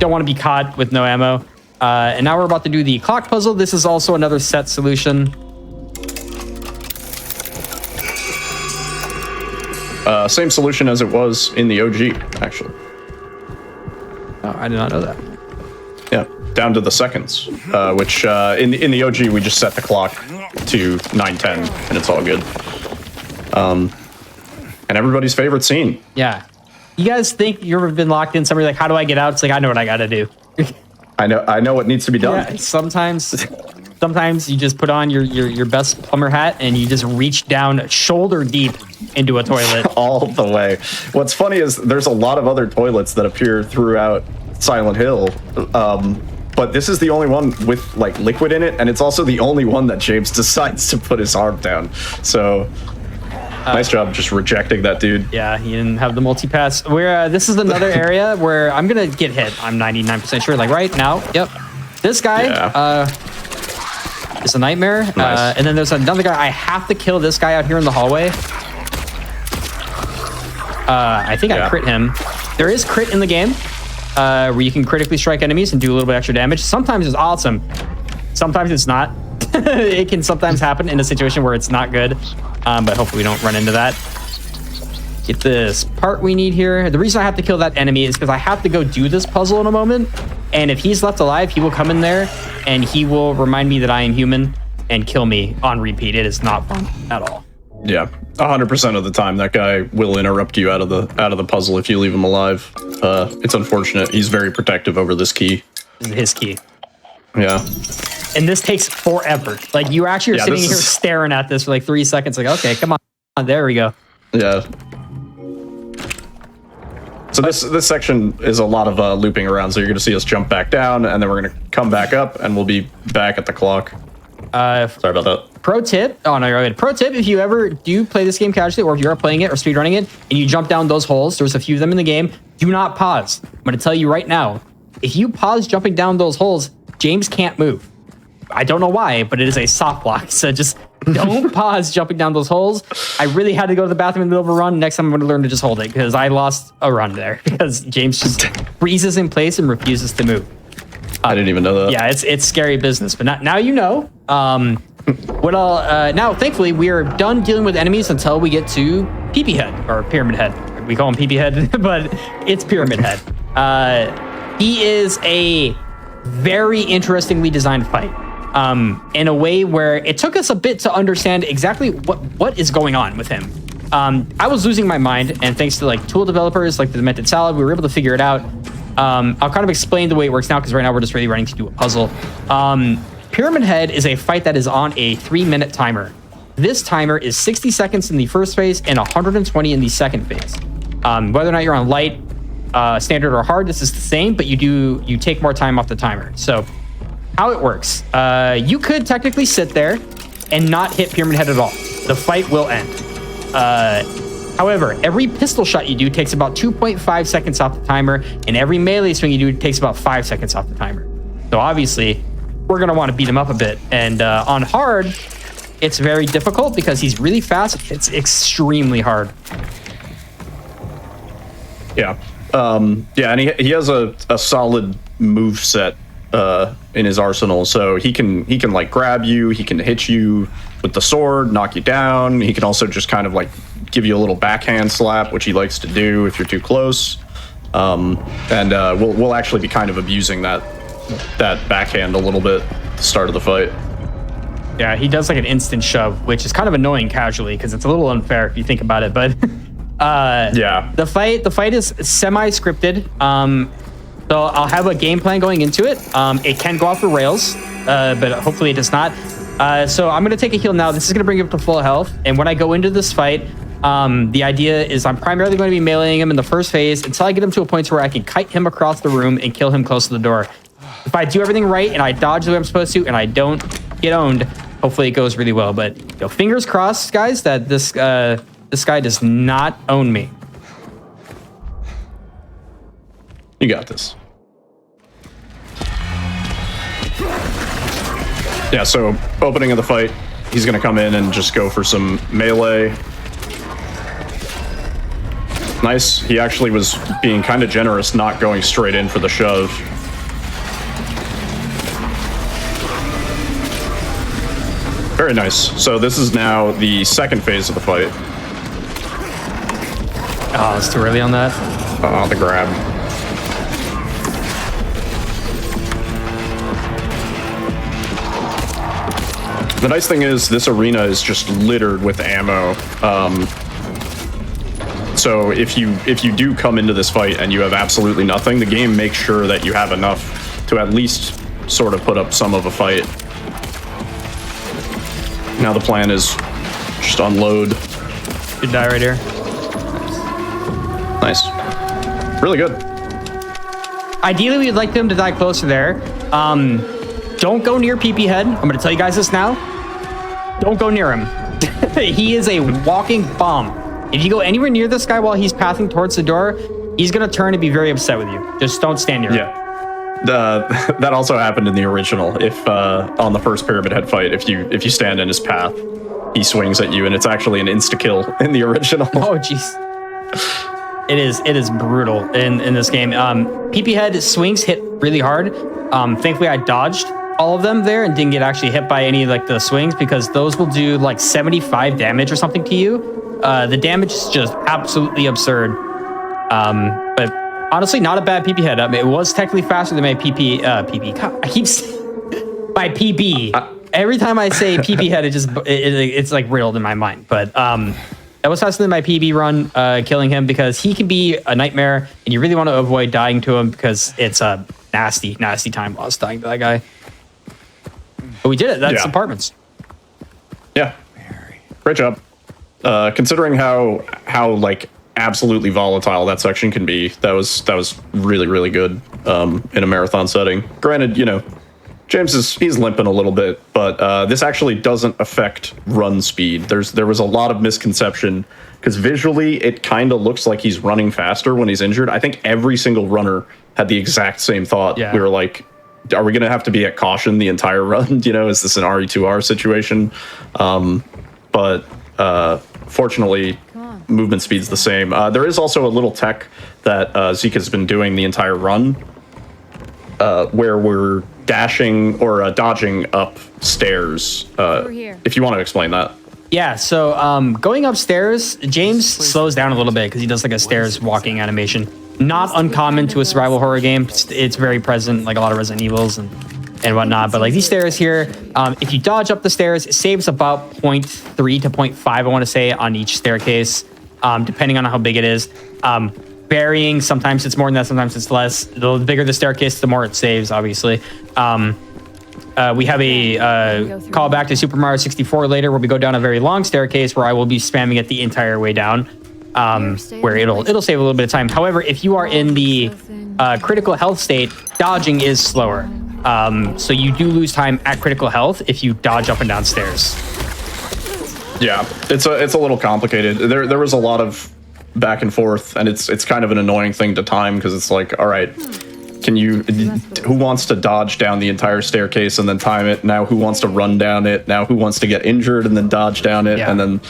Don't want to be caught with no ammo. And now we're about to do the clock puzzle. This is also another set solution. Same solution as it was in the OG, actually. Oh, I did not know that. Yeah, down to the seconds, which in the OG we just set the clock to 9:10 and it's all good. And everybody's favorite scene. Yeah. You guys think you've ever been locked in somewhere like, how do I get out? It's like, I know what I got to do. I know what needs to be done. Yeah, sometimes you just put on your best plumber hat and you just reach down shoulder deep into a toilet. All the way. What's funny is there's a lot of other toilets that appear throughout Silent Hill, but this is the only one with like liquid in it, and it's also the only one that James decides to put his arm down. So nice job just rejecting that dude. Yeah, he didn't have the multi-pass. This is another area where I'm gonna get hit. I'm 99% sure, like right now. Yep. This guy is a nightmare. Nice. And then there's another guy. I have to kill this guy out here in the hallway. I think I crit him. There is crit in the game, where you can critically strike enemies and do a little bit extra damage. Sometimes it's awesome. Sometimes it's not. It can sometimes happen in a situation where it's not good. But hopefully we don't run into that. Get this part we need here. The reason I have to kill that enemy is because I have to go do this puzzle in a moment. And if he's left alive, he will come in there and he will remind me that I am human and kill me on repeat. It is not fun at all. Yeah, 100% of the time that guy will interrupt you out of the puzzle if you leave him alive. It's unfortunate. He's very protective over this key. This is his key. Yeah. And this takes forever. Like you actually are sitting here staring at this for like 3 seconds. Like, okay, come on. There we go. Yeah. So this section is a lot of looping around. So you're going to see us jump back down, and then we're going to come back up, and we'll be back at the clock. Sorry about that. Pro tip. Oh, no, you're good. Pro tip, if you ever do play this game casually, or if you are playing it or speedrunning it, and you jump down those holes, there's a few of them in the game, do not pause. I'm going to tell you right now, if you pause jumping down those holes, James can't move. I don't know why, but it is a soft block. So just don't pause jumping down those holes. I really had to go to the bathroom in the middle of a run. Next time I'm going to learn to just hold it, because I lost a run there because James just freezes in place and refuses to move. I didn't even know that. Yeah, it's scary business, but now you know. Now, thankfully, we are done dealing with enemies until we get to PP Head, or Pyramid Head. We call him PP Head, but it's Pyramid Head. He is a very interestingly designed fight. In a way where it took us a bit to understand exactly what is going on with him. I was losing my mind, and thanks to like tool developers like the Demented Salad, we were able to figure it out. I'll kind of explain the way it works now, because right now we're just really running to do a puzzle. Pyramid Head is a fight that is on a 3-minute timer. This timer is 60 seconds in the first phase and 120 in the second phase. Whether or not you're on light, standard, or hard, this is the same, but you take more time off the timer. So how it works, you could technically sit there and not hit Pyramid Head at all. The fight will end. However, every pistol shot you do takes about 2.5 seconds off the timer, and every melee swing you do takes about 5 seconds off the timer. So obviously, we're going to want to beat him up a bit. And on hard, it's very difficult because he's really fast. It's extremely hard. Yeah. Yeah, and he has a solid move set in his arsenal. So he can like grab you, he can hit you with the sword, knock you down. He can also just kind of like give you a little backhand slap, which he likes to do if you're too close. And we'll actually be kind of abusing that backhand a little bit at the start of the fight. Yeah, he does like an instant shove, which is kind of annoying casually because it's a little unfair if you think about it. But yeah, the fight is semi-scripted. So I'll have a game plan going into it. It can go off the rails, but hopefully it does not. So I'm going to take a heal now. This is going to bring you up to full health. And when I go into this fight, the idea is I'm primarily going to be meleeing him in the first phase until I get him to a point where I can kite him across the room and kill him close to the door. If I do everything right and I dodge the way I'm supposed to and I don't get owned, hopefully it goes really well. But fingers crossed, guys, that this guy does not own me. You got this. Yeah, so opening of the fight, he's going to come in and just go for some melee. Nice. He actually was being kind of generous, not going straight in for the shove. Very nice. So this is now the second phase of the fight. Oh, it's too early on that. Oh, the grab. The nice thing is this arena is just littered with ammo. So if you do come into this fight and you have absolutely nothing, the game makes sure that you have enough to at least sort of put up some of a fight. Now the plan is just unload. Good die right here. Nice. Really good. Ideally, we'd like them to die closer there. Don't go near PP Head. I'm going to tell you guys this now. Don't go near him. He is a walking bomb. If you go anywhere near this guy while he's pathing towards the door, he's going to turn and be very upset with you. Just don't stand near him. Yeah. That also happened in the original. If on the first Pyramid Head fight, if you stand in his path, he swings at you, and it's actually an insta-kill in the original. Oh, jeez. It is brutal in this game. PP Head swings hit really hard. Thankfully, I dodged all of them there and didn't get actually hit by any like the swings because those will do like 75 damage or something to you. The damage is just absolutely absurd. But honestly, not a bad PP Head. I mean, it was technically faster than my PP. I keep by PB. Every time I say PP Head, it's like riddled in my mind. But that was faster than my PB run, killing him because he can be a nightmare, and you really want to avoid dying to him because it's a nasty, nasty time loss dying to that guy. But we did it. That's apartments. Yeah, great job. Considering how like absolutely volatile that section can be, that was really, really good in a marathon setting. Granted, James he's limping a little bit, but this actually doesn't affect run speed. There was a lot of misconception because visually it kind of looks like he's running faster when he's injured. I think every single runner had the exact same thought. Yeah. We were like, are we going to have to be at caution the entire run? Is this an RE2R situation? But fortunately, movement speed's the same. There is also a little tech that Zeke has been doing the entire run, where we're dashing or dodging up stairs. If you want to explain that. Yeah, so going upstairs, James slows down a little bit because he does like a stairs walking animation. Not uncommon to a survival horror game. It's very present, like a lot of Resident Evils and whatnot. But like these stairs here, if you dodge up the stairs, it saves about 0.3 to 0.5, I want to say, on each staircase, depending on how big it is. Varying, sometimes it's more than that, sometimes it's less. The bigger the staircase, the more it saves, obviously. We have a callback to Super Mario 64 later where we go down a very long staircase where I will be spamming it the entire way down. where it'll save a little bit of time. However, if you are in the critical health state, dodging is slower. So you do lose time at critical health if you dodge up and down stairs. Yeah, it's a little complicated. There was a lot of back and forth, and it's kind of an annoying thing to time because it's like, all right, who wants to dodge down the entire staircase and then time it? Now who wants to run down it? Now who wants to get injured and then dodge down it? Yeah. And then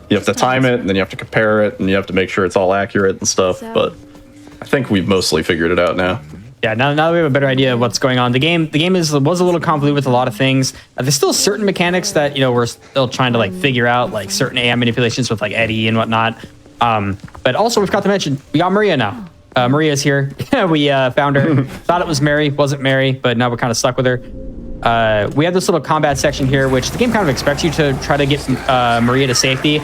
you have to time it, and then you have to compare it, and you have to make sure it's all accurate and stuff. But I think we've mostly figured it out now. Yeah, now that we have a better idea of what's going on. The game was a little convoluted with a lot of things. There's still certain mechanics that we're still trying to like figure out, like certain AI manipulations with like Eddie and whatnot. But also we forgot to mention we got Maria now. Maria's here. We found her. Thought it was Mary, wasn't Mary, but now we're kind of stuck with her. We have this little combat section here, which the game kind of expects you to try to get Maria to safety.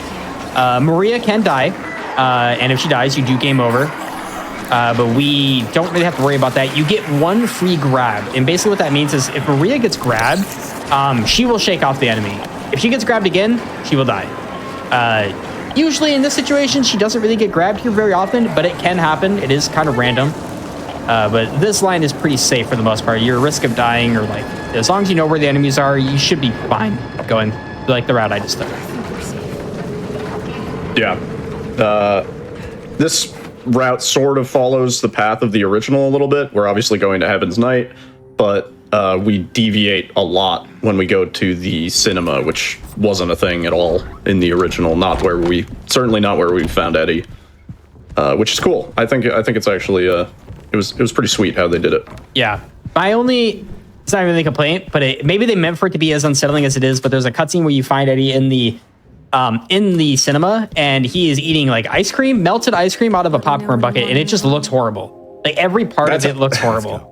Maria can die, and if she dies, you do game over. But we don't really have to worry about that. You get one free grab. And basically what that means is if Maria gets grabbed, she will shake off the enemy. If she gets grabbed again, she will die. Usually in this situation, she doesn't really get grabbed here very often, but it can happen. It is kind of random. But this line is pretty safe for the most part. Your risk of dying, or like, as long as you know where the enemies are, you should be fine going like the route I just took. Yeah. This route sort of follows the path of the original a little bit. We're obviously going to Heaven's Night, but we deviate a lot when we go to the cinema, which wasn't a thing at all in the original. Certainly not where we found Eddie, which is cool. I think it's actually it was pretty sweet how they did it. Yeah, it's not really a complaint, but maybe they meant for it to be as unsettling as it is. But there's a cutscene where you find Eddie in the cinema, and he is eating like melted ice cream out of a popcorn bucket, and it just looks horrible. Like every part of it looks horrible.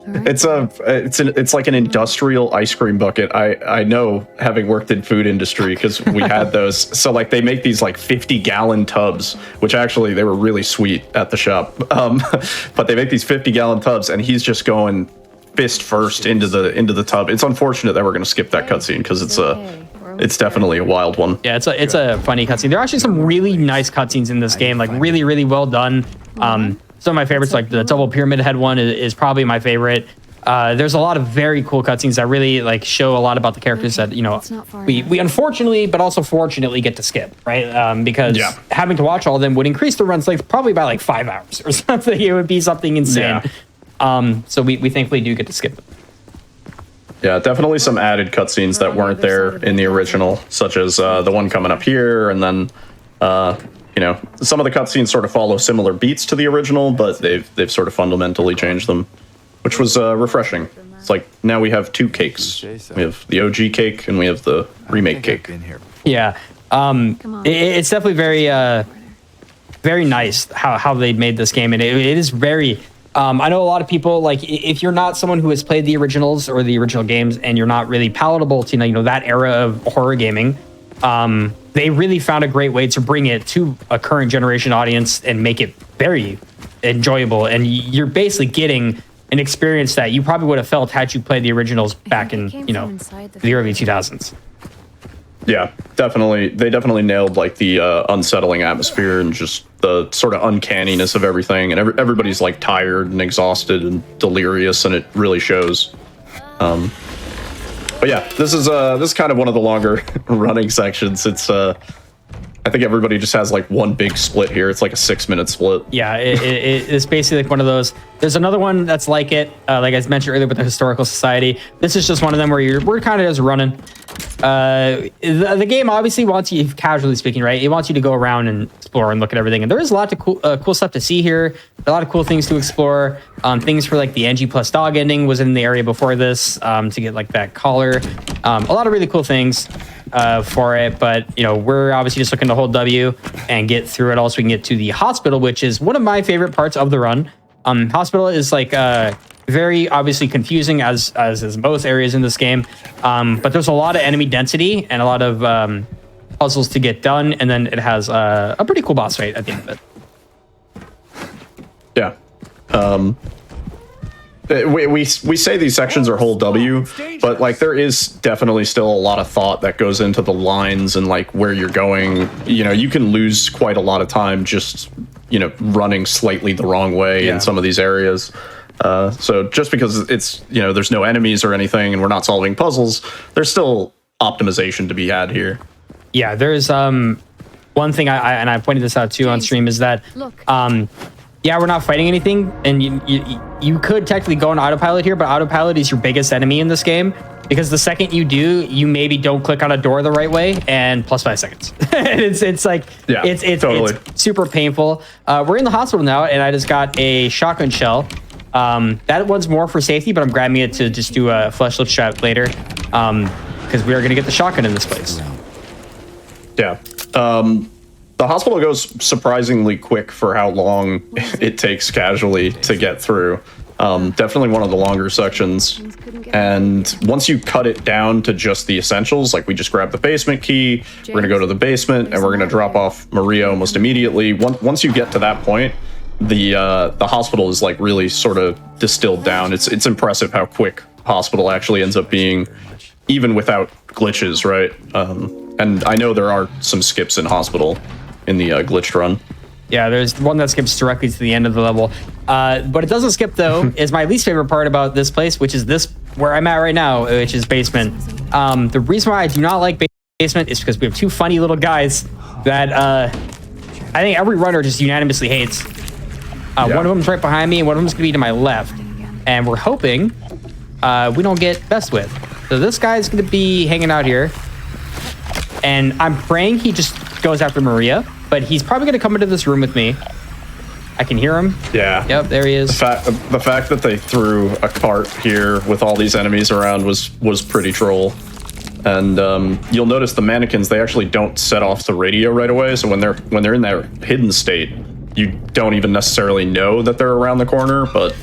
It's like an industrial ice cream bucket. I know, having worked in food industry, because we had those. So like they make these like 50-gallon tubs, which actually they were really sweet at the shop. But they make these 50-gallon tubs, and he's just going fist first into the tub. It's unfortunate that we're going to skip that cutscene because it's definitely a wild one. Yeah, it's a funny cutscene. There are actually some really nice cutscenes in this game, like really, really well done. Some of my favorites, like the double pyramid head one, is probably my favorite. There's a lot of very cool cutscenes that really like show a lot about the characters that we unfortunately, but also fortunately, get to skip, right? Because having to watch all of them would increase the run's length probably by like 5 hours or something. It would be something insane. Yeah. So we thankfully do get to skip them. Yeah, definitely some added cutscenes that weren't there in the original, such as the one coming up here, and then some of the cutscenes sort of follow similar beats to the original, but they've sort of fundamentally changed them, which was refreshing. It's like now we have two cakes. We have the OG cake and we have the remake cake. Yeah, it's definitely very very nice how they made this game, and it is very. I know a lot of people, like, if you're not someone who has played the originals or the original games, and you're not really palatable to that era of horror gaming, they really found a great way to bring it to a current generation audience and make it very enjoyable. And you're basically getting an experience that you probably would have felt had you played the originals back in the early 2000s. Yeah, definitely. They definitely nailed like the unsettling atmosphere and just the sort of uncanniness of everything. And everybody's like tired and exhausted and delirious, and it really shows. But yeah, this is kind of one of the longer running sections. It's I think everybody just has like one big split here. It's like a 6-minute split. Yeah, it's basically like one of those. There's another one that's like it, like I mentioned earlier with the Historical Society. This is just one of them where we're kind of just running. The game obviously wants you, casually speaking, right? It wants you to go around and explore and look at everything. And there is a lot of cool stuff to see here. A lot of cool things to explore. Things for like the NG plus dog ending was in the area before this to get like that collar. A lot of really cool things for it. But, we're obviously just looking to hold W and get through it all so we can get to the hospital, which is one of my favorite parts of the run. Hospital is like very obviously confusing as is most areas in this game. But there's a lot of enemy density and a lot of puzzles to get done. And then it has a pretty cool boss fight at the end of it. Yeah. we say these sections are whole W, but like there is definitely still a lot of thought that goes into the lines and like where you're going. You know, you can lose quite a lot of time just, you know, running slightly the wrong way in some of these areas. So just because it's, you know, there's no enemies or anything and we're not solving puzzles, there's still optimization to be had here. Yeah, there's one thing I pointed this out too on stream is that yeah, we're not fighting anything, and you could technically go on autopilot here, but autopilot is your biggest enemy in this game because the second you do, you maybe don't click on a door the right way, and plus 5 seconds. it's like it's super painful. We're in the hospital now, and I just got a shotgun shell. That one's more for safety, but I'm grabbing it to just do a flesh lift strap later because we are going to get the shotgun in this place. Yeah. The hospital goes surprisingly quick for how long it takes casually to get through. Definitely one of the longer sections. And once you cut it down to just the essentials, like we just grab the basement key, we're going to go to the basement, and we're going to drop off Maria almost immediately. Once you get to that point, the hospital is like really sort of distilled down. It's impressive how quick hospital actually ends up being, even without glitches, right? And I know there are some skips in hospital in the glitched run. Yeah, there's one that skips directly to the end of the level. But it doesn't skip, though, is my least favorite part about this place, which is this, where I'm at right now, which is basement. The reason why I do not like basement is because we have two funny little guys that I think every runner just unanimously hates. One of them's right behind me, and one of them's going to be to my left. And we're hoping we don't get messed with. So this guy's going to be hanging out here. And I'm praying he just goes after Maria, but he's probably going to come into this room with me. I can hear him. Yeah. Yep, there he is. The fact that they threw a cart here with all these enemies around was pretty troll. And you'll notice the mannequins, they actually don't set off the radio right away. So when they're in their hidden state, you don't even necessarily know that they're around the corner, but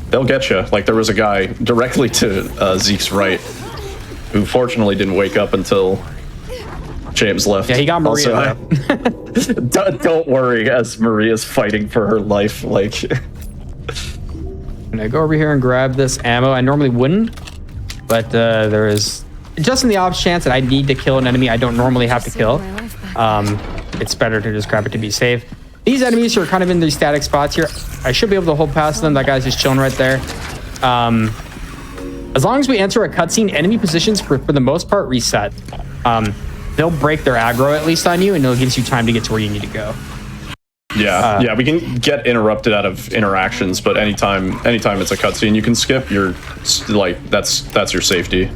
they'll get you. Like there was a guy directly to Zeke's right who fortunately didn't wake up until James left. Yeah, he got Maria. Also, don't worry, as Maria's fighting for her life. Like, I'm gonna go over here and grab this ammo. I normally wouldn't, but there is just in the off chance that I need to kill an enemy I don't normally have to kill. It's better to just grab it to be safe. These enemies are kind of in these static spots here. I should be able to hold past them. That guy's just chilling right there. As long as we enter a cutscene, enemy positions for the most part reset. They'll break their aggro at least on you, and it gives you time to get to where you need to go. Yeah, we can get interrupted out of interactions, but anytime it's a cutscene you can skip, you're like that's your safety.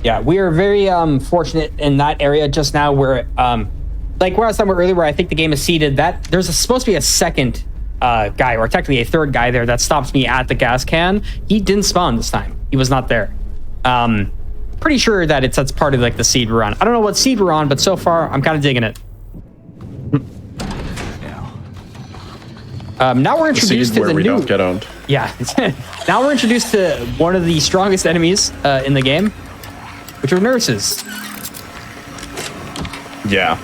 Yeah, we are very fortunate in that area just now where like where I was talking about earlier, where I think the game is seated, that there's supposed to be a second guy, or technically a third guy there that stops me at the gas can. He didn't spawn this time. He was not there. Pretty sure that that's part of like the seed we're on. I don't know what seed we're on, but so far I'm kind of digging it. Now we're introduced to the we new. Don't get owned. Yeah. Now we're introduced to one of the strongest enemies in the game, which are nurses. Yeah.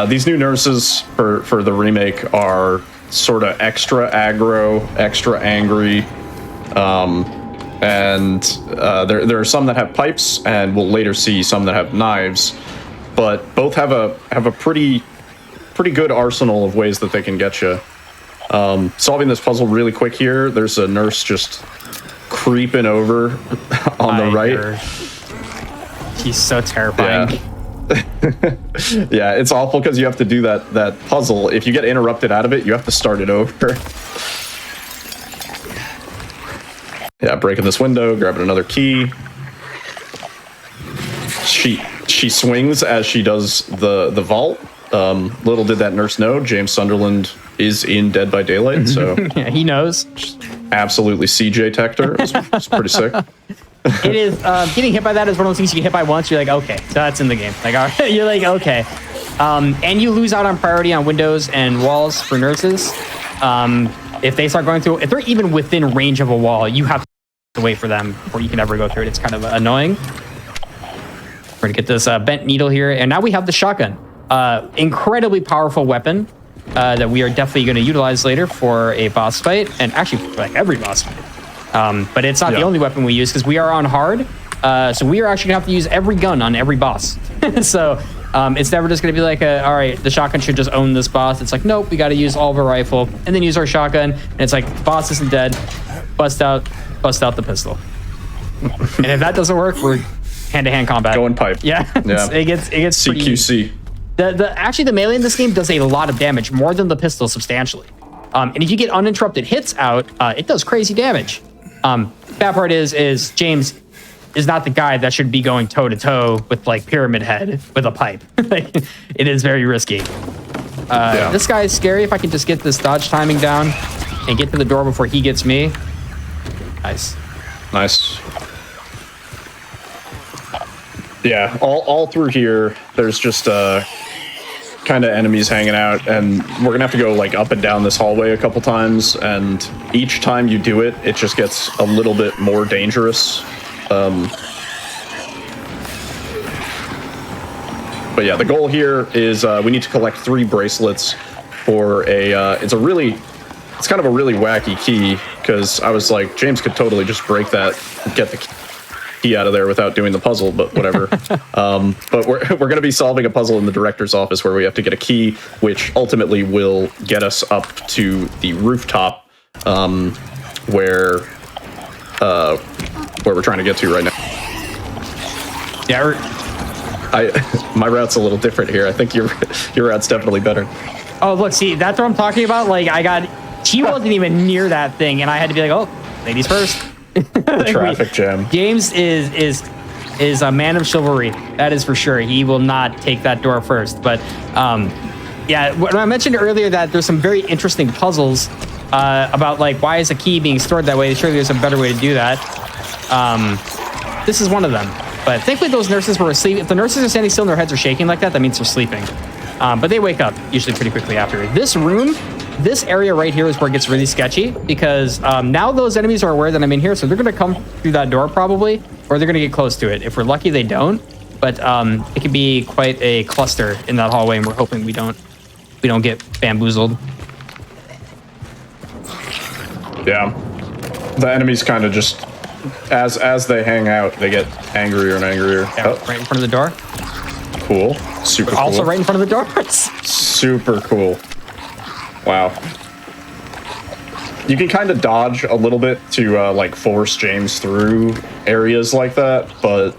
These new nurses for the remake are sort of extra aggro, extra angry. And there are some that have pipes, and we'll later see some that have knives, but both have a pretty good arsenal of ways that they can get you. Solving this puzzle really quick here. There's a nurse just creeping over on the right. She's so terrifying. Yeah. Yeah, it's awful because you have to do that puzzle. If you get interrupted out of it, you have to start it over. Yeah, breaking this window, grabbing another key. She swings as she does the vault. Little did that nurse know, James Sunderland is in Dead by Daylight, so yeah, he knows. Absolutely CJ Tector. It's pretty sick. It is getting hit by that is one of those things you get hit by once. You're like, okay, so that's in the game. Like, all right, you're like, okay, and you lose out on priority on windows and walls for nurses. If they start going through, if they're even within range of a wall, you have to wait for them before you can ever go through it. It's kind of annoying. We're gonna get this bent needle here, and now we have the shotgun. Incredibly powerful weapon that we are definitely going to utilize later for a boss fight, and actually like every boss fight. But it's not the only weapon we use because we are on hard. So we are actually gonna have to use every gun on every boss. So it's never just gonna be like, all right, the shotgun should just own this boss. It's like, nope, we got to use all of our rifle and then use our shotgun. And it's like, boss isn't dead. Bust out the pistol. And if that doesn't work, we're hand-to-hand combat. Going pipe. Yeah. It gets CQC. Actually, the melee in this game does a lot of damage, more than the pistol substantially. And if you get uninterrupted hits out, it does crazy damage. Bad part is James is not the guy that should be going toe-to-toe with like Pyramid Head with a pipe. Like, it is very risky. This guy is scary. If I can just get this dodge timing down and get to the door before he gets me. Nice. Yeah, all through here, there's just kind of enemies hanging out, and we're gonna have to go like up and down this hallway a couple times, and each time you do it, it just gets a little bit more dangerous. But yeah, the goal here is we need to collect 3 bracelets for it's kind of a really wacky key, because I was like, James could totally just break that and get the key out of there without doing the puzzle, but whatever. But we're going to be solving a puzzle in the director's office where we have to get a key, which ultimately will get us up to the rooftop, where we're trying to get to right now. Yeah. My route's a little different here. I think your route's definitely better. Oh, look, see, that's what I'm talking about. Like, he wasn't even near that thing, and I had to be like, oh, ladies first. Like, traffic jam. James is a man of chivalry. That is for sure. He will not take that door first. But yeah, when I mentioned earlier that there's some very interesting puzzles about like, why is a key being stored that way? Surely there's a better way to do that. This is one of them. But thankfully those nurses were asleep. If the nurses are standing still and their heads are shaking like that means they're sleeping. But they wake up usually pretty quickly after. This area right here is where it gets really sketchy, because now those enemies are aware that I'm in here, so they're going to come through that door probably, or they're going to get close to it. If we're lucky, they don't. But it can be quite a cluster in that hallway, and we're hoping we don't get bamboozled. Yeah, the enemies kind of just as they hang out, they get angrier and angrier. Yeah, right in front of the door. Cool. Super cool. Also right in front of the doors. Super cool. Wow. You can kind of dodge a little bit to like force James through areas like that, but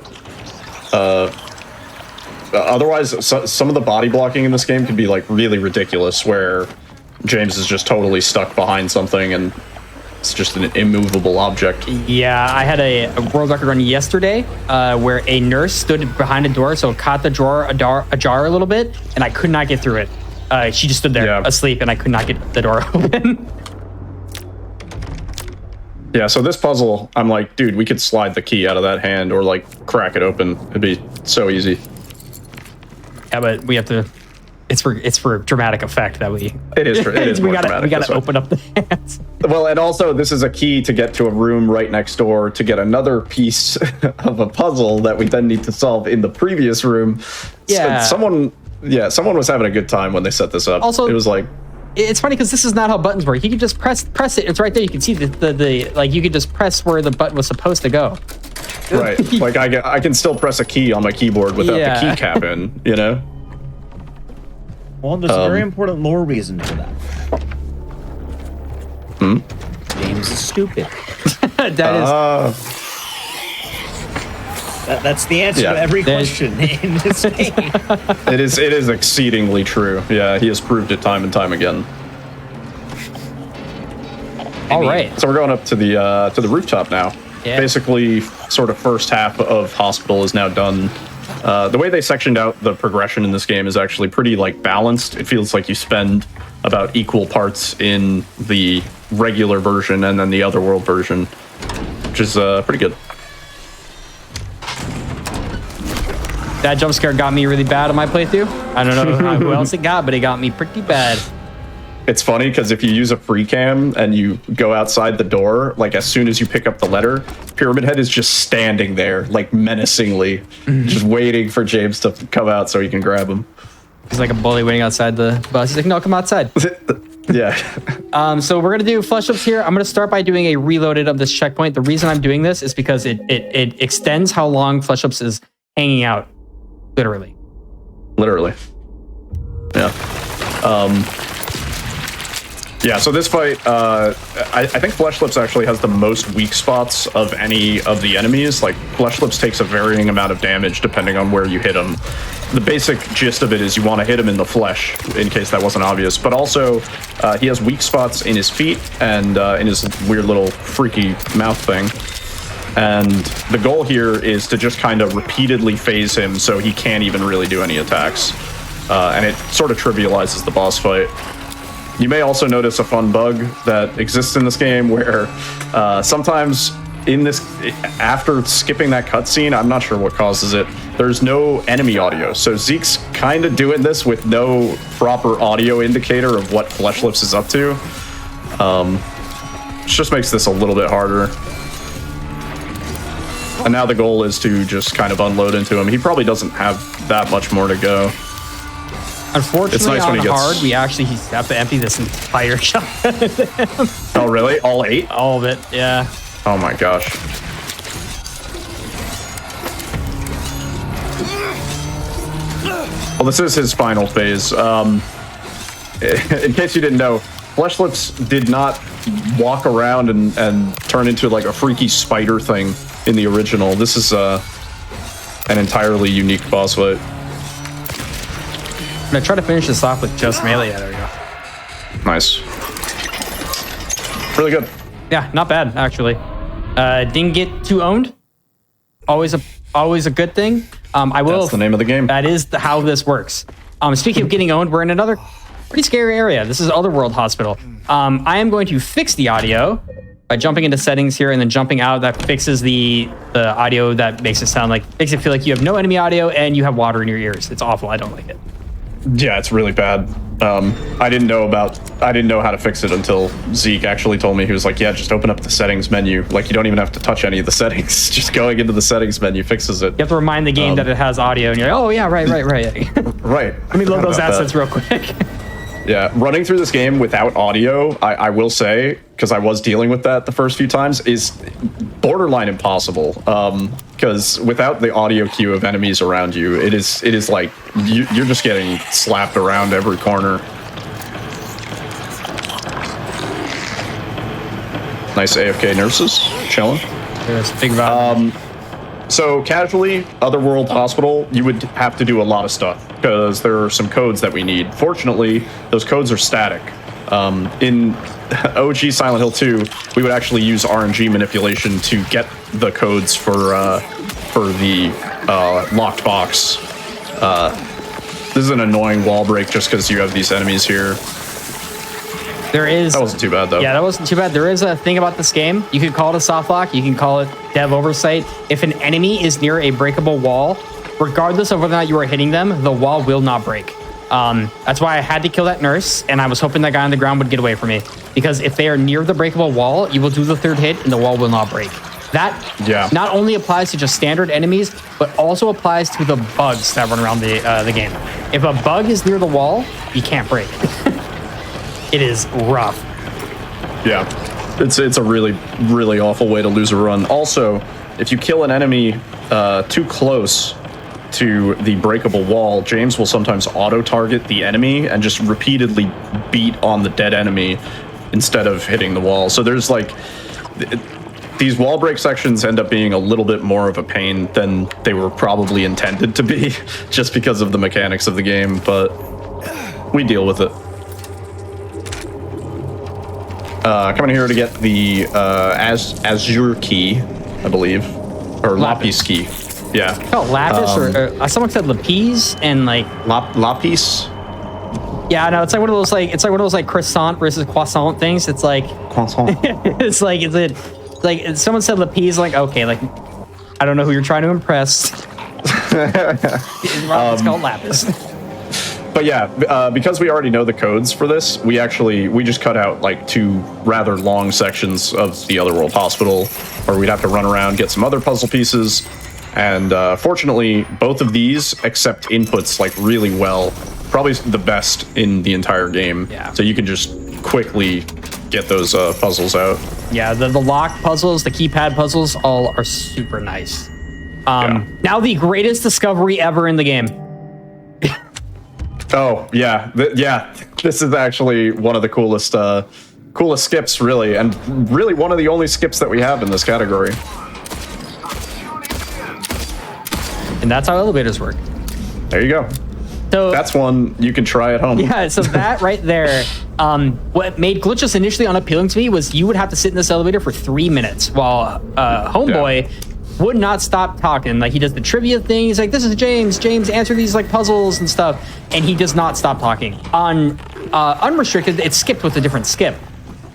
otherwise some of the body blocking in this game can be like really ridiculous, where James is just totally stuck behind something and it's just an immovable object. Yeah, I had a world record run yesterday where a nurse stood behind a door, so it caught the drawer ajar a little bit, and I could not get through it. She just stood there asleep, and I could not get the door open. Yeah, so this puzzle, I'm like, dude, we could slide the key out of that hand or like crack it open. It'd be so easy. Yeah, but we have to. It's for dramatic effect that we. It is. we gotta open up the hands. Well, and also this is a key to get to a room right next door to get another piece of a puzzle that we then need to solve in the previous room. Yeah. So someone was having a good time when they set this up. Also, it was like. It's funny because this is not how buttons work. You can just press it. It's right there. You can see the like you can just press where the button was supposed to go. Right. Like I can still press a key on my keyboard without the keycap in, you know? Well, there's a very important lore reason for that. James is stupid. That's the answer to every question in this game. It is exceedingly true. Yeah, he has proved it time and time again. All right. So we're going up to the rooftop now. Yeah. Basically, sort of first half of Hospital is now done. The way they sectioned out the progression in this game is actually pretty like balanced. It feels like you spend about equal parts in the regular version and then the Otherworld version, which is pretty good. That jump scare got me really bad on my playthrough. I don't know who else it got, but it got me pretty bad. It's funny because if you use a free cam and you go outside the door, like as soon as you pick up the letter, Pyramid Head is just standing there, like menacingly, just waiting for James to come out so he can grab him. He's like a bully waiting outside the bus. He's like, no, come outside. Yeah. So we're gonna do flesh ups here. I'm gonna start by doing a reloaded of this checkpoint. The reason I'm doing this is because it extends how long flesh ups is hanging out, literally. Literally. Yeah. Yeah, so this fight, I think Flesh Lips actually has the most weak spots of any of the enemies. Like, Flesh Lips takes a varying amount of damage depending on where you hit him. The basic gist of it is you want to hit him in the flesh, in case that wasn't obvious. But also, he has weak spots in his feet and in his weird little freaky mouth thing. And the goal here is to just kind of repeatedly phase him so he can't even really do any attacks. And it sort of trivializes the boss fight. You may also notice a fun bug that exists in this game where sometimes after skipping that cutscene, I'm not sure what causes it, there's no enemy audio. So Zeke's kind of doing this with no proper audio indicator of what Flesh Lips is up to. Which just makes this a little bit harder. And now the goal is to just kind of unload into him. He probably doesn't have that much more to go. Unfortunately, on hard, we actually have to empty this entire shot. Oh, really? All 8? All of it, yeah. Oh my gosh. Well, this is his final phase. In case you didn't know, Flesh Lips did not walk around and turn into like a freaky spider thing in the original. This is an entirely unique boss fight. I'm gonna try to finish this off with just melee. Yeah, there we go. Nice. Really good. Yeah, not bad actually. Didn't get too owned. Always a good thing. I will. That's the name of the game. That is how this works. Speaking of getting owned, we're in another pretty scary area. This is Otherworld Hospital. I am going to fix the audio by jumping into settings here and then jumping out. That fixes the audio that makes it feel like you have no enemy audio and you have water in your ears. It's awful. I don't like it. Yeah, it's really bad. I didn't know how to fix it until Zeke actually told me. He was like, yeah, just open up the settings menu. Like, you don't even have to touch any of the settings. Just going into the settings menu fixes it. You have to remind the game that it has audio, and you're like, oh, yeah, right. Right. Let me load those assets real quick. Yeah, running through this game without audio, I will say, because I was dealing with that the first few times, is borderline impossible. Because without the audio cue of enemies around you, it is like you're just getting slapped around every corner. Nice AFK nurses, chilling. There's a big value. So casually, Otherworld Hospital, you would have to do a lot of stuff because there are some codes that we need. Fortunately, those codes are static. In OG Silent Hill 2, we would actually use RNG manipulation to get the codes for the locked box. This is an annoying wall break just because you have these enemies here. That wasn't too bad, though. Yeah, that wasn't too bad. There is a thing about this game. You could call it a soft lock. You can call it dev oversight. If an enemy is near a breakable wall, regardless of whether or not you are hitting them, the wall will not break. That's why I had to kill that nurse, and I was hoping that guy on the ground would get away from me. Because if they are near the breakable wall, you will do the third hit, and the wall will not break. That not only applies to just standard enemies, but also applies to the bugs that run around the game. If a bug is near the wall, you can't break. It is rough. Yeah, it's a really, really awful way to lose a run. Also, if you kill an enemy too close to the breakable wall, James will sometimes auto-target the enemy and just repeatedly beat on the dead enemy instead of hitting the wall. So there's like... These wall break sections end up being a little bit more of a pain than they were probably intended to be, just because of the mechanics of the game, but we deal with it. Coming here to get the Azure key, I believe, or Lapis key. Yeah. Oh, Lapis, or someone said Lapis, and like Lapis. Yeah, no, it's like one of those like croissant versus croissant things. It's like croissant. it's like someone said Lapis, like okay, like I don't know who you're trying to impress. It's called Lapis. But yeah, because we already know the codes for this, we just cut out like 2 rather long sections of the Otherworld Hospital, where we'd have to run around, get some other puzzle pieces, and fortunately, both of these accept inputs like really well. Probably the best in the entire game. Yeah. So you can just quickly get those puzzles out. Yeah, the lock puzzles, the keypad puzzles, all are super nice. Now the greatest discovery ever in the game. Oh yeah, this is actually one of the coolest skips, really, and really one of the only skips that we have in this category. And that's how elevators work. There you go. So That's one you can try at home. yeah, so that right there, what made glitches initially unappealing to me was you would have to sit in this elevator for 3 minutes while Homeboy would not stop talking. Like, he does the trivia thing. He's like, this is James. James, answer these like puzzles and stuff. And he does not stop talking. On Unrestricted, it's skipped with a different skip.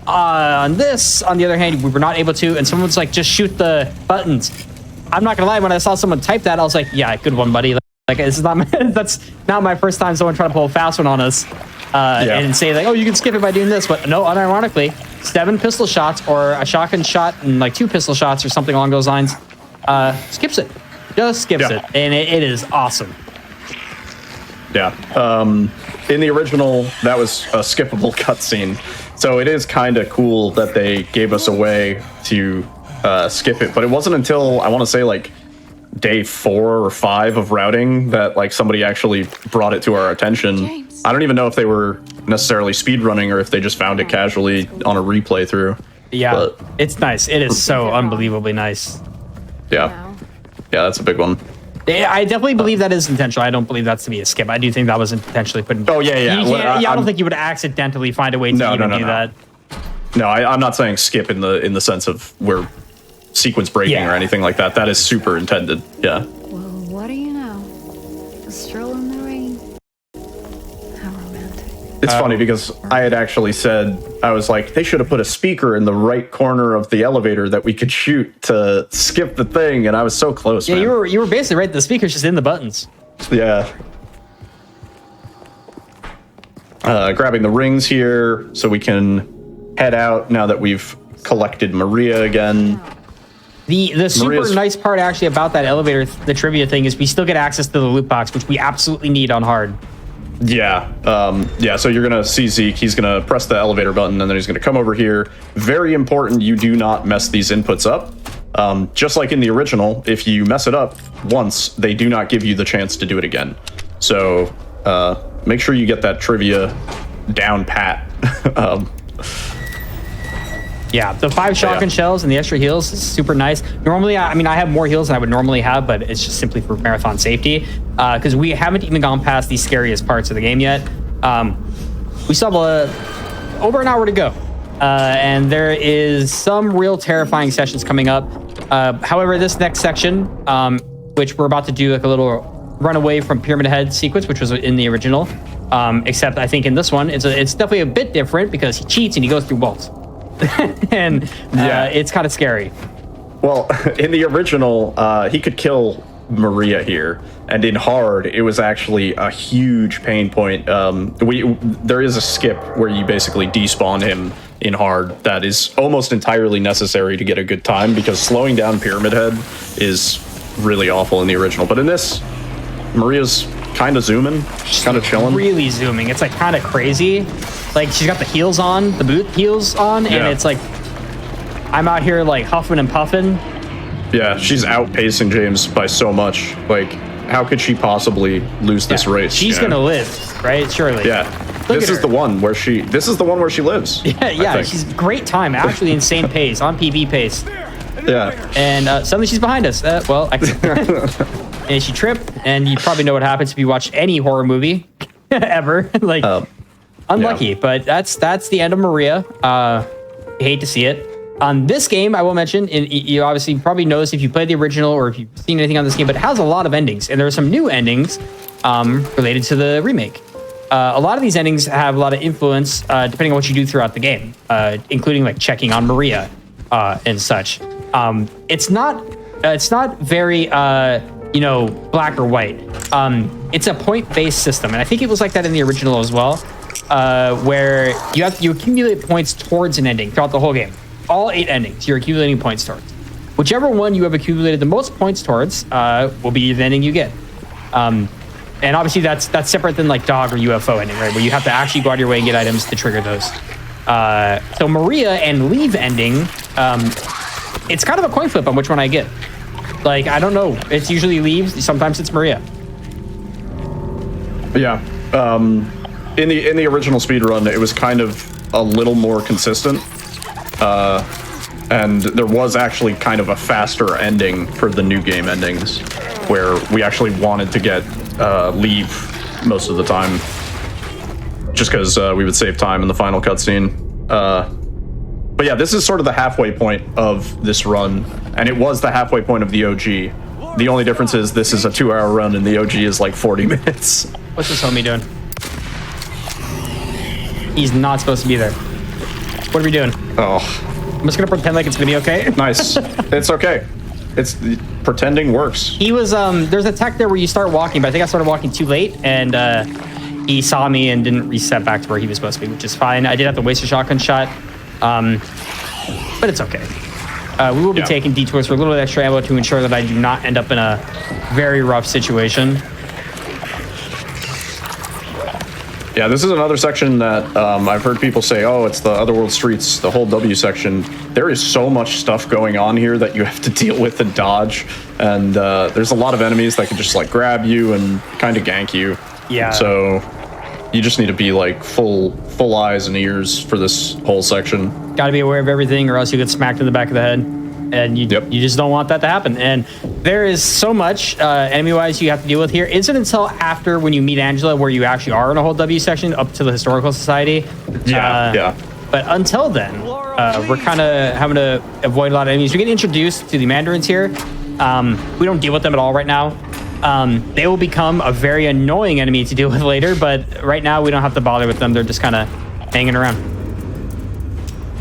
On this, on the other hand, we were not able to. And someone's like, just shoot the buttons. I'm not gonna lie, when I saw someone type that, I was like, yeah, good one, buddy. Like, this is not that's not my first time someone trying to pull a fast one on us. And say like, oh, you can skip it by doing this. But no, unironically, 7 pistol shots or a shotgun shot and like 2 pistol shots or something along those lines. Skips it. Just skips it. And it is awesome. Yeah. In the original, that was a skippable cutscene. So it is kind of cool that they gave us a way to skip it. But it wasn't until, I want to say, like, day 4 or 5 of routing that, like, somebody actually brought it to our attention. James. I don't even know if they were necessarily speedrunning or if they just found it casually on a replay through. Yeah, But, it's nice. It is so unbelievably nice. yeah. Wow. Yeah, that's a big one. I definitely believe that is intentional. I don't believe that's to be a skip. I do think that was intentionally put in. Oh, yeah. You can't, Well, I don't I'm- think you would accidentally find a way to No, even no, do no. that. No, I'm not saying skip in the sense of we're sequence breaking Yeah. or anything like that. That is super intended. Yeah. Well, what do you know? A stroll in the rain. How romantic. It's funny because I had actually said, I was like, they should have put a speaker in the right corner of the elevator that we could shoot to skip the thing, and I was so close. Yeah, man. you were basically right. The speaker's just in the buttons. Yeah. Grabbing the rings here so we can head out now that we've collected Maria again. The super Maria's- nice part actually about that elevator, the trivia thing, is we still get access to the loot box, which we absolutely need on hard. Yeah. So you're going to see Zeke. He's going to press the elevator button, and then he's going to come over here. Very important, you do not mess these inputs up. Just like in the original, if you mess it up once, they do not give you the chance to do it again. So make sure you get that trivia down pat. Yeah, the 5 shotgun shells and the extra heals is super nice. Normally, I have more heals than I would normally have, but it's just simply for marathon safety. Because we haven't even gone past the scariest parts of the game yet. We still have over an hour to go. And there is some real terrifying sessions coming up. However, this next section, which we're about to do like a little runaway from Pyramid Head sequence, which was in the original. Except I think in this one, it's definitely a bit different because he cheats and he goes through walls. And it's kind of scary. Well, in the original, he could kill Maria here, and in hard, it was actually a huge pain point. There is a skip where you basically despawn him in hard that is almost entirely necessary to get a good time, because slowing down Pyramid Head is really awful in the original. But in this, Maria's kind of zooming, she's kind of chilling. Really zooming. It's like kind of crazy. Like she's got the heels on, the boot heels on, and it's like I'm out here like huffing and puffing. Yeah, she's outpacing James by so much. Like, how could she possibly lose this race? She's gonna live, right? Surely. Yeah. Look This at is her. the one where she lives. Yeah, I think. she's great time. Actually, insane pace on PB pace. Yeah. And suddenly she's behind us. And she tripped, and you probably know what happens if you watch any horror movie ever. Like, unlucky, but that's the end of Maria. Hate to see it. On this game, I will mention, and you obviously probably noticed if you played the original or if you've seen anything on this game, but it has a lot of endings, and there are some new endings related to the remake. A lot of these endings have a lot of influence depending on what you do throughout the game, including like checking on Maria and such. It's not very black or white. It's a point-based system, and I think it was like that in the original as well, where you accumulate points towards an ending throughout the whole game. All 8 endings, you're accumulating points towards. Whichever one you have accumulated the most points towards will be the ending you get. And obviously that's separate than like dog or UFO ending, right? Where you have to actually go out of your way and get items to trigger those. So Maria and Leave ending, it's kind of a coin flip on which one I get. Like, I don't know. It's usually Leave. Sometimes it's Maria. Yeah. In the original speedrun, it was kind of a little more consistent. And there was actually kind of a faster ending for the new game endings, where we actually wanted to get Leave most of the time, just because we would save time in the final cutscene. But yeah, this is sort of the halfway point of this run, and it was the halfway point of the OG. The only difference is this is a 2-hour run, and the OG is like 40 minutes. What's this homie doing? He's not supposed to be there. What are we doing? Oh, I'm just gonna pretend like it's gonna be okay. nice. It's okay. It's pretending works. He was there's a tech there where you start walking, but I think I started walking too late, and he saw me and didn't reset back to where he was supposed to be, which is fine. I did have to waste a shotgun shot, but it's okay. We will be taking detours for a little bit extra ammo to ensure that I do not end up in a very rough situation. Yeah, this is another section that I've heard people say, oh, it's the Otherworld Streets, the whole W section. There is so much stuff going on here that you have to deal with and dodge. And there's a lot of enemies that can just like grab you and kind of gank you. Yeah. So you just need to be like full eyes and ears for this whole section. Got to be aware of everything, or else you get smacked in the back of the head, and you just don't want that to happen. And there is so much enemy-wise you have to deal with here. Isn't until after when you meet Angela where you actually are in a whole W section up to the Historical Society. Yeah. But until then, we're kind of having to avoid a lot of enemies. We get introduced to the Mandarins here. We don't deal with them at all right now. They will become a very annoying enemy to deal with later, but right now we don't have to bother with them. They're just kind of hanging around.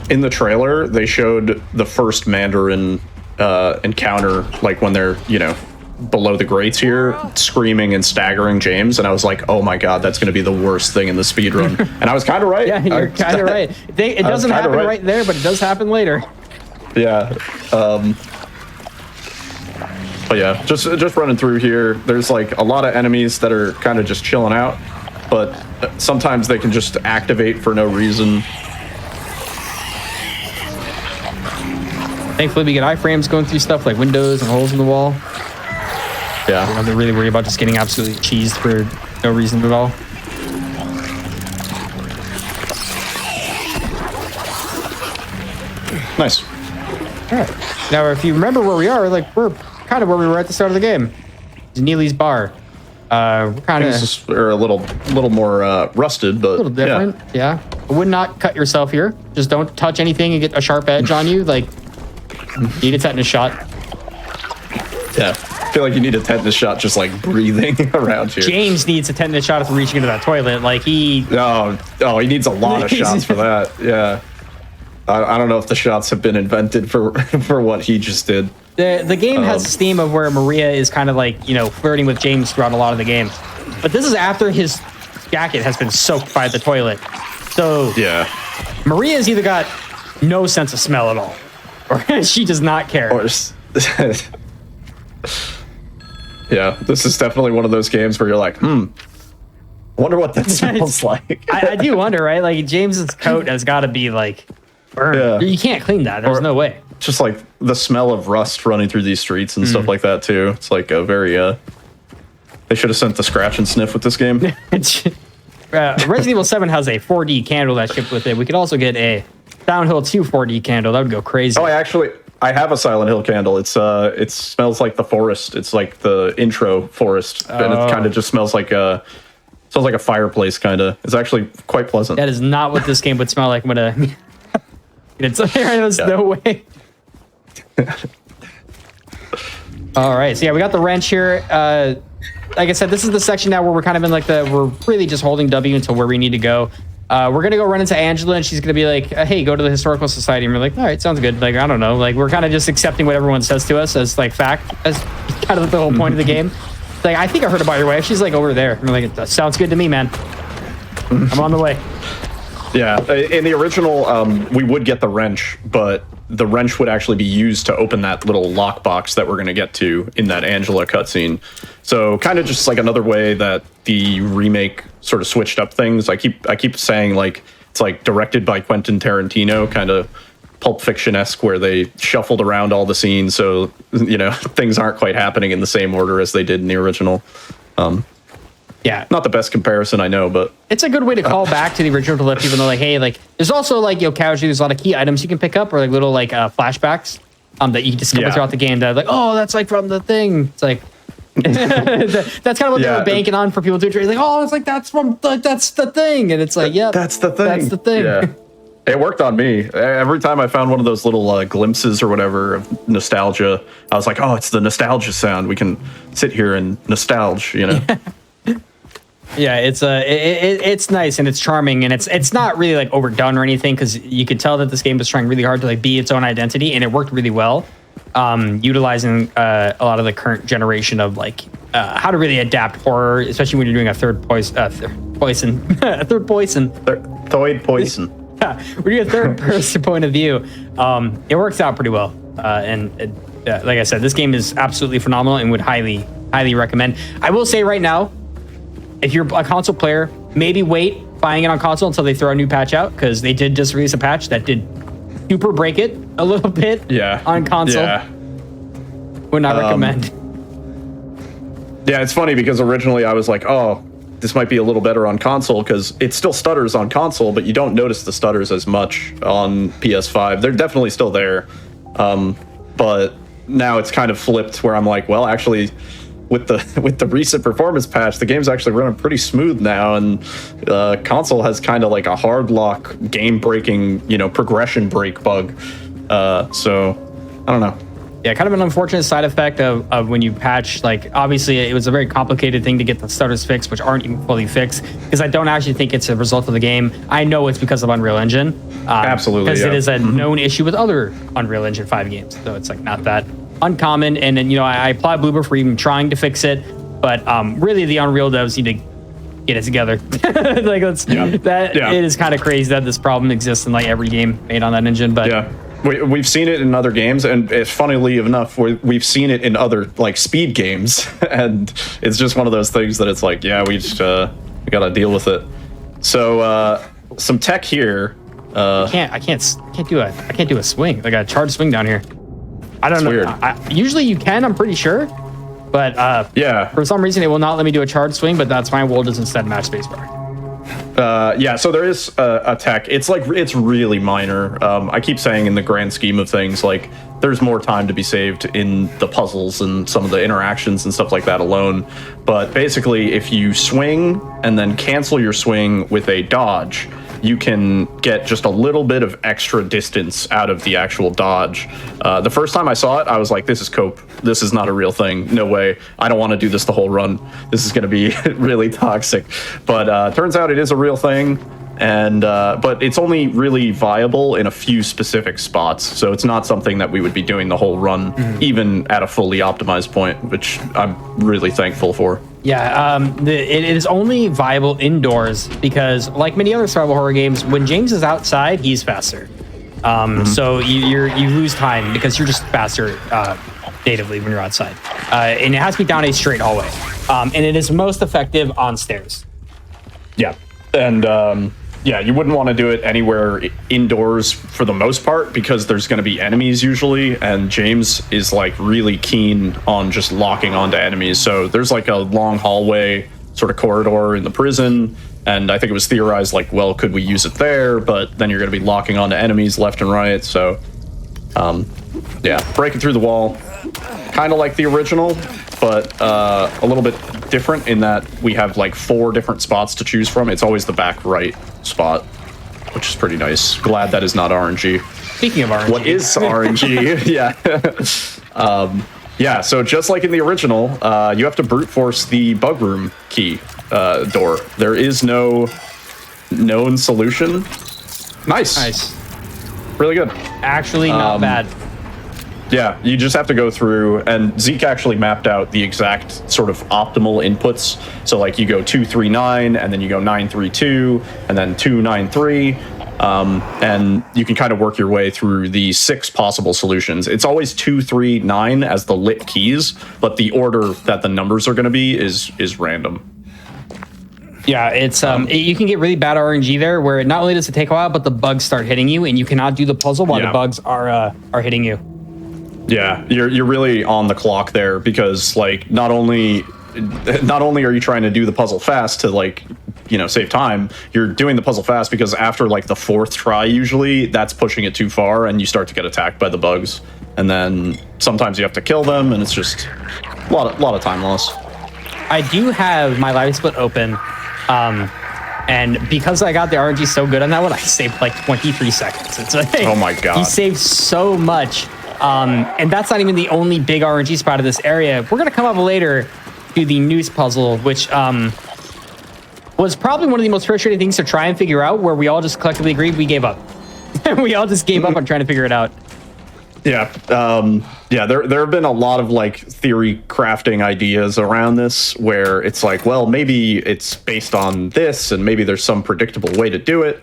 In the trailer, they showed the first Mandarin encounter, like when they're, below the grates here, screaming and staggering James, and I was like, oh my god, that's going to be the worst thing in the speedrun. And I was kind of right. Yeah, you're kind of right. It doesn't happen right there, but it does happen later. Yeah. But yeah, just running through here, there's like a lot of enemies that are kind of just chilling out, but sometimes they can just activate for no reason. Thankfully, we get iframes going through stuff like windows and holes in the wall. Yeah. I don't have to really worry about just getting absolutely cheesed for no reason at all. Nice. All right. Now, if you remember where we are, like we're kind of where we were at the start of the game. It's Neely's bar. We're kind of a little more rusted, but a little different. Yeah. I would not cut yourself here. Just don't touch anything and get a sharp edge on you. Like, need a tetanus shot. Yeah. I feel like you need a tetanus shot just like breathing around here. James needs a tetanus shot after reaching into that toilet. Like he he needs a lot of shots for that. Yeah. I don't know if the shots have been invented for what he just did. The game has this theme of where Maria is kind of like, flirting with James throughout a lot of the game. But this is after his jacket has been soaked by the toilet. So yeah, Maria's either got no sense of smell at all, or she does not care. Yeah, this is definitely one of those games where you're like, wonder what that smells like. I do wonder, right? Like James's coat has got to be like burned. Yeah. You can't clean that. There's no way. Just like the smell of rust running through these streets and stuff like that too. It's like a very they should have sent the scratch and sniff with this game. Resident Evil 7 has a 4D candle that shipped with it. We could also get a Silent Hill 2 4D candle. That would go crazy. Oh, I have a Silent Hill candle. It smells like the forest. It's like the intro forest, and it kind of just smells like a fireplace. Kind of. It's actually quite pleasant. That is not what this game would smell like. I'm gonna. There's no way. All right, so yeah, we got the wrench here. Like I said, this is the section now where we're kind of in like we're really just holding W until where we need to go. We're gonna go run into Angela, and she's gonna be like, "Hey, go to the Historical Society." And we're like, "All right, sounds good." Like, I don't know. Like, we're kind of just accepting what everyone says to us as like fact. As kind of the whole point of the game. Like, I think I heard about your wife. She's like over there. And we're like, "That sounds good to me, man. I'm on the way." Yeah, in the original, we would get the wrench, but the wrench would actually be used to open that little lockbox that we're going to get to in that Angela cutscene. So kind of just like another way that the remake sort of switched up things. I keep saying like It's like directed by Quentin Tarantino, kind of Pulp Fiction-esque, where they shuffled around all the scenes, so things aren't quite happening in the same order as they did in the original. Yeah, not the best comparison, I know, but it's a good way to call back to the original to let people know, like, hey, like, there's also like casually, there's a lot of key items you can pick up, or like little like flashbacks that you can discover throughout the game that like, oh, that's like from the thing. It's like that's kind of what they were banking on for people to do. Like, oh, it's like that's the thing, and it's like, yeah, that's the thing. That's the thing. Yeah. It worked on me. Every time I found one of those little glimpses or whatever of nostalgia, I was like, oh, it's the nostalgia sound. We can sit here and nostalge, Yeah, it's nice and it's charming, and it's not really like overdone or anything, because you could tell that this game was trying really hard to like be its own identity, and it worked really well, utilizing a lot of the current generation of like how to really adapt horror, especially when you're doing a third poison. Yeah, when you get a third person point of view, it works out pretty well. Like I said, this game is absolutely phenomenal and would highly recommend. I will say right now, if you're a console player, maybe wait buying it on console until they throw a new patch out, because they did just release a patch that did super break it a little bit on console. Yeah. Would not recommend. Yeah, it's funny because originally I was like, oh, this might be a little better on console because it still stutters on console, but you don't notice the stutters as much on PS5. They're definitely still there. But now it's kind of flipped where I'm like, well, actually, with the recent performance patch, the game's actually running pretty smooth now, and console has kind of like a hard lock, game breaking, progression break bug. So I don't know. Yeah, kind of an unfortunate side effect of when you patch. Like, obviously, it was a very complicated thing to get the stutters fixed, which aren't even fully fixed, because I don't actually think it's a result of the game. I know it's because of Unreal Engine. Absolutely, because it is a known issue with other Unreal Engine 5 games, so it's like not that uncommon. And then I applaud Bloober for even trying to fix it, but really the Unreal devs need to get it together. Like, it is kind of crazy that this problem exists in like every game made on that engine. But yeah. We've seen it in other games, and funnily enough, we've seen it in other like speed games, and it's just one of those things that it's like, yeah, we got to deal with it. So some tech here. I can't do a swing, like a charged swing down here. I don't know. Weird. Usually you can, I'm pretty sure, but for some reason it will not let me do a charged swing. But that's fine. We'll just instead match spacebar. So there is a tech. It's really minor. I keep saying in the grand scheme of things, like there's more time to be saved in the puzzles and some of the interactions and stuff like that alone. But basically, if you swing and then cancel your swing with a dodge, you can get just a little bit of extra distance out of the actual dodge. The first time I saw it, I was like, this is cope. This is not a real thing. No way. I don't want to do this the whole run. This is going to be really toxic. But turns out it is a real thing. And but it's only really viable in a few specific spots. So it's not something that we would be doing the whole run, even at a fully optimized point, which I'm really thankful for. Yeah, it is only viable indoors because, like many other survival horror games, when James is outside, he's faster. So you lose time because you're just faster natively when you're outside. And it has to be down a straight hallway. And it is most effective on stairs. Yeah, and you wouldn't want to do it anywhere indoors for the most part because there's going to be enemies usually, and James is like really keen on just locking onto enemies. So there's like a long hallway sort of corridor in the prison, and I think it was theorized like, well, could we use it there? But then you're going to be locking onto enemies left and right. So breaking through the wall, kind of like the original, but a little bit different in that we have like 4 different spots to choose from. It's always the back right spot, which is pretty nice. Glad that is not RNG. Speaking of RNG, what is RNG? So just like in the original, you have to brute force the bug room key door. There is no known solution. Nice, really good. Actually, not bad. Yeah, you just have to go through, and Zeke actually mapped out the exact sort of optimal inputs. So like you go 239, and then you go 932, and then 293, and you can kind of work your way through the 6 possible solutions. It's always 239 as the lit keys, but the order that the numbers are going to be is random. Yeah, it's you can get really bad RNG there, where not only does it take a while, but the bugs start hitting you, and you cannot do the puzzle while the bugs are hitting you. Yeah, you're really on the clock there, because like not only are you trying to do the puzzle fast to like, you know, save time, you're doing the puzzle fast because after like the 4th try, usually that's pushing it too far and you start to get attacked by the bugs, and then sometimes you have to kill them, and it's just a lot of time loss. I do have my live split open, and because I got the RNG so good on that one, I saved like 23 seconds. It's like, oh my god, you saved so much, and that's not even the only big RNG spot of this area. We're gonna come up later to the noose puzzle, which was probably one of the most frustrating things to try and figure out, where we all just collectively agreed we gave up. We all just gave up on trying to figure it out. Yeah, there have been a lot of like theory crafting ideas around this, where it's like, well, maybe it's based on this, and maybe there's some predictable way to do it.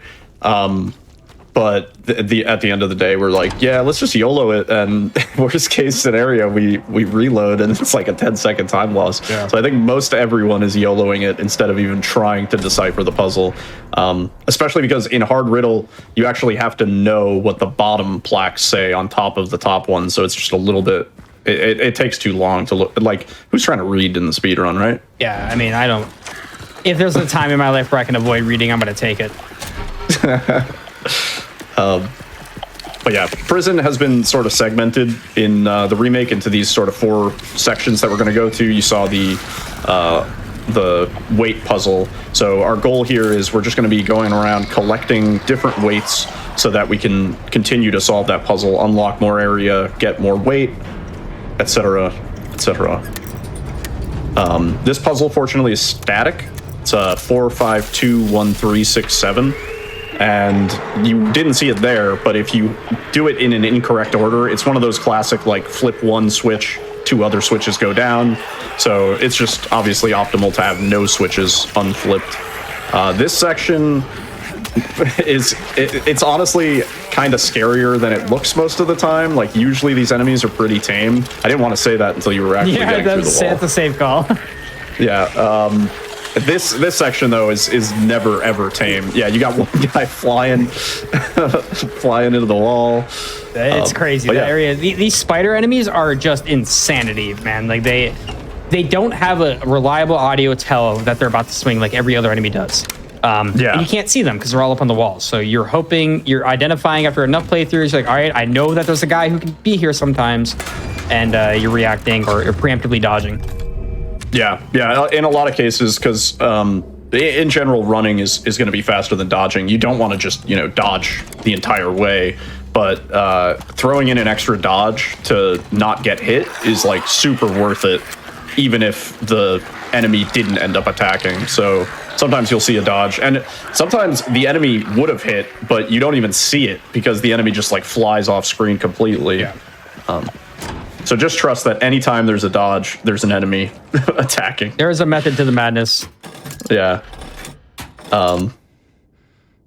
But at the end of the day, we're like, yeah, let's just YOLO it, and worst case scenario, we reload, and it's like a 10-second time loss. Yeah. So I think most everyone is YOLOing it instead of even trying to decipher the puzzle. Especially because in Hard Riddle, you actually have to know what the bottom plaques say on top of the top one, so it's just a little bit... It takes too long to look... Like, who's trying to read in the speedrun, right? Yeah, I mean, I don't... If there's a time in my life where I can avoid reading, I'm going to take it. But yeah, prison has been sort of segmented in the remake into these sort of 4 sections that we're going to go to. You saw the weight puzzle. So our goal here is we're just going to be going around collecting different weights so that we can continue to solve that puzzle, unlock more area, get more weight, etc., etc. This puzzle, fortunately, is static. It's 4, 5, 2, 1, 3, 6, 7. And you didn't see it there, but if you do it in an incorrect order, it's one of those classic, like, flip one switch, 2 other switches go down. So it's just obviously optimal to have no switches unflipped. This section it's honestly kind of scarier than it looks most of the time. Like, usually these enemies are pretty tame. I didn't want to say that until you were actually getting through the wall. That's a safe call. Yeah, this section though is never ever tame. Yeah, you got one guy flying into the wall. It's crazy. That area. These spider enemies are just insanity, man. Like they don't have a reliable audio tell that they're about to swing like every other enemy does. And you can't see them because they're all up on the walls. So you're hoping, you're identifying after enough playthroughs. You're like, all right, I know that there's a guy who can be here sometimes, and you're reacting or preemptively dodging. Yeah, in a lot of cases, because in general, running is going to be faster than dodging. You don't want to just, dodge the entire way, but throwing in an extra dodge to not get hit is like super worth it, even if the enemy didn't end up attacking. So sometimes you'll see a dodge, and sometimes the enemy would have hit, but you don't even see it because the enemy just like flies off screen completely. Yeah. So just trust that anytime there's a dodge, there's an enemy attacking. There is a method to the madness. Yeah.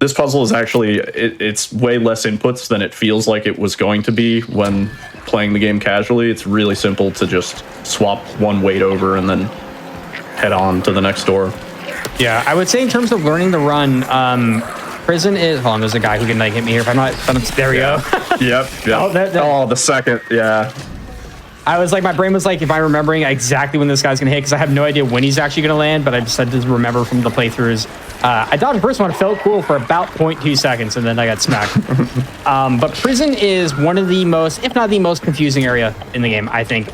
This puzzle is actually, it's way less inputs than it feels like it was going to be when playing the game casually. It's really simple to just swap one weight over and then head on to the next door. Yeah, I would say in terms of learning to run, prison is... Hold on, there's a guy who can hit me here if I'm not... There we go. Yep. The second, yeah. I was like, my brain was like, if I'm remembering exactly when this guy's gonna hit, because I have no idea when he's actually gonna land, but I just had to remember from the playthroughs. I dodged the first one, it felt cool for about 0.2 seconds, and then I got smacked. But prison is one of the most, if not the most confusing area in the game, I think.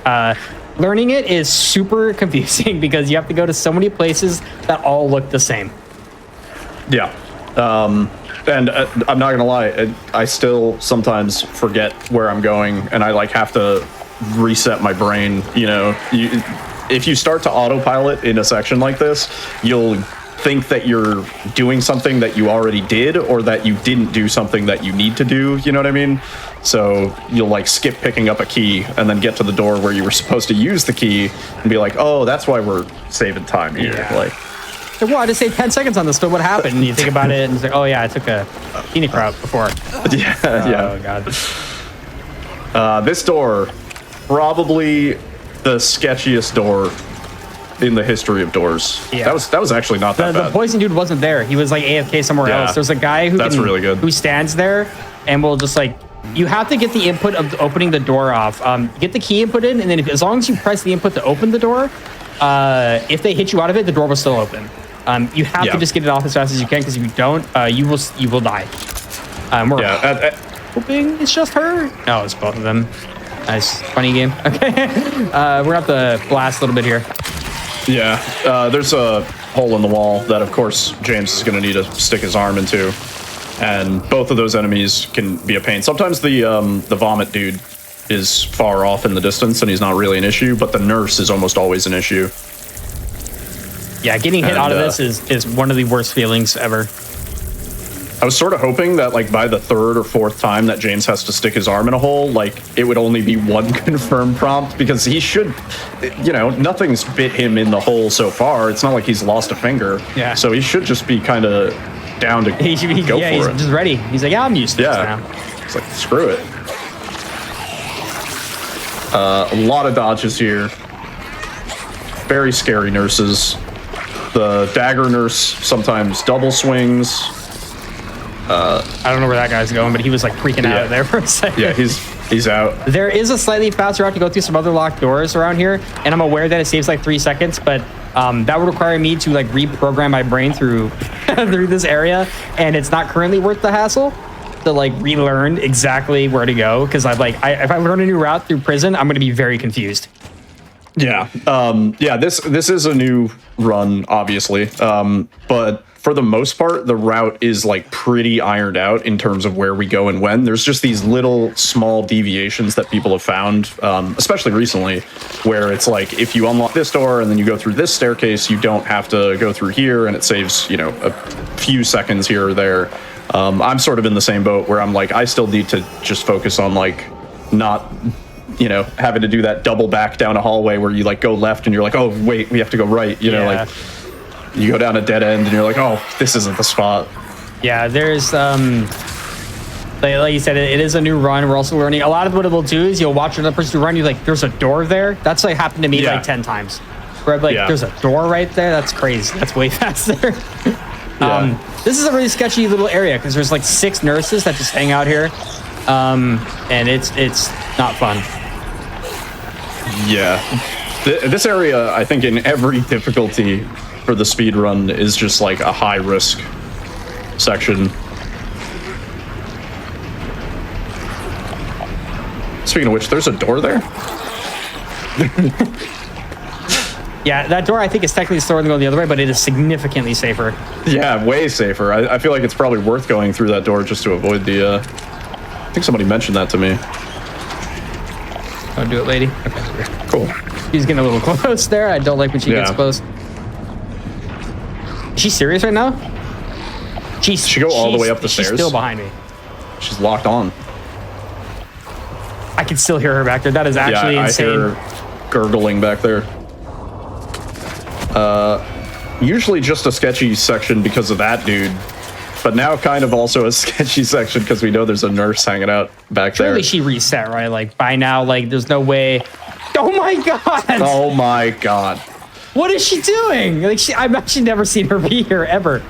Learning it is super confusing because you have to go to so many places that all look the same. Yeah. And I'm not gonna lie, I still sometimes forget where I'm going, and I like have to reset my brain. If you start to autopilot in a section like this, you'll think that you're doing something that you already did, or that you didn't do something that you need to do. You know what I mean? So you'll like skip picking up a key and then get to the door where you were supposed to use the key and be like, oh, that's why we're saving time here. Yeah. Like, well, I just saved 10 seconds on this, but what happened? And you think about it and it's like, oh yeah, I took a Phoenix route before. Yeah. Oh god. This door, probably the sketchiest door in the history of doors. Yeah. That was actually not that The bad. poison dude wasn't there. He was like AFK somewhere Yeah. else. There's a guy That's really good. who stands there and will just like, you have to get the input of opening the door off. Get the key input in, and then as long as you press the input to open the door, if they hit you out of it, the door will still open. You have to just get it off as fast as you can, because if you don't, you will die. We're hoping it's just her. No, it's both of them. Nice, funny game. Okay, we're gonna have to blast a little bit here. Yeah, there's a hole in the wall that, of course, James is going to need to stick his arm into, and both of those enemies can be a pain. Sometimes the vomit dude is far off in the distance, and he's not really an issue, but the nurse is almost always an issue. Yeah, getting hit out of this is one of the worst feelings ever. I was sort of hoping that, like, by the third or fourth time that James has to stick his arm in a hole, like, it would only be one confirmed prompt, because he should, you know, nothing's bit him in the hole so far. It's not like he's lost a finger. Yeah. So he should just be kind of down to go He's for it. just ready. He's like, yeah, I'm used to this now. It's like, screw it. A lot of dodges here. Very scary nurses. The dagger nurse sometimes double swings. I don't know where that guy's going, but he was like freaking out there for a second. Yeah, he's out. There is a slightly faster route to go through some other locked doors around here, and I'm aware that it saves like 3 seconds, but that would require me to like reprogram my brain through through this area, and it's not currently worth the hassle to like relearn exactly where to go, because if I learn a new route through prison, I'm going to be very confused. Yeah. This is a new run, obviously, but for the most part, the route is like pretty ironed out in terms of where we go and when. There's just these little small deviations that people have found, especially recently, where it's like, if you unlock this door and then you go through this staircase, you don't have to go through here, and it saves, you know, a few seconds here or there. I'm sort of in the same boat where I'm like, I still need to just focus on like not, you know, having to do that double back down a hallway where you like go left and you're like, oh wait, we have to go right, you know, like you go down a dead end and you're like, oh, this isn't the spot. Yeah, there's like you said, it is a new run. We're also learning a lot of what it will do is you'll watch another person run, you're like, there's a door there. That's like happened to me like 10 times, where I'm like, there's a door right there. That's crazy. That's way faster. This is a really sketchy little area because there's like 6 nurses that just hang out here, and it's not fun. Yeah, this area, I think, in every difficulty for the speed run is just like a high risk section. Speaking of which, there's a door there. Yeah, that door I think is technically slower than going the other way, but it is significantly safer. Yeah, way safer. I feel like it's probably worth going through that door just to avoid the. I think somebody mentioned that to me. Don't do it, lady. Okay. Cool. She's getting a little close there. I don't like when she gets close. Is she serious right now? She go all the way up the stairs? She's still behind me. She's locked on. I can still hear her back there. That is actually insane. I hear her gurgling back there. Usually just a sketchy section because of that dude, but now kind of also a sketchy section because we know there's a nurse hanging out back there. Surely she reset, right? Like by now, like there's no way. Oh my god! Oh my god! What is she doing? Like I've actually never seen her be here ever.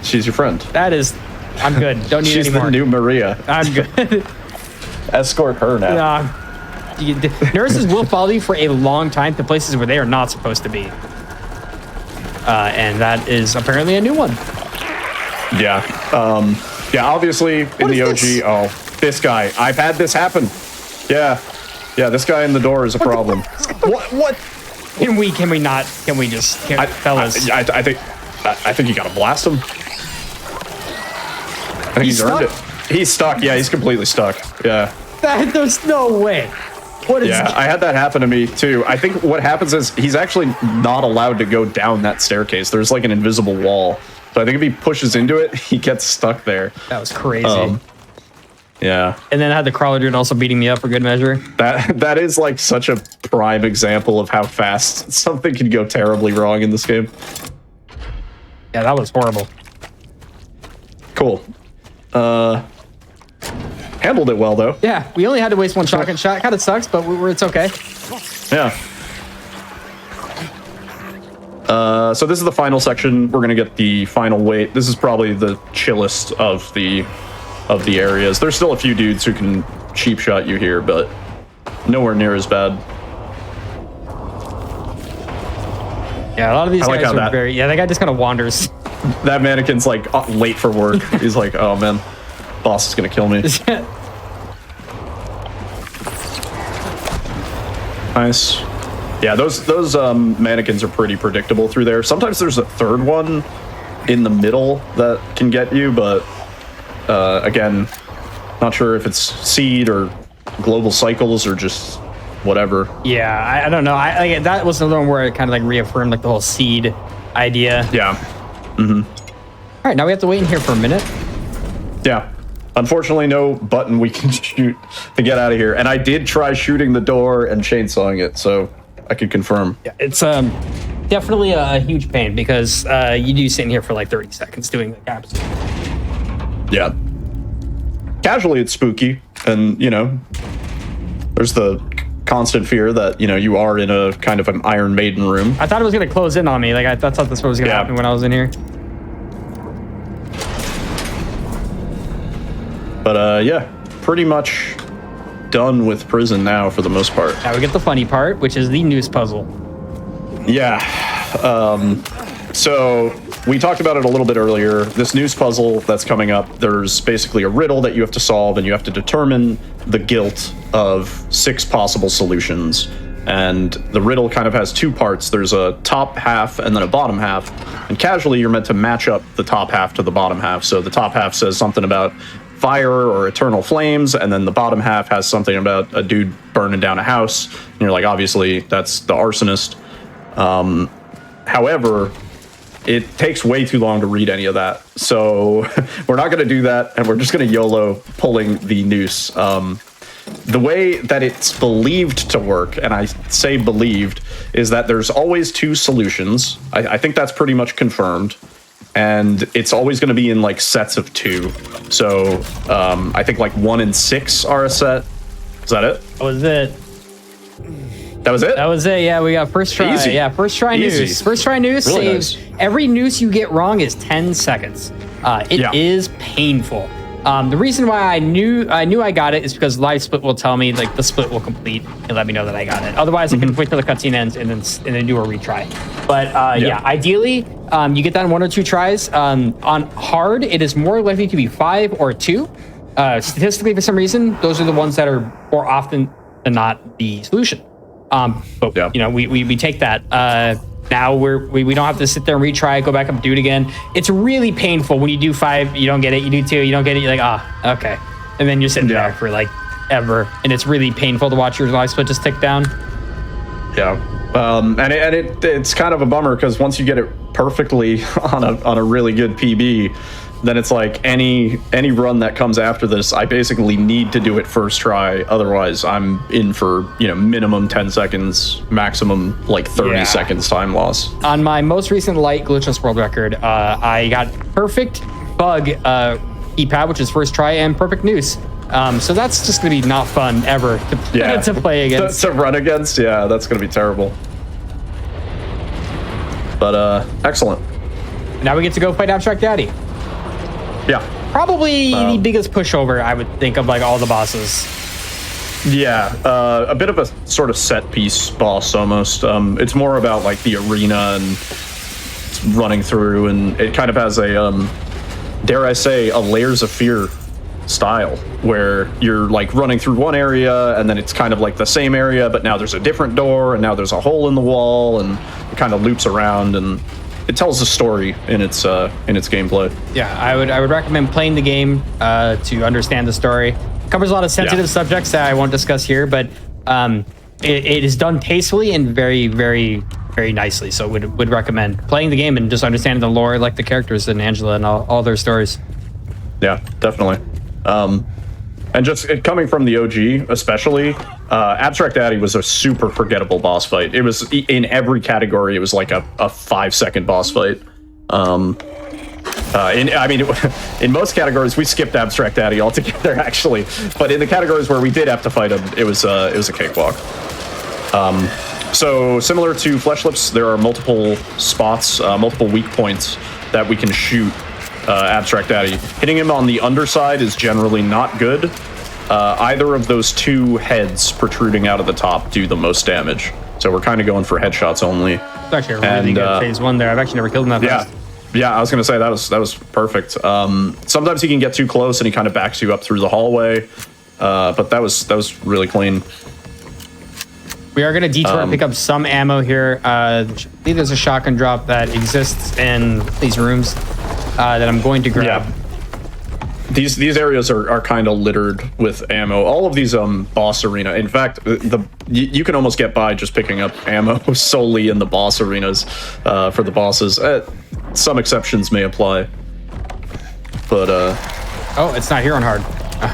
She's your friend. That is, I'm good. Don't need She's any more. the new Maria. I'm good. Escort her now. Nurses will follow you for a long time to places where they are not supposed to be. And that is apparently a new one. Yeah. Obviously in the OG. This? Oh, this guy. I've had this happen. Yeah. Yeah. This guy in the door is a problem. What? Can we not? Can we just, fellas? I think you gotta blast him. I think he's earned it. He's stuck. Yeah, he's completely stuck. Yeah. There's no way. What is? Yeah, I had that happen to me too. I think what happens is he's actually not allowed to go down that staircase. There's like an invisible wall. So I think if he pushes into it, he gets stuck there. That was crazy. Yeah. And then I had the crawler dude also beating me up for good measure. That is like such a prime example of how fast something can go terribly wrong in this game. Yeah, that was horrible. Cool. Handled it well though. Yeah, we only had to waste one shotgun shot. Kind of sucks, but it's okay. Yeah. So this is the final section. We're gonna get the final weight. This is probably the chillest of the areas. There's still a few dudes who can cheap shot you here, but nowhere near as bad. Yeah, a lot of these like guys how are that- very. Yeah, that guy just kind of wanders. That mannequin's like late for work. He's like, oh man, boss is gonna kill me. Nice. Yeah, those mannequins are pretty predictable through there. Sometimes there's a third one in the middle that can get you, but again, not sure if it's seed or global cycles or just whatever. Yeah, I don't know. That was another one where it kind of like reaffirmed like the whole seed idea. Yeah. All right, now we have to wait in here for a minute. Yeah. Unfortunately, no button we can shoot to get out of here. And I did try shooting the door and chainsawing it, so I could confirm. Yeah, it's definitely a huge pain because you do sit in here for like 30 seconds doing like absolutely. Yeah. Casually, it's spooky, and there's the constant fear that you are in a kind of an Iron Maiden room. I thought it was gonna close in on me. Like I thought this was gonna happen when I was in here. But yeah, pretty much done with prison now for the most part. Now we get the funny part, which is the noose puzzle. Yeah. So we talked about it a little bit earlier. This noose puzzle that's coming up, there's basically a riddle that you have to solve, and you have to determine the guilt of 6 possible solutions. And the riddle kind of has 2 parts. There's a top half and then a bottom half. And casually, you're meant to match up the top half to the bottom half. So the top half says something about fire or eternal flames, and then the bottom half has something about a dude burning down a house. And you're like, obviously, that's the arsonist. However, it takes way too long to read any of that. So we're not going to do that, and we're just going to YOLO pulling the noose. The way that it's believed to work, and I say believed, is that there's always 2 solutions. I think that's pretty much confirmed. And it's always going to be in like sets of 2. So I think like 1 and 6 are a set. Is that it? That was it. That was it? That was it. Yeah, we got first try. Easy. Yeah, first try Easy. noose. First try noose Really saves. nice. Every noose you get wrong is 10 seconds. It is painful. The reason why I knew I got it is because live split will tell me like the split will complete and let me know that I got it. Otherwise, I can wait till the cutscene ends and then do a retry. But yeah, ideally, you get that in 1 or 2 tries. On hard, it is more likely to be 5 or 2. Statistically, for some reason, those are the ones that are more often than not the solution. But Yeah. we take that. Now we don't have to sit there and retry, go back up and do it again. It's really painful when you do 5, you don't get it, you do 2, you don't get it, you're like, okay. And then you're sitting there for like ever. And it's really painful to watch your life split just tick down. Yeah. And it's kind of a bummer because once you get it perfectly on a really good PB, then it's like any run that comes after this, I basically need to do it first try. Otherwise, I'm in for minimum 10 seconds, maximum like 30 seconds time loss. On my most recent light glitchless world record, I got perfect bug keypad, which is first try, and perfect noose. So that's just gonna be not fun ever to play against. To run against, yeah, that's gonna be terrible. But excellent. Now we get to go fight Abstract Daddy. Yeah. Probably the biggest pushover, I would think, of like all the bosses. Yeah, a bit of a sort of set piece boss almost. It's more about like the arena and running through, and it kind of has a, dare I say, a Layers of Fear style where you're like running through one area and then it's kind of like the same area, but now there's a different door and now there's a hole in the wall, and it kind of loops around and it tells a story in its gameplay. Yeah, I would recommend playing the game to understand the story. It covers a lot of sensitive subjects that I won't discuss here, but it is done tastefully and very, very, very nicely. So would recommend playing the game and just understanding the lore, like the characters and Angela and all their stories. Yeah, definitely. And just coming from the OG, especially, Abstract Daddy was a super forgettable boss fight. It was in every category. It was like a 5-second boss fight. In most categories, we skipped Abstract Daddy altogether, actually. But in the categories where we did have to fight him, it was a cakewalk. So similar to Flesh Lips, there are multiple spots, multiple weak points that we can shoot Abstract Daddy. Hitting him on the underside is generally not good. Either of those two heads protruding out of the top do the most damage. So we're kind of going for headshots only. It's actually a really good phase one there. I've actually never killed him that fast. Yeah, I was gonna say that was perfect. Sometimes he can get too close and he kind of backs you up through the hallway, but that was really clean. We are gonna detour and pick up some ammo here. I believe there's a shotgun drop that exists in these rooms that I'm going to grab. Yeah. These areas are kind of littered with ammo. All of these boss arena. In fact, you can almost get by just picking up ammo solely in the boss arenas for the bosses. Some exceptions may apply, but oh, it's not here on hard.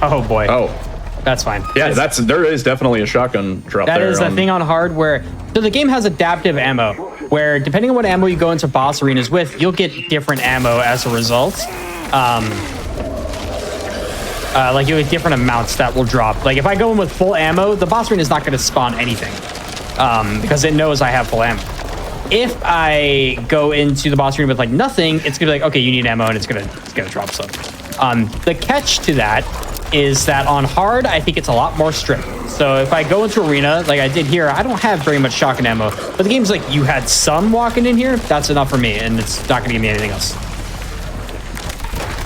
Oh boy. Oh, that's fine. Yeah, there is definitely a shotgun drop there. That is the thing on hard where so the game has adaptive ammo where depending on what ammo you go into boss arenas with, you'll get different ammo as a result. Like you have different amounts that will drop. Like if I go in with full ammo, the boss arena is not going to spawn anything because it knows I have full ammo. If I go into the boss arena with like nothing, it's gonna be like, okay, you need ammo, and it's gonna drop some. The catch to that is that on hard, I think it's a lot more strict. So if I go into arena like I did here, I don't have very much shotgun ammo, but the game's like, you had some walking in here, that's enough for me, and it's not gonna give me anything else.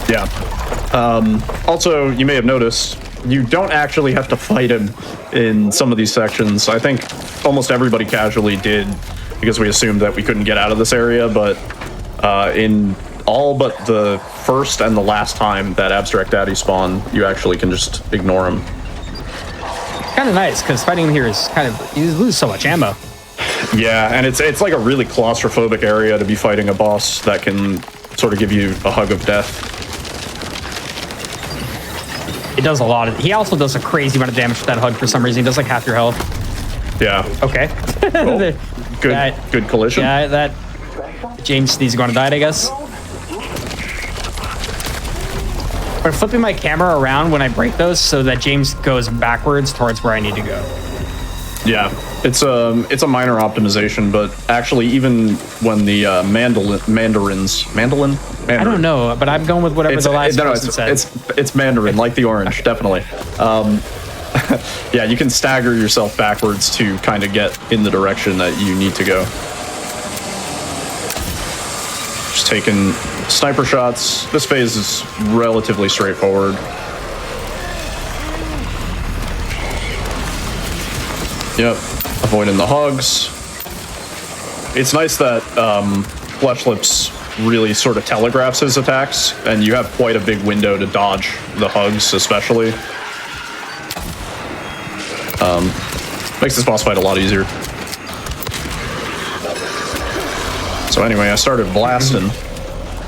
Yeah. Also, you may have noticed, you don't actually have to fight him in some of these sections. I think almost everybody casually did because we assumed that we couldn't get out of this area, but in all but the first and the last time that Abstract Daddy spawned, you actually can just ignore him. Kind of nice, because fighting him here is kind of, you lose so much ammo. Yeah, and it's like a really claustrophobic area to be fighting a boss that can sort of give you a hug of death. It does a lot. He also does a crazy amount of damage with that hug for some reason. He does like half your health. Yeah. Okay. Cool. Good collision. Yeah, that James needs to go on a diet, I guess. I'm flipping my camera around when I break those so that James goes backwards towards where I need to go. Yeah, it's a minor optimization, but actually, even when the Mandarin? I don't know, but I'm going with whatever the last person said. It's Mandarin, like the orange, definitely. Yeah, you can stagger yourself backwards to kind of get in the direction that you need to go. Just taking sniper shots. This phase is relatively straightforward. Yep, avoiding the hugs. It's nice that Flesh Lips really sort of telegraphs his attacks, and you have quite a big window to dodge the hugs, especially. Makes this boss fight a lot easier. So anyway, I started blasting,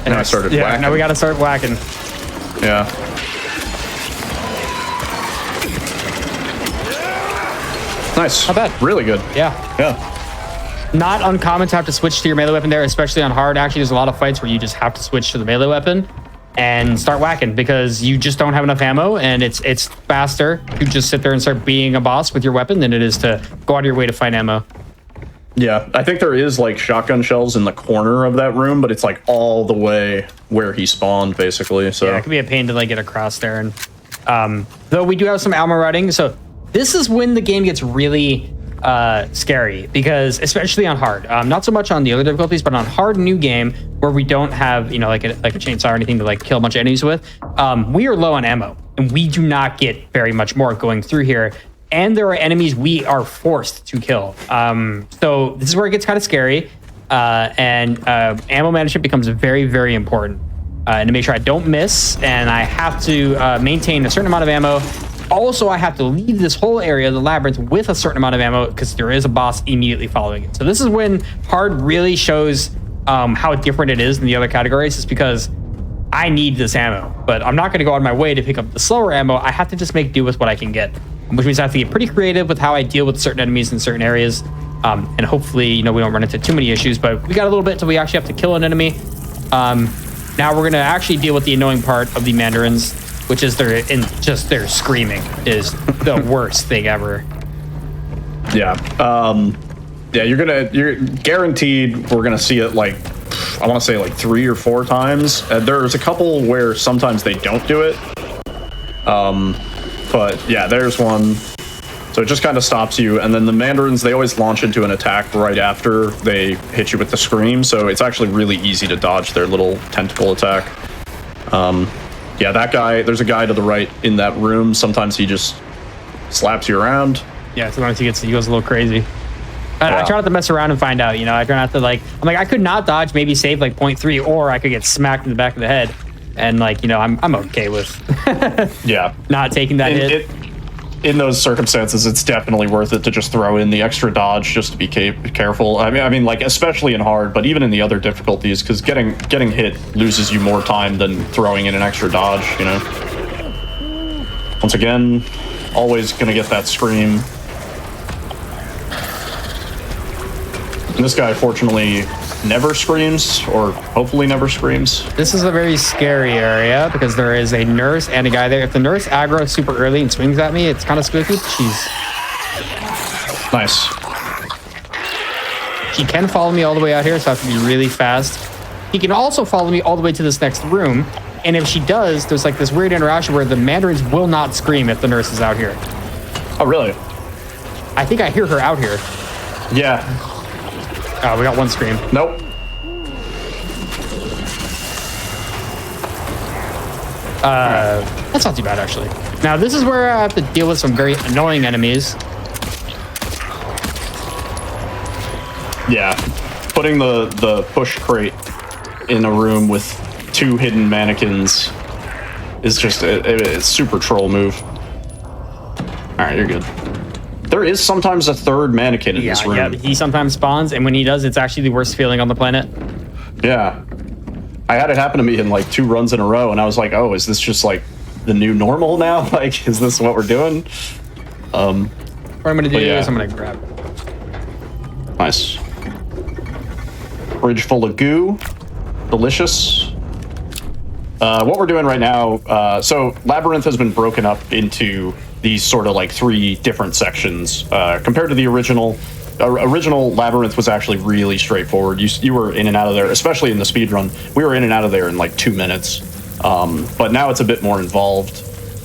and I started whacking. Now we gotta start whacking. Yeah. Nice. Not bad. Really good. Yeah. Yeah. Not uncommon to have to switch to your melee weapon there, especially on hard. Actually, there's a lot of fights where you just have to switch to the melee weapon and start whacking because you just don't have enough ammo, and it's faster to just sit there and start being a boss with your weapon than it is to go out of your way to find ammo. Yeah, I think there is like shotgun shells in the corner of that room, but it's like all the way where he spawned, basically. So yeah, it could be a pain to like get across there. And though we do have some ammo routing, so this is when the game gets really scary, because especially on hard, not so much on the other difficulties, but on hard new game where we don't have, you know, like a chainsaw or anything to like kill a bunch of enemies with, we are low on ammo and we do not get very much more going through here. And there are enemies we are forced to kill. So this is where it gets kind of scary. And ammo management becomes very, very important. And to make sure I don't miss, and I have to maintain a certain amount of ammo. Also, I have to leave this whole area, the labyrinth, with a certain amount of ammo because there is a boss immediately following it. So this is when hard really shows how different it is than the other categories. It's because I need this ammo, but I'm not going to go out of my way to pick up the slower ammo. I have to just make do with what I can get, which means I have to get pretty creative with how I deal with certain enemies in certain areas. And hopefully, you know, we don't run into too many issues, but we got a little bit until we actually have to kill an enemy. Now we're going to actually deal with the annoying part of the Mandarins, which is their screaming is the worst thing ever. Yeah. Yeah, you're guaranteed we're gonna see it like, I want to say like 3 or 4 times. There's a couple where sometimes they don't do it. But yeah, there's one. So it just kind of stops you, and then the Mandarins, they always launch into an attack right after they hit you with the scream, so it's actually really easy to dodge their little tentacle attack. Yeah, that guy, there's a guy to the right in that room. Sometimes he just slaps you around. Yeah, sometimes he goes a little crazy. I try not to mess around and find out, you know, I try not to I'm like, I could not dodge, maybe save like 0.3, or I could get smacked in the back of the head. And like, you know, I'm okay with yeah, not taking that hit. In those circumstances, it's definitely worth it to just throw in the extra dodge just to be careful. I mean, like, especially in hard, but even in the other difficulties, because getting hit loses you more time than throwing in an extra dodge, you know? Once again, always gonna get that scream. And this guy, fortunately, never screams, or hopefully never screams. This is a very scary area because there is a nurse and a guy there. If the nurse aggroes super early and swings at me, it's kind of spooky. Nice. He can follow me all the way out here, so I have to be really fast. He can also follow me all the way to this next room, and if she does, there's like this weird interaction where the Mandarins will not scream if the nurse is out here. Oh, really? I think I hear her out here. Yeah. Oh, we got one scream. Nope. That's not too bad, actually. Now, this is where I have to deal with some very annoying enemies. Yeah. Putting the push crate in a room with 2 hidden mannequins is just a super troll move. All right, you're good. There is sometimes a 3rd mannequin in this room. Yeah, he sometimes spawns, and when he does, it's actually the worst feeling on the planet. Yeah. I had it happen to me in like 2 runs in a row, and I was like, oh, is this just like the new normal now? Like, is this what we're doing? What I'm going to do is I'm going to grab. Nice. Fridge full of goo. Delicious. What we're doing right now, so Labyrinth has been broken up into these sort of like 3 different sections. Compared to the original Labyrinth was actually really straightforward. You were in and out of there, especially in the speedrun. We were in and out of there in like 2 minutes. But now it's a bit more involved.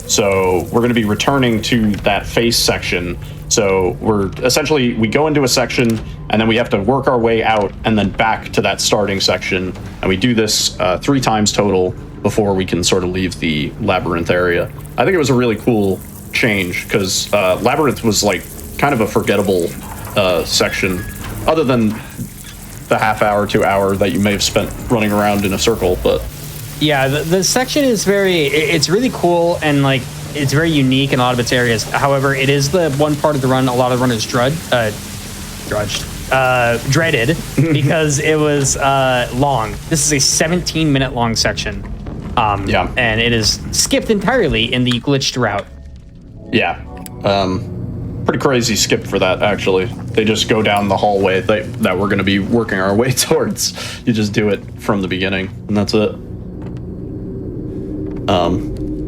So we're going to be returning to that face section. So we go into a section, and then we have to work our way out and then back to that starting section. And we do this 3 times total before we can sort of leave the Labyrinth area. I think it was a really cool change, because Labyrinth was like kind of a forgettable section, other than the half hour to hour that you may have spent running around in a circle. But yeah, the section is it's really cool, and like it's very unique in a lot of its areas. However, it is the one part of the run a lot of runners dreaded because it was long. This is a 17-minute long section. And it is skipped entirely in the glitched route. Yeah. Pretty crazy skip for that, actually. They just go down the hallway that we're going to be working our way towards. You just do it from the beginning, and that's it.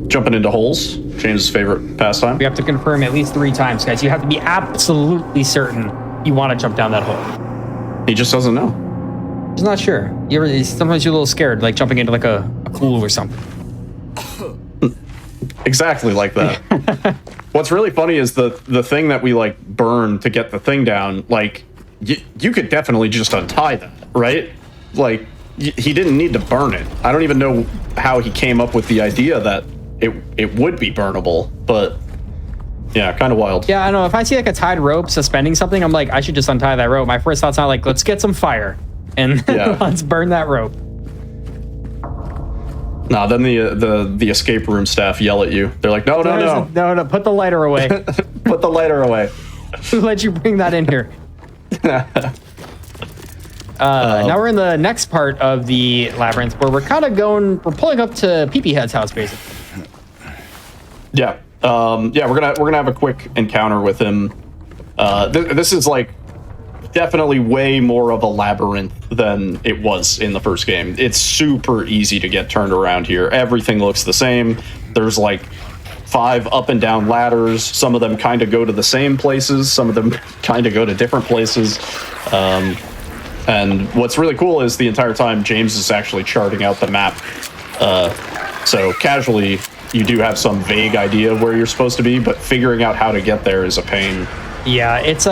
Jumping into holes, James' favorite pastime. We have to confirm at least 3 times, guys. You have to be absolutely certain you want to jump down that hole. He just doesn't know. He's not sure. Sometimes you're a little scared, like jumping into like a pool or something. Exactly like that. What's really funny is the thing that we like burn to get the thing down. Like you could definitely just untie that, right? Like he didn't need to burn it. I don't even know how he came up with the idea that it would be burnable, but yeah, kind of wild. Yeah, I know. If I see like a tied rope suspending something, I'm like, I should just untie that rope. My first thought's not like, let's get some fire and let's burn that rope. Nah, then the escape room staff yell at you. They're like, no, put the lighter away. Put the lighter away. Who let you bring that in here? Now we're in the next part of the labyrinth where we're pulling up to Pee-Pee Head's house, basically. Yeah. We're gonna have a quick encounter with him. This is like definitely way more of a labyrinth than it was in the first game. It's super easy to get turned around here. Everything looks the same. There's like 5 up and down ladders. Some of them kind of go to the same places. Some of them kind of go to different places. And what's really cool is the entire time James is actually charting out the map. So casually, you do have some vague idea of where you're supposed to be, but figuring out how to get there is a pain. Yeah, it's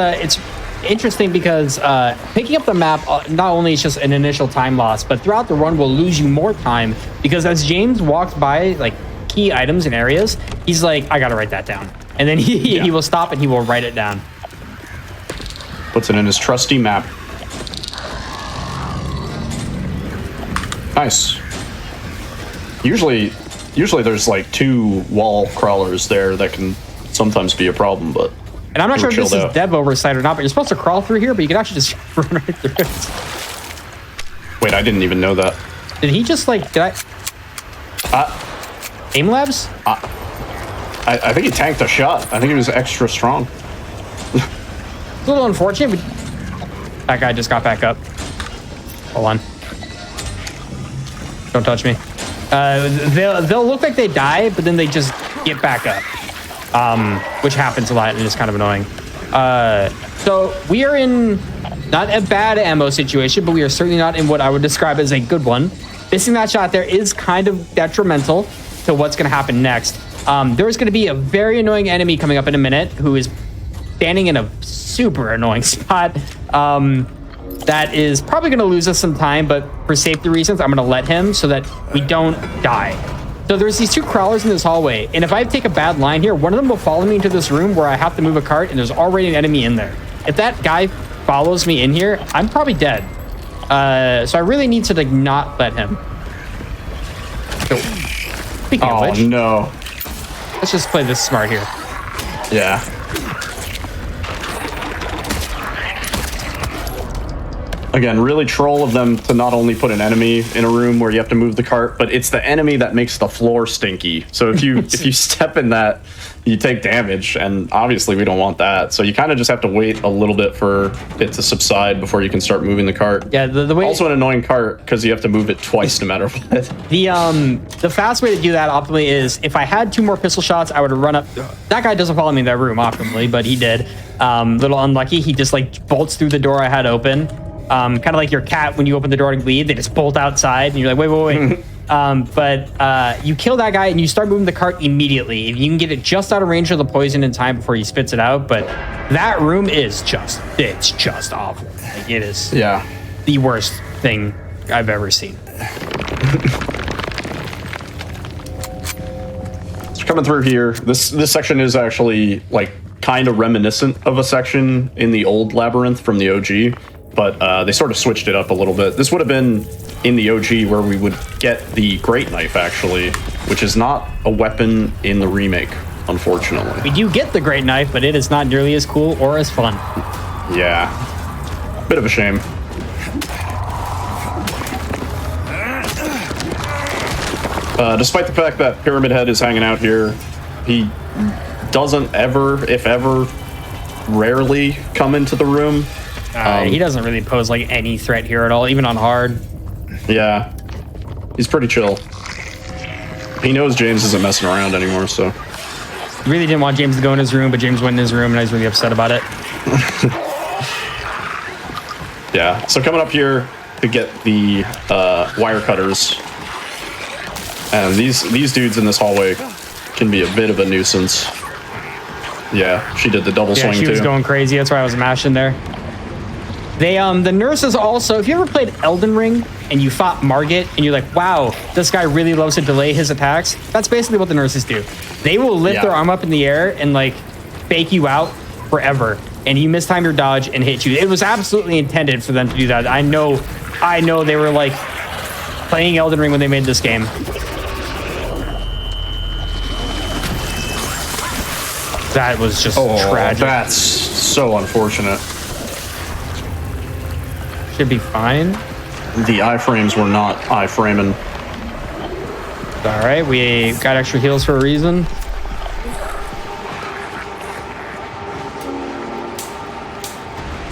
interesting because picking up the map not only is just an initial time loss, but throughout the run will lose you more time because as James walks by like key items and areas, he's like, I gotta write that down, and then he will stop and he will write it down. Puts it in his trusty map. Nice. Usually there's like 2 wall crawlers there that can sometimes be a problem, but. And I'm not sure if this is dev oversight or not, but you're supposed to crawl through here, but you can actually just run right through it. Wait, I didn't even know that. Did he just like, did I? Aim labs? I think he tanked a shot. I think he was extra strong. It's a little unfortunate, but that guy just got back up. Hold on. Don't touch me. They'll look like they die, but then they just get back up. Which happens a lot and is kind of annoying. So we are in not a bad ammo situation, but we are certainly not in what I would describe as a good one. Missing that shot there is kind of detrimental to what's going to happen next. There's going to be a very annoying enemy coming up in a minute who is standing in a super annoying spot. That is probably going to lose us some time, but for safety reasons, I'm going to let him so that we don't die. So there's these 2 crawlers in this hallway, and if I take a bad line here, one of them will follow me into this room where I have to move a cart, and there's already an enemy in there. If that guy follows me in here, I'm probably dead. So I really need to like not let him. So, speaking of which, no. let's just play this smart here. Yeah. Again, really troll of them to not only put an enemy in a room where you have to move the cart, but it's the enemy that makes the floor stinky. So if you step in that, you take damage, and obviously we don't want that. So you kind of just have to wait a little bit for it to subside before you can start moving the cart. Yeah, the way also an annoying cart because you have to move it twice no matter what. The fast way to do that optimally is if I had 2 more pistol shots, I would have run up. That guy doesn't follow me in that room optimally, but he did. Little unlucky. He just like bolts through the door I had open. Kind of like your cat when you open the door to leave, they just bolt outside and you're like, wait. But you kill that guy and you start moving the cart immediately. If you can get it just out of range of the poison in time before he spits it out. But that room is it's just awful. Like, it is the worst thing I've ever seen. So coming through here, this section is actually like kind of reminiscent of a section in the old Labyrinth from the OG. But they sort of switched it up a little bit. This would have been in the OG where we would get the Great Knife, actually, which is not a weapon in the remake, unfortunately. We do get the Great Knife, but it is not nearly as cool or as fun. Yeah. Bit of a shame. Despite the fact that Pyramid Head is hanging out here, he doesn't ever, if ever, rarely come into the room. He doesn't really pose like any threat here at all, even on hard. Yeah, he's pretty chill. He knows James isn't messing around anymore, so. He really didn't want James to go in his room, but James went in his room, and I was really upset about it. Yeah, so coming up here to get the wire cutters. And these dudes in this hallway can be a bit of a nuisance. Yeah, she did the double swing too. Yeah, she was going crazy. That's why I was mashing there. They the nurses also, if you ever played Elden Ring and you fought Margit and you're like, wow, this guy really loves to delay his attacks, that's basically what the nurses do. They will lift their arm up in the air and like fake you out forever, and you mistime your dodge and hit you. It was absolutely intended for them to do that. I know they were like playing Elden Ring when they made this game. That was just tragic. That's so unfortunate. Should be fine. The iframes were not iframing. All right, we got extra heals for a reason.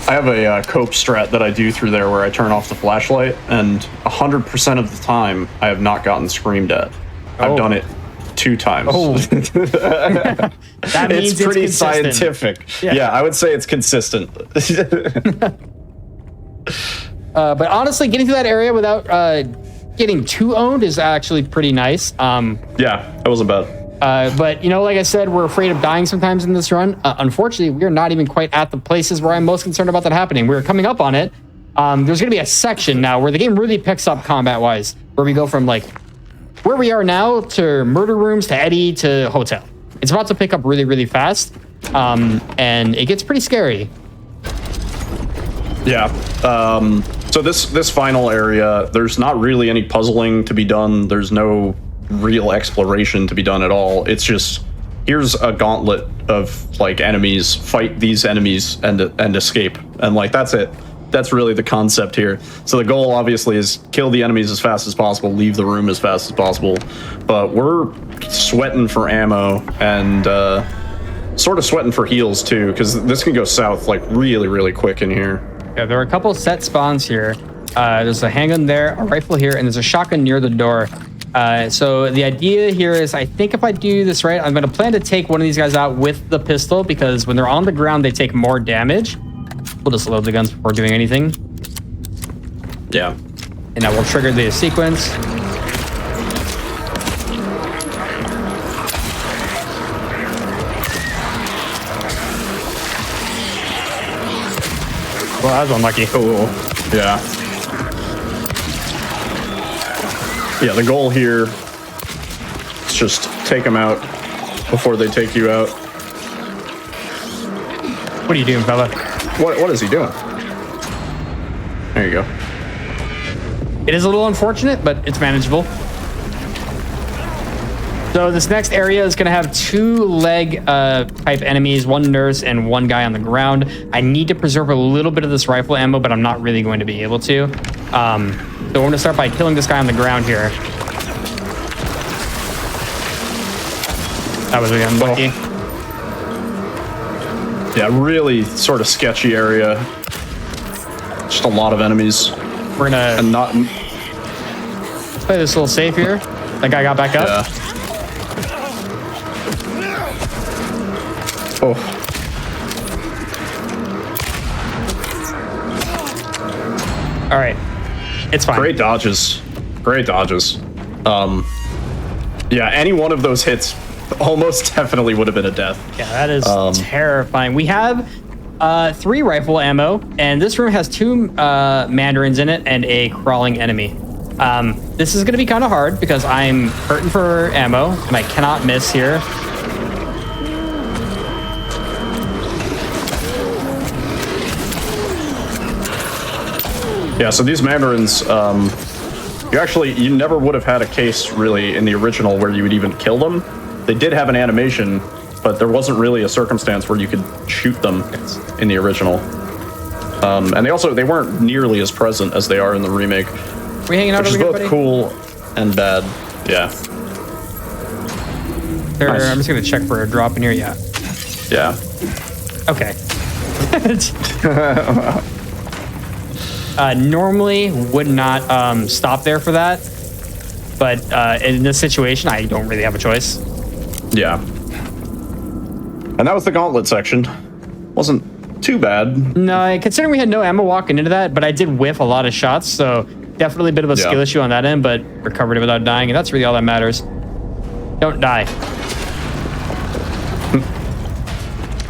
I have a cope strat that I do through there where I turn off the flashlight, and 100% of the time I have not gotten screamed at. I've done it 2 times. Oh. That means It's pretty consistent. scientific. Yeah. Yeah, I would say it's consistent. But honestly, getting to that area without getting too owned is actually pretty nice. Yeah, that wasn't bad. But, you know, like I said, we're afraid of dying sometimes in this run. Unfortunately, we are not even quite at the places where I'm most concerned about that happening. We're coming up on it. There's going to be a section now where the game really picks up combat-wise, where we go from, like, where we are now to murder rooms to Eddie to hotel. It's about to pick up really, really fast, and it gets pretty scary. Yeah. So this final area, there's not really any puzzling to be done. There's no real exploration to be done at all. It's just, here's a gauntlet of like enemies, fight these enemies and escape. And like, that's it. That's really the concept here. So the goal obviously is kill the enemies as fast as possible, leave the room as fast as possible. But we're sweating for ammo and sort of sweating for heals too, because this can go south like really, really quick in here. Yeah, there are a couple set spawns here. There's a handgun there, a rifle here, and there's a shotgun near the door. So the idea here is, I think if I do this right, I'm going to plan to take one of these guys out with the pistol, because when they're on the ground, they take more damage. We'll just load the guns before doing anything. Yeah. And that will trigger the sequence. Well, that was unlucky. Oh, yeah. Yeah, the goal here is just take them out before they take you out. What are you doing, fella? What is he doing? There you go. It is a little unfortunate, but it's manageable. So this next area is going to have 2 leg type enemies, 1 nurse and 1 guy on the ground. I need to preserve a little bit of this rifle ammo, but I'm not really going to be able to. So we're going to start by killing this guy on the ground here. That was unlucky. Oh. Yeah, really sort of sketchy area. Just a lot of enemies. We're going And to not... play this a little safe here. That guy got back up. Yeah. Oh. All right. It's fine. Great dodges. Great dodges. Yeah, any one of those hits almost definitely would have been a death. Yeah, that is terrifying. We have 3 rifle ammo, and this room has 2 mandarins in it and a crawling enemy. This is going to be kind of hard because I'm hurting for ammo, and I cannot miss here. Yeah, so these mandarins, you never would have had a case really in the original where you would even kill them. They did have an animation, but there wasn't really a circumstance where you could shoot them in the original. And they weren't nearly as present as they are in the remake. We hanging out Which is over both here, buddy? cool and bad. Yeah. Nice. I'm just going to check for a drop in here. Yeah. Yeah. Okay. Normally would not stop there for that, but in this situation, I don't really have a choice. Yeah. And that was the gauntlet section. Wasn't too bad. No, considering we had no ammo walking into that, but I did whiff a lot of shots, so definitely a bit of a skill issue on that end, but recovered it without dying, and that's really all that matters. Don't die.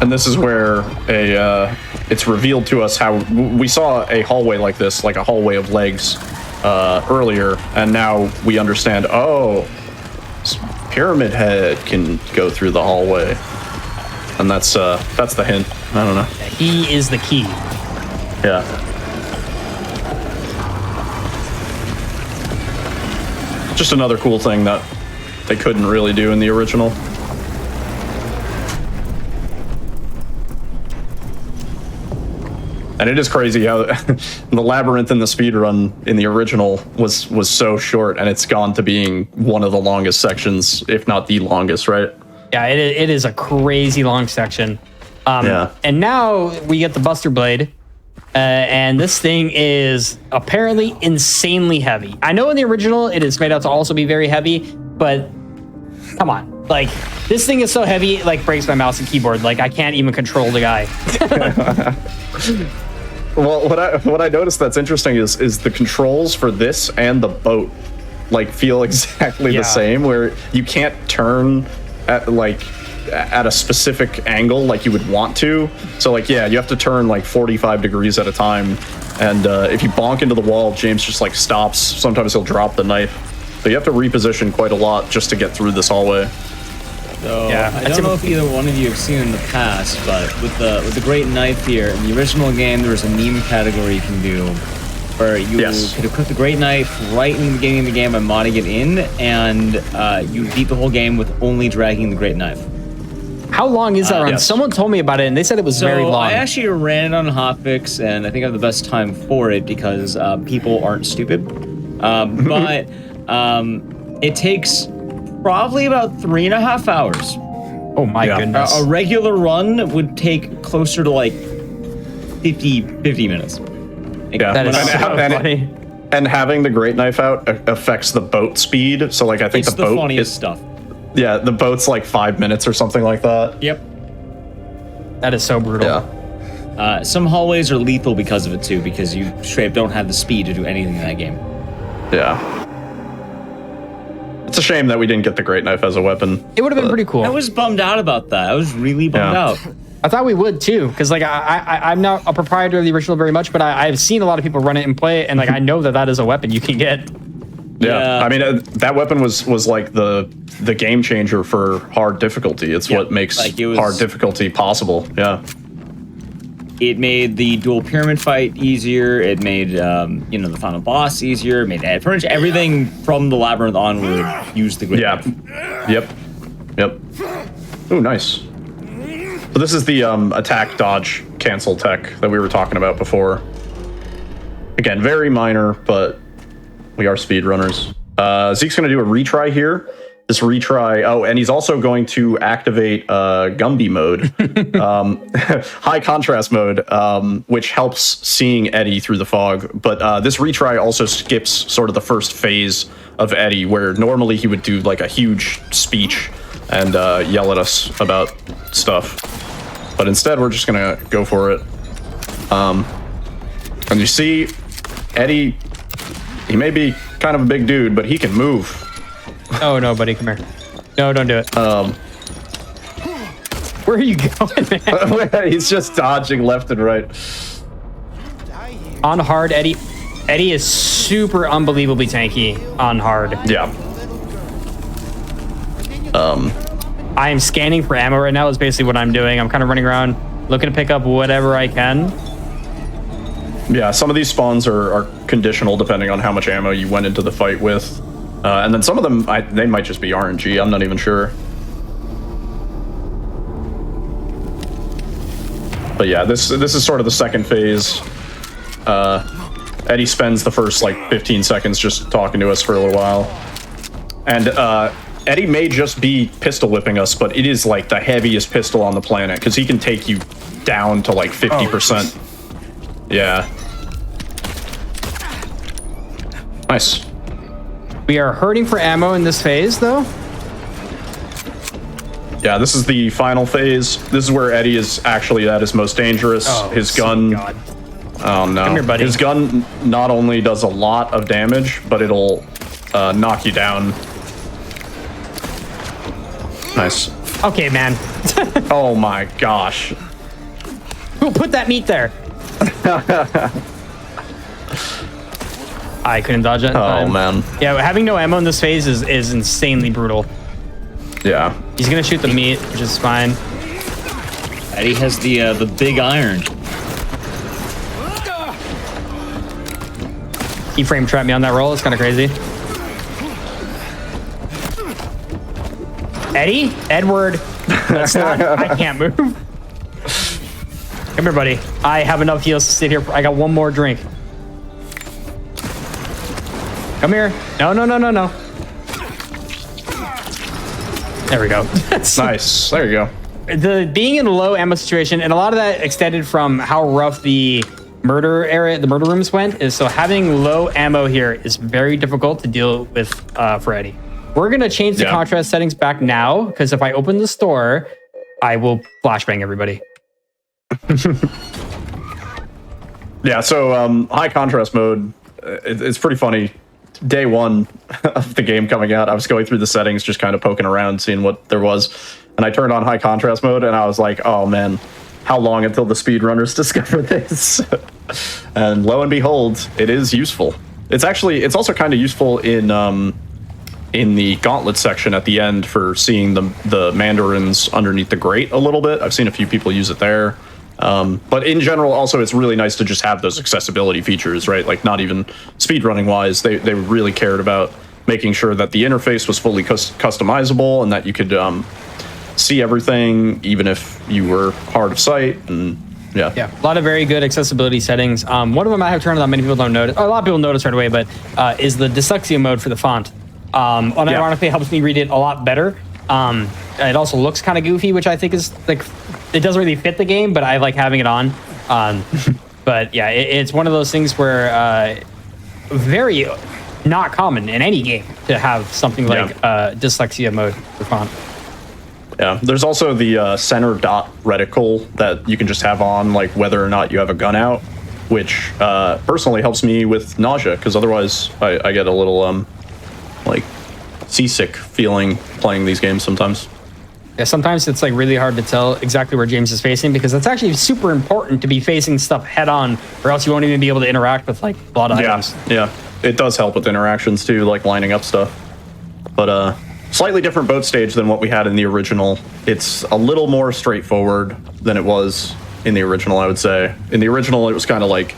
And this is where it's revealed to us how we saw a hallway like this, like a hallway of legs earlier, and now we understand, oh, Pyramid Head can go through the hallway. And that's the hint. I don't know. He is the key. Yeah. Just another cool thing that they couldn't really do in the original. And it is crazy how the labyrinth in the speedrun in the original was so short, and it's gone to being one of the longest sections, if not the longest, right? Yeah, it is a crazy long section. Yeah. And now we get the Buster Blade, and this thing is apparently insanely heavy. I know in the original it is made out to also be very heavy, but Come on. Like, this thing is so heavy, it like breaks my mouse and keyboard. Like, I can't even control the guy. Well, what I noticed that's interesting is the controls for this and the boat like feel exactly the same, where you can't turn at a specific angle like you would want to. So like, yeah, you have to turn like 45 degrees at a time. And if you bonk into the wall, James just like stops. Sometimes he'll drop the knife. So you have to reposition quite a lot just to get through this hallway. So I don't know if either one of you have seen in the past, but with the great knife here, in the original game, there was a meme category you can do where you could equip the great knife right in the beginning of the game by modding it in, and you beat the whole game with only dragging the great knife. How long is that run? Yes. Someone told me about it, and they said it was very long. I actually ran it on Hotfix, and I think I have the best time for it because people aren't stupid. But it takes probably about 3.5 hours. Oh my goodness. A regular run would take closer to like 50 minutes. That is so funny. And having the great knife out affects the boat speed. So like, I think It's the boat funniest stuff. Yeah, the boat's like 5 minutes or something like that. Yep. That is so brutal. Yeah. Some hallways are lethal because of it too, because you straight up don't have the speed to do anything in that game. Yeah. It's a shame that we didn't get the great knife as a weapon. It would have been pretty cool. I was bummed out about that. I was really bummed out. I thought we would too, because like I'm not a proprietor of the original very much, but I've seen a lot of people run it and play it, and like I know that is a weapon you can get. Yeah. I mean, that weapon was like the game changer for hard difficulty. It's what makes hard difficulty possible. Yeah. It made the dual pyramid fight easier. It made the final boss easier. It made pretty much everything from the labyrinth onward use the great knife. Yep. Ooh, nice. So this is the attack, dodge, cancel tech that we were talking about before. Again, very minor, but we are speedrunners. Zeke's going to do a retry here. This retry, and he's also going to activate Gumby mode, high contrast mode, which helps seeing Eddie through the fog. But this retry also skips sort of the first phase of Eddie, where normally he would do like a huge speech and yell at us about stuff. But instead, we're just gonna go for it. And you see, Eddie, he may be kind of a big dude, but he can move. Oh no, buddy, come here. No, don't do it. Where are you going, man? He's just dodging left and right. On hard, Eddie is super unbelievably tanky on hard. Yeah. I am scanning for ammo right now is basically what I'm doing. I'm kind of running around looking to pick up whatever I can. Yeah, some of these spawns are conditional depending on how much ammo you went into the fight with. And then some of them, they might just be RNG. I'm not even sure. But yeah, this is sort of the second phase. Eddie spends the first like 15 seconds just talking to us for a little while. And Eddie may just be pistol whipping us, but it is like the heaviest pistol on the planet because he can take you down to like 50%. Yeah. Nice. We are hurting for ammo in this phase, though. Yeah, this is the final phase. This is where Eddie is actually at his most dangerous. His gun. God. Oh no. Come here, buddy. His gun not only does a lot of damage, but it'll knock you down. Nice. Okay, man. Oh my gosh. Who put that meat there? I couldn't dodge it. Oh man. Yeah, having no ammo in this phase is insanely brutal. Yeah. He's gonna shoot the meat, which is fine. Eddie has the big iron. Keyframe trapped me on that roll. It's kind of crazy. Eddie? Edward. That's not. I can't move. Come here, buddy. I have enough heals to sit here. I got one more drink. Come here. No. There we go. Nice. There you go. The being in a low ammo situation, and a lot of that extended from how rough the murder rooms went, is so having low ammo here is very difficult to deal with for Eddie. We're going to change the contrast settings back now, because if I open the store, I will flashbang everybody. Yeah, so high contrast mode, it's pretty funny. Day one of the game coming out, I was going through the settings, just kind of poking around, seeing what there was. And I turned on high contrast mode, and I was like, oh man, how long until the speedrunners discover this? And lo and behold, it is useful. It's also kind of useful in the gauntlet section at the end for seeing the mandarins underneath the grate a little bit. I've seen a few people use it there. But in general, also, it's really nice to just have those accessibility features, right? Like, not even speedrunning wise, they really cared about making sure that the interface was fully customizable and that you could see everything, even if you were hard of sight. And yeah, a lot of very good accessibility settings. One of them I have turned on, many people don't notice. A lot of people notice right away, but is the dyslexia mode for the font. Unironically, helps me read it a lot better. It also looks kind of goofy, which I think is like, it doesn't really fit the game, but I like having it on. But yeah, it's one of those things where very not common in any game to have something like dyslexia mode for font. Yeah, there's also the center dot reticle that you can just have on, like whether or not you have a gun out, which personally helps me with nausea, because otherwise I get a little like seasick feeling playing these games sometimes. Yeah, sometimes it's like really hard to tell exactly where James is facing, because it's actually super important to be facing stuff head on, or else you won't even be able to interact with like blood items. Yeah, it does help with interactions too, like lining up stuff. But slightly different boat stage than what we had in the original. It's a little more straightforward than it was in the original, I would say. In the original, it was kind of like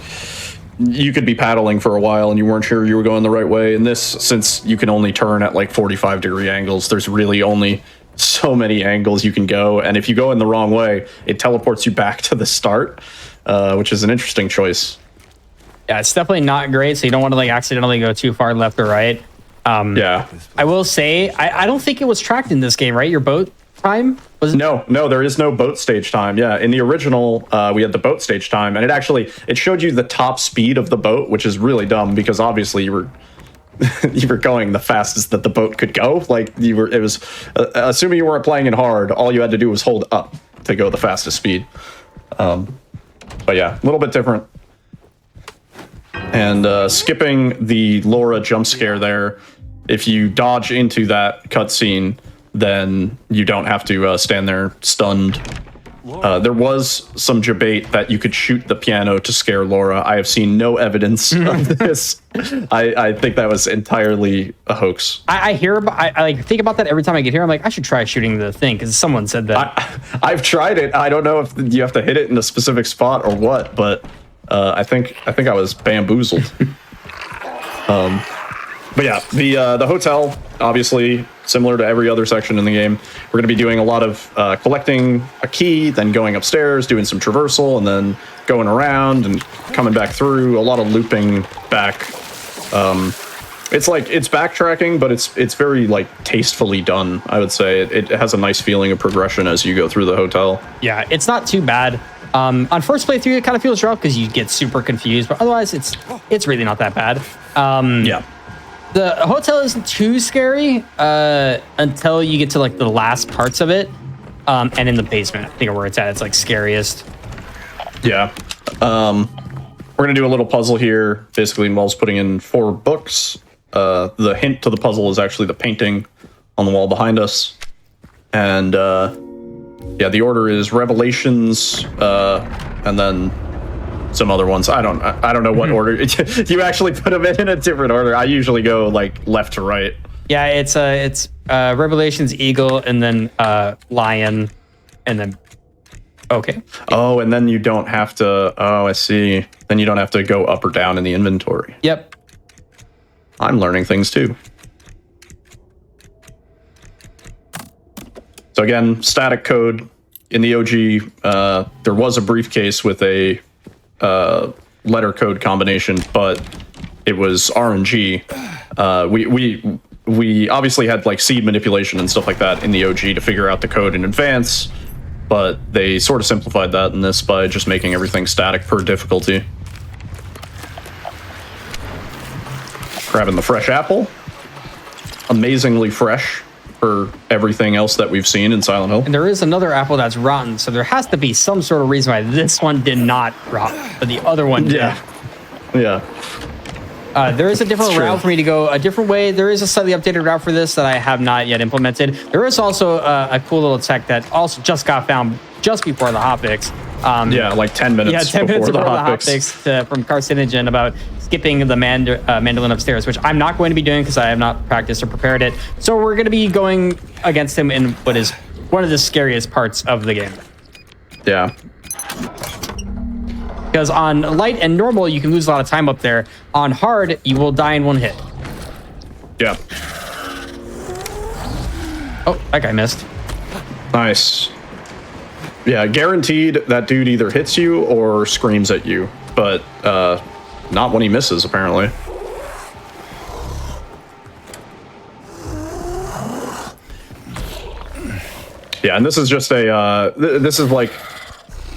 you could be paddling for a while and you weren't sure you were going the right way. In this, since you can only turn at like 45-degree angles, there's really only so many angles you can go. And if you go in the wrong way, it teleports you back to the start, which is an interesting choice. Yeah, it's definitely not great, so you don't want to like accidentally go too far left or right. Yeah. I will say, I don't think it was tracked in this game, right? Your boat time? Was it? No, there is no boat stage time. Yeah, in the original, we had the boat stage time, and it showed you the top speed of the boat, which is really dumb because obviously you were you were going the fastest that the boat could go. Like it was assuming you weren't playing it hard, all you had to do was hold up to go the fastest speed. But yeah, a little bit different. And skipping the Laura jump scare there, if you dodge into that cutscene, then you don't have to stand there stunned. There was some debate that you could shoot the piano to scare Laura. I have seen no evidence of this. I think that was entirely a hoax. I like think about that every time I get here. I'm like, I should try shooting the thing because someone said that. I've tried it. I don't know if you have to hit it in a specific spot or what, but I think I was bamboozled. But yeah, the hotel, obviously similar to every other section in the game. We're going to be doing a lot of collecting a key, then going upstairs, doing some traversal, and then going around and coming back through. A lot of looping back. It's backtracking, but it's very like tastefully done. I would say it has a nice feeling of progression as you go through the hotel. Yeah, it's not too bad. On first playthrough, it kind of feels rough because you get super confused, but otherwise, it's really not that bad. Yeah. The hotel isn't too scary until you get to like the last parts of it, and in the basement, I think where it's at. It's like scariest. Yeah. We're gonna do a little puzzle here. Basically, involves putting in 4 books. The hint to the puzzle is actually the painting on the wall behind us, and yeah, the order is Revelations, and then some other ones. I don't know what order. You actually put them in a different order. I usually go like left to right. Yeah, it's Revelations, Eagle, and then Lion, and then okay. Oh, and then you don't have to. Oh, I see. Then you don't have to go up or down in the inventory. Yep. I'm learning things too. So again, static code in the OG. There was a briefcase with a letter code combination, but it was RNG. We obviously had like seed manipulation and stuff like that in the OG to figure out the code in advance, but they sort of simplified that in this by just making everything static per difficulty. Grabbing the fresh apple. amazingly fresh for everything else that we've seen in Silent Hill. And there is another apple that's rotten, so there has to be some sort of reason why this one did not rot, but the other one did. Yeah. There is a different route for me to go a different way. There is a slightly updated route for this that I have not yet implemented. There is also a cool little tech that also just got found just before the hotfix. Like 10 minutes. Yeah, 10 minutes before the hotfix from Carcinogen about skipping the mandolin upstairs, which I'm not going to be doing because I have not practiced or prepared it. So we're going to be going against him in what is one of the scariest parts of the game. Yeah. Because on light and normal, you can lose a lot of time up there. On hard, you will die in one hit. Yeah. Oh, that guy missed. Nice. Yeah, guaranteed that dude either hits you or screams at you, but not when he misses, apparently. Yeah, and this is just a, this is like,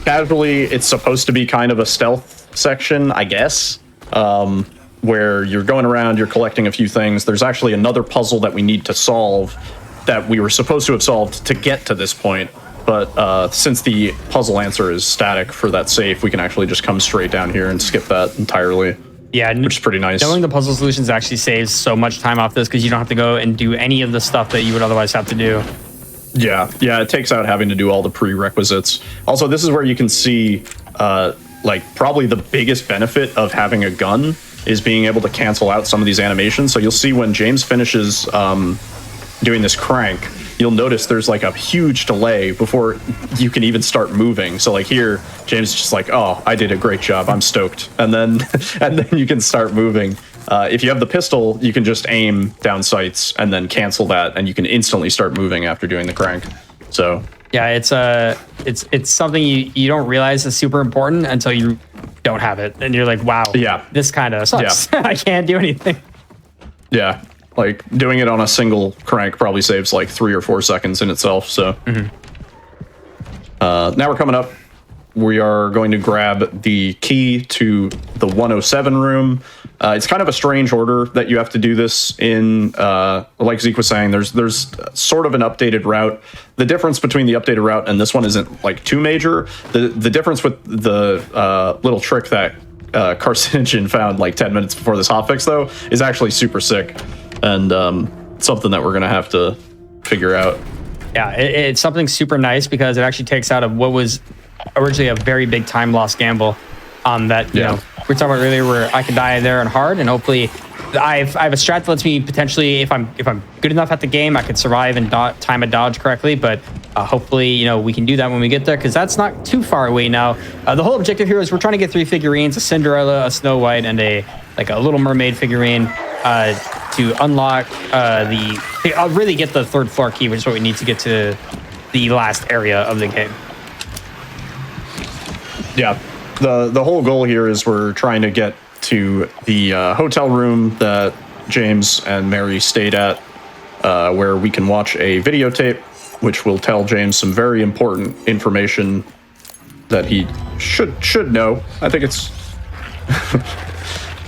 casually, it's supposed to be kind of a stealth section, I guess, where you're going around, you're collecting a few things. There's actually another puzzle that we need to solve that we were supposed to have solved to get to this point. But since the puzzle answer is static for that safe, we can actually just come straight down here and skip that entirely. Yeah, which is pretty nice. Knowing the puzzle solutions actually saves so much time off this because you don't have to go and do any of the stuff that you would otherwise have to do. Yeah, it takes out having to do all the prerequisites. Also, this is where you can see, like, probably the biggest benefit of having a gun is being able to cancel out some of these animations. So you'll see when James finishes doing this crank, you'll notice there's like a huge delay before you can even start moving. So like here, James is just like, oh, I did a great job, I'm stoked. And then you can start moving. If you have the pistol, you can just aim down sights and then cancel that, and you can instantly start moving after doing the crank. So yeah, it's something you don't realize is super important until you don't have it, and you're like, wow, yeah, this kind of sucks. Yeah. I can't do anything. Yeah, like doing it on a single crank probably saves like 3 or 4 seconds in itself. So now we're coming up. We are going to grab the key to the 107 room. It's kind of a strange order that you have to do this in. Like Zeke was saying, there's sort of an updated route. The difference between the updated route and this one isn't like too major. The difference with the little trick that Carcinogen found like 10 minutes before this hotfix, though, is actually super sick, and something that we're going to have to figure out. Yeah, it's something super nice because it actually takes out of what was originally a very big time loss gamble. That you know we were talking about earlier, where I can die there on hard, and hopefully I have a strat that lets me potentially, if I'm good enough at the game, I could survive and time a dodge correctly. But hopefully, we can do that when we get there, because that's not too far away now. The whole objective here is we're trying to get 3 figurines: a Cinderella, a Snow White, and a Little Mermaid figurine to unlock really get the 3rd floor key, which is what we need to get to the last area of the game. Yeah. The whole goal here is we're trying to get to the hotel room that James and Mary stayed at, where we can watch a videotape, which will tell James some very important information that he should know. I think it's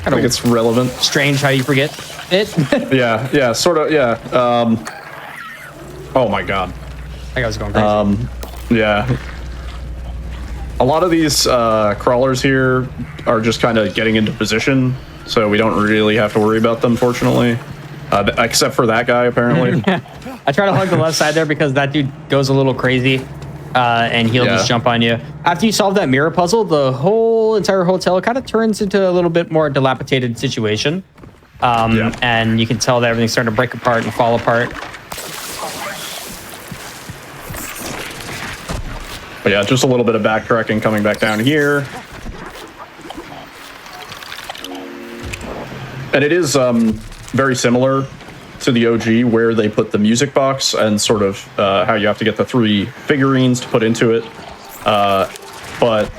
it's relevant. Strange how you forget it. yeah, sort of. Yeah. Oh my God. That guy was going crazy. Yeah. A lot of these crawlers here are just kind of getting into position, so we don't really have to worry about them, fortunately. Except for that guy, apparently. I try to hug the left side there because that dude goes a little crazy, and he'll just jump on you. After you solve that mirror puzzle, the whole entire hotel kind of turns into a little bit more dilapidated situation. And you can tell that everything's starting to break apart and fall apart. But yeah, just a little bit of backtracking coming back down here. And it is very similar to the OG, where they put the music box and sort of how you have to get the 3 figurines to put into it. But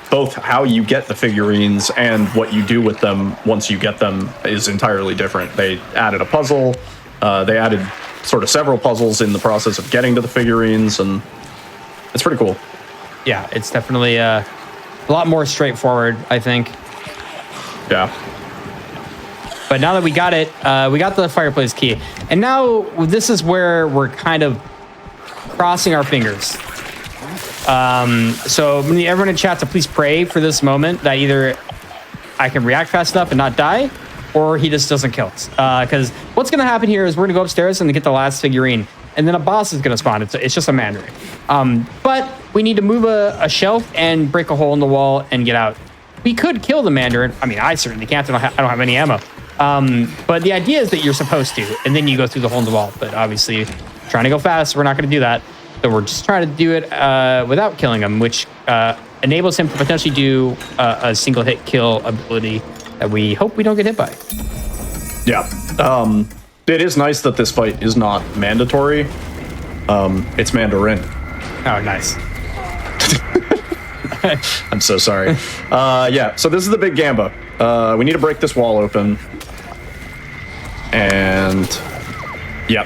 both how you get the figurines and what you do with them once you get them is entirely different. They added a puzzle. They added sort of several puzzles in the process of getting to the figurines, and it's pretty cool. Yeah, it's definitely a lot more straightforward, I think. Yeah. But now that we got it, we got the fireplace key. And now this is where we're kind of crossing our fingers. So everyone in chat to please pray for this moment that either I can react fast enough and not die, or he just doesn't kill us. Because what's going to happen here is we're going to go upstairs and get the last figurine. And then a boss is going to spawn. It's just a Mandarin. But we need to move a shelf and break a hole in the wall and get out. We could kill the Mandarin. I mean, I certainly can't. I don't have any ammo. But the idea is that you're supposed to, and then you go through the hole in the wall. But obviously, trying to go fast, we're not going to do that. So we're just trying to do it without killing him, which enables him to potentially do a single hit kill ability that we hope we don't get hit by. Yeah. It is nice that this fight is not mandatory. It's Mandarin. Oh, nice. I'm so sorry. Yeah, so this is the big gamba. We need to break this wall open. And... yep.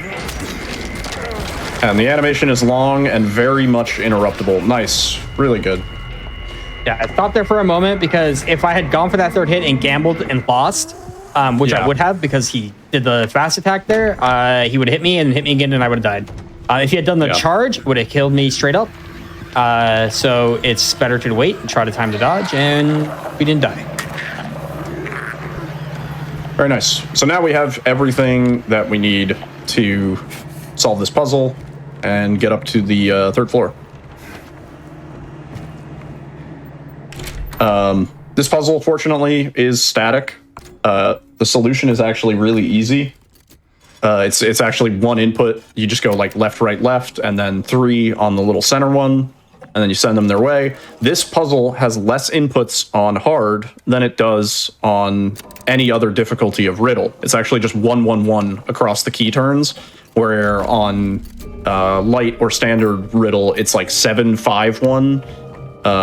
And the animation is long and very much interruptible. Nice. Really good. Yeah, I thought there for a moment because if I had gone for that third hit and gambled and lost, which I would have because he did the fast attack there, he would have hit me and hit me again and I would have died. If he had done the charge, it would have killed me straight up. So it's better to wait and try to time the dodge, and we didn't die. Very nice. So now we have everything that we need to solve this puzzle and get up to the third floor. This puzzle, fortunately, is static. The solution is actually really easy. It's actually one input. You just go like left, right, left, and then 3 on the little center one, and then you send them their way. This puzzle has less inputs on hard than it does on any other difficulty of riddle. It's actually just 1, 1, 1 across the key turns, where on light or standard riddle, it's like 7, 5, 1.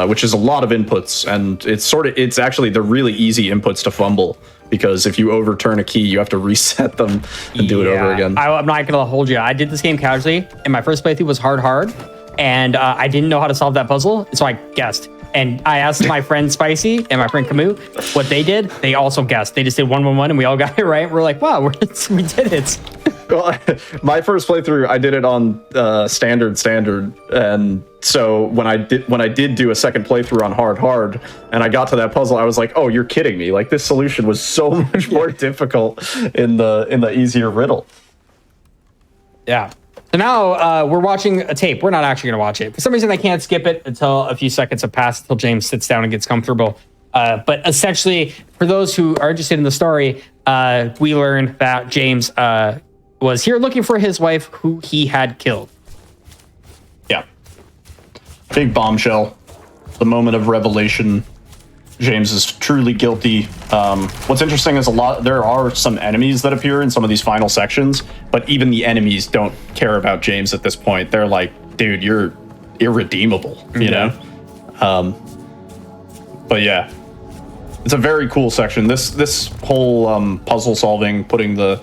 Which is a lot of inputs, and it's actually the really easy inputs to fumble, because if you overturn a key, you have to reset them and do it over again. I'm not gonna hold you. I did this game casually, and my first playthrough was hard, and I didn't know how to solve that puzzle, so I guessed. And I asked my friend Spicy and my friend Camus what they did. They also guessed. They just did 1, 1, 1, and we all got it right. We're like, wow, we did it. Well, my first playthrough, I did it on standard, and so when I did do a second playthrough on hard, and I got to that puzzle, I was like, oh, you're kidding me! Like, this solution was so much more difficult in the easier riddle. Yeah. So now we're watching a tape. We're not actually going to watch it. For some reason, I can't skip it until a few seconds have passed, until James sits down and gets comfortable. But essentially, for those who are interested in the story, we learn that James was here looking for his wife, who he had killed. Yeah. Big bombshell. The moment of revelation. James is truly guilty. What's interesting is there are some enemies that appear in some of these final sections, but even the enemies don't care about James at this point. They're like, dude, you're irredeemable, you know? But yeah, it's a very cool section. This whole puzzle solving, putting the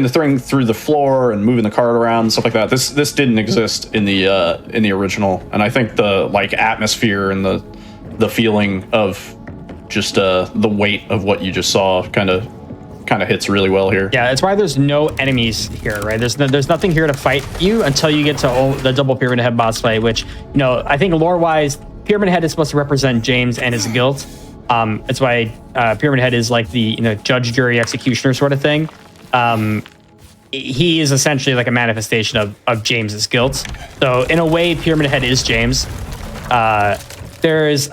thing through the floor and moving the card around and stuff like that. This didn't exist in the original, and I think the like atmosphere and the feeling of just the weight of what you just saw kind of hits really well here. Yeah, that's why there's no enemies here, right? There's nothing here to fight you until you get to the double Pyramid Head boss fight, which, you know, I think lore-wise, Pyramid Head is supposed to represent James and his guilt. That's why Pyramid Head is like the, you know, judge, jury, executioner sort of thing. He is essentially like a manifestation of James's guilt. So in a way, Pyramid Head is James. There's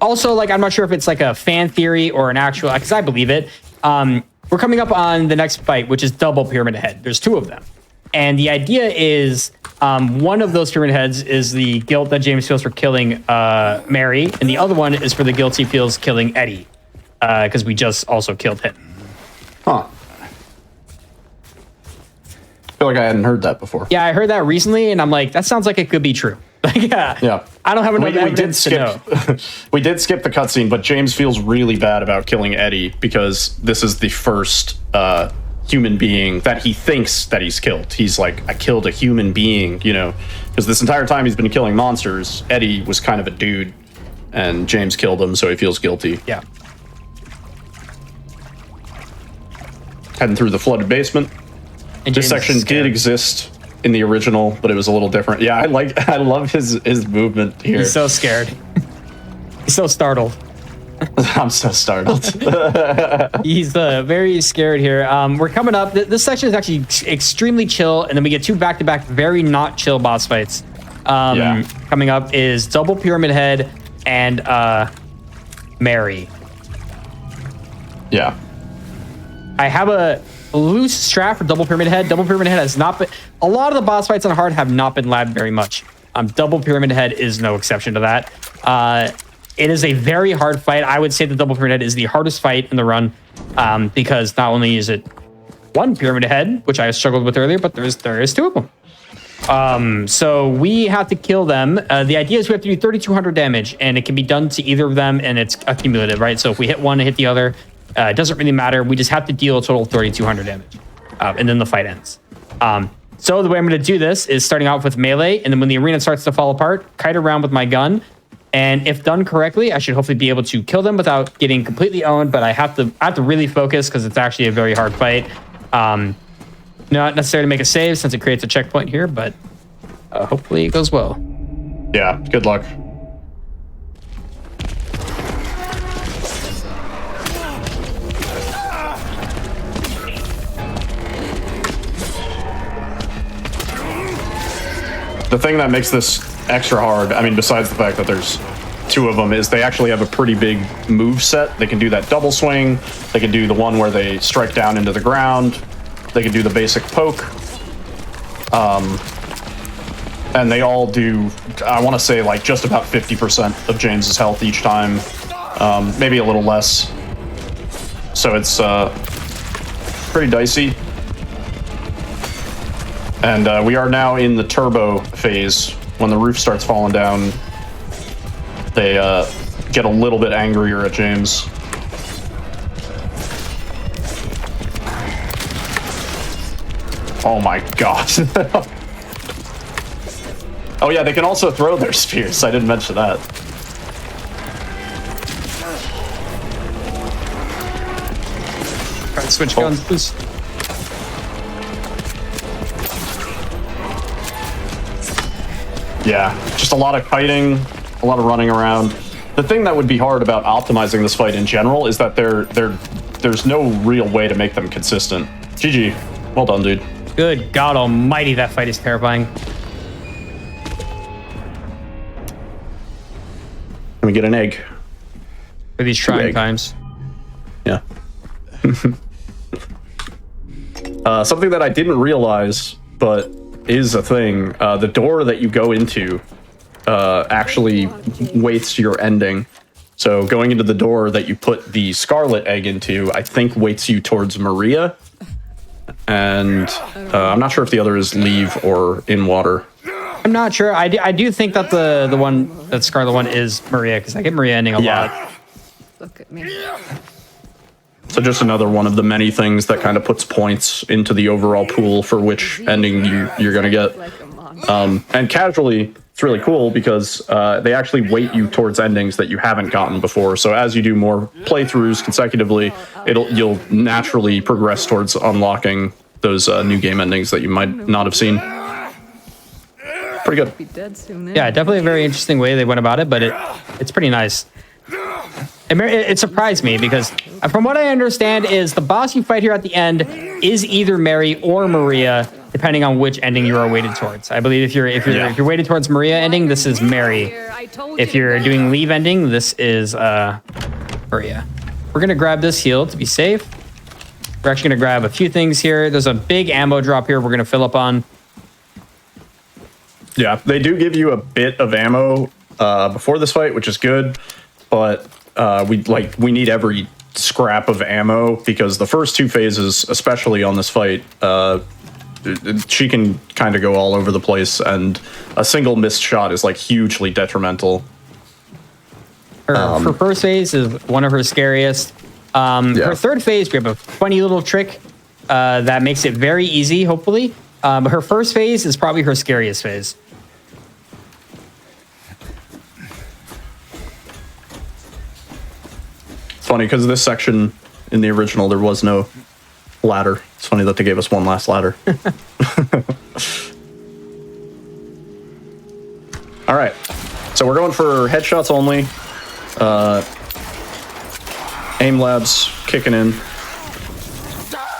also, like, I'm not sure if it's like a fan theory or an actual, because I believe it. We're coming up on the next fight, which is double Pyramid Head. There's 2 of them. And the idea is one of those Pyramid Heads is the guilt that James feels for killing Mary, and the other one is for the guilt he feels killing Eddie, because we just also killed him. Huh. I feel like I hadn't heard that before. Yeah, I heard that recently, and I'm like, that sounds like it could be true. Yeah. I don't have enough evidence to know. We did skip the cutscene, but James feels really bad about killing Eddie because this is the first human being that he thinks that he's killed. He's like, I killed a human being, you know, because this entire time he's been killing monsters. Eddie was kind of a dude, and James killed him, so he feels guilty. Yeah. heading through the flooded basement. And This James section is scared. did exist in the original, but it was a little different. Yeah, I love his movement here. He's so scared. He's so startled. I'm so startled. He's very scared here. We're coming up. This section is actually extremely chill, and then we get two back-to-back very not chill boss fights. Coming up is Double Pyramid Head and Mary. Yeah. I have a loose strat for Double Pyramid Head. Double Pyramid Head has not been... A lot of the boss fights on hard have not been labbed very much. Double Pyramid Head is no exception to that. It is a very hard fight. I would say the Double Pyramid Head is the hardest fight in the run because not only is it one Pyramid Head, which I struggled with earlier, but there is two of them. So we have to kill them. The idea is we have to do 3,200 damage, and it can be done to either of them, and it's accumulative, right? So if we hit one and hit the other, it doesn't really matter. We just have to deal a total of 3,200 damage, and then the fight ends. So the way I'm going to do this is starting off with melee, and then when the arena starts to fall apart, kite around with my gun. And if done correctly, I should hopefully be able to kill them without getting completely owned. But I have to really focus because it's actually a very hard fight. Not necessarily make a save since it creates a checkpoint here, but hopefully it goes well. Yeah, good luck. The thing that makes this extra hard, I mean, besides the fact that there's two of them, is they actually have a pretty big move set. They can do that double swing. They can do the one where they strike down into the ground. They can do the basic poke. And they all do, I want to say, like just about 50% of James's health each time. Maybe a little less. So it's pretty dicey. And we are now in the turbo phase. When the roof starts falling down, they get a little bit angrier at James. Oh my god. Oh yeah, they can also throw their spears. I didn't mention that. Try to switch guns, please. Yeah, just a lot of kiting, a lot of running around. The thing that would be hard about optimizing this fight in general is that there's no real way to make them consistent. GG. Well done, dude. Good God almighty, that fight is terrifying. Let me get an egg. For these trying Egg. times. Yeah. Something that I didn't realize, but is a thing. The door that you go into actually weights your ending. So going into the door that you put the Scarlet egg into, I think weights you towards Maria. And I'm not sure if the other is leave or in water. I'm not sure. I do think that the one, that Scarlet one is Maria, because I get Maria ending a lot. Look at me. So just another one of the many things that kind of puts points into the overall pool for which ending you're going to get. Like a monster. And casually, it's really cool because they actually weight you towards endings that you haven't gotten before. So as you do more playthroughs consecutively, you'll naturally progress towards unlocking those new game endings that you might not have seen. Pretty good. Be dead soon. Yeah, definitely a very interesting way they went about it, but it's pretty nice. It surprised me because from what I understand is the boss you fight here at the end is either Mary or Maria, depending on which ending you are weighted towards. I believe if you're weighted towards Maria ending, this is Mary. If you're doing leave ending, this is Maria. We're gonna grab this heal to be safe. We're actually gonna grab a few things here. There's a big ammo drop here we're gonna fill up on. Yeah, they do give you a bit of ammo before this fight, which is good, but we need every scrap of ammo because the first two phases, especially on this fight, she can kind of go all over the place, and a single missed shot is like hugely detrimental. Her first phase is one of her scariest. Her third phase, we have a funny little trick that makes it very easy, hopefully. But her first phase is probably her scariest phase. It's funny because this section in the original there was no ladder. It's funny that they gave us one last ladder. All right, so we're going for headshots only. Aim labs kicking in.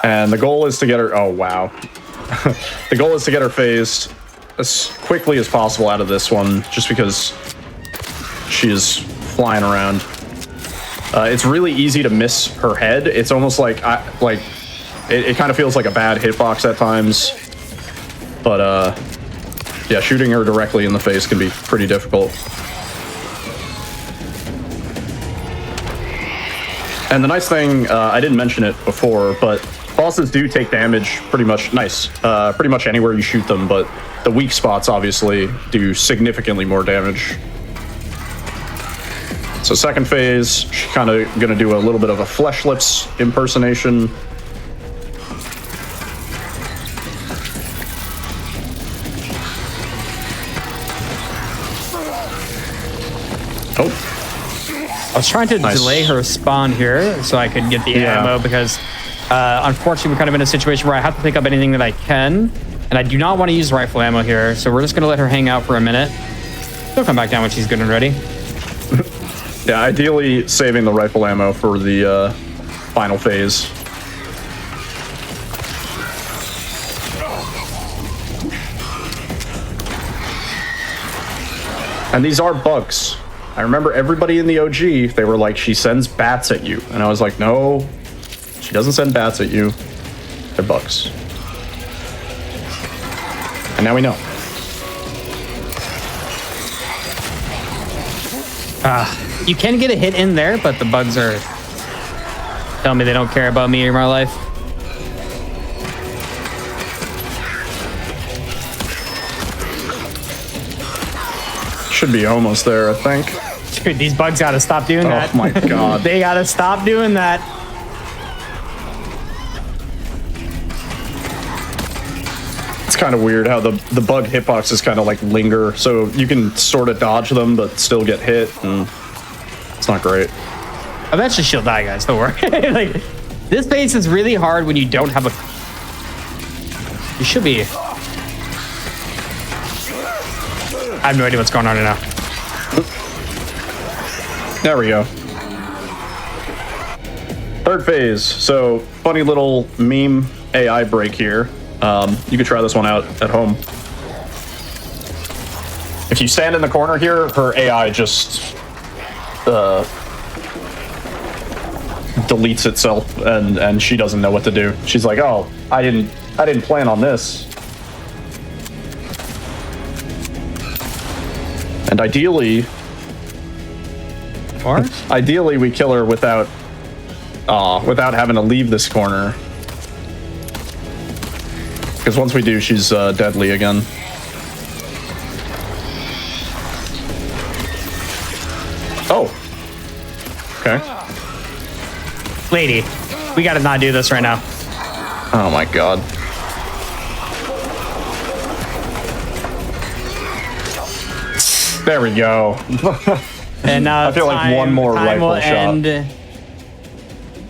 And the goal is to get her, oh wow. The goal is to get her phased as quickly as possible out of this one, just because she is flying around. It's really easy to miss her head. It's almost like, it kind of feels like a bad hitbox at times. But yeah, shooting her directly in the face can be pretty difficult. And the nice thing, I didn't mention it before, but bosses do take damage pretty much pretty much anywhere you shoot them, but the weak spots obviously do significantly more damage. So second phase, she's kind of gonna do a little bit of a Flesh Lips impersonation. Oh. I was trying to delay her spawn here so I could get the ammo because unfortunately we're kind of in a situation where I have to pick up anything that I can, and I do not want to use rifle ammo here, so we're just going to let her hang out for a minute. She'll come back down when she's good and ready. Yeah, ideally saving the rifle ammo for the final phase. And these are bugs. I remember everybody in the OG, they were like, she sends bats at you. And I was like, no, she doesn't send bats at you. They're bugs. And now we know. You can get a hit in there, but the bugs are telling me they don't care about me or my life. Should be almost there, I think. Dude, these bugs gotta stop doing that. Oh my god. They gotta stop doing that. It's kind of weird how the bug hitboxes kind of like linger, so you can sort of dodge them but still get hit, and it's not great. Eventually she'll die, guys, don't worry. Like, this phase is really hard when you don't have a... You should be... I have no idea what's going on right now. There we go. Third phase. So, funny little meme AI break here. You could try this one out at home. If you stand in the corner here, her AI just deletes itself, and she doesn't know what to do. She's like, "Oh, I didn't plan on this." And ideally, we kill her without having to leave this corner. Because once we do, she's deadly again. Oh. Okay. Lady, we gotta not do this right now. Oh my god. There we go. And now I feel like one more rifle shot.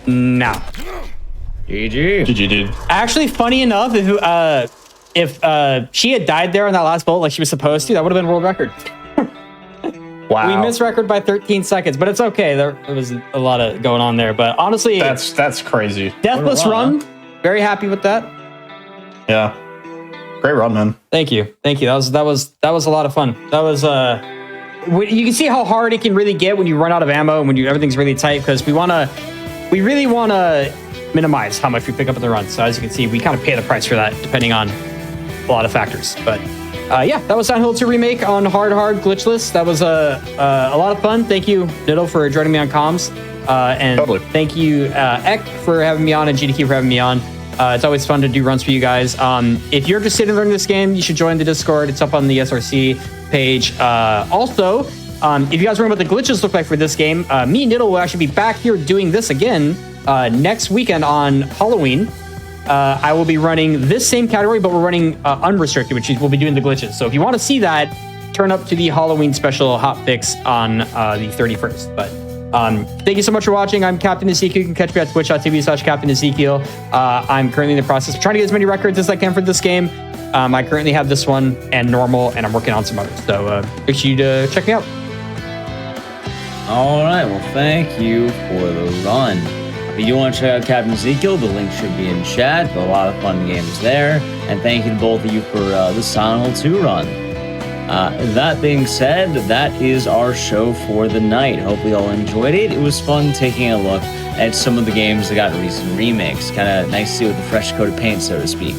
Now. GG. GG, dude. Actually, funny enough, if she had died there on that last bullet like she was supposed to, that would have been world record. Wow. We missed record by 13 seconds, but it's okay. There was a lot of going on there. But honestly, that's crazy. deathless run. Very happy with that. Yeah. Great run, man. Thank you. That was a lot of fun. That was you can see how hard it can really get when you run out of ammo and when everything's really tight, because we really want to minimize how much we pick up in the run. So as you can see, we kind of pay the price for that depending on a lot of factors. But yeah, that was Downhill 2 Remake on hard glitchless. That was a lot of fun. Thank you, Niddle, for joining me on comms. And totally. Thank you, Ek, for having me on, and GDQ for having me on. It's always fun to do runs for you guys. If you're interested in learning this game, you should join the Discord. It's up on the SRC page. Also, if you guys remember what the glitches look like for this game, me and Niddle will actually be back here doing this again next weekend on Halloween. I will be running this same category, but we're running unrestricted, which is we'll be doing the glitches. So if you want to see that, turn up to the Halloween special hotfix on the 31st. But Thank you so much for watching. I'm Captain Ezekiel. You can catch me at twitch.tv/Captain Ezekiel. I'm currently in the process of trying to get as many records as I can for this game. I currently have this one and normal, and I'm working on some others. So make sure you to check me out. All right, well, thank you for the run. If you do want to check out Captain Ezekiel, the link should be in chat. A lot of fun games there. And thank you to both of you for the Silent Hill 2 run. That being said, that is our show for the night. Hopefully you all enjoyed it. It was fun taking a look at some of the games that got recent remakes. Kind of nice to see with the fresh coat of paint, so to speak.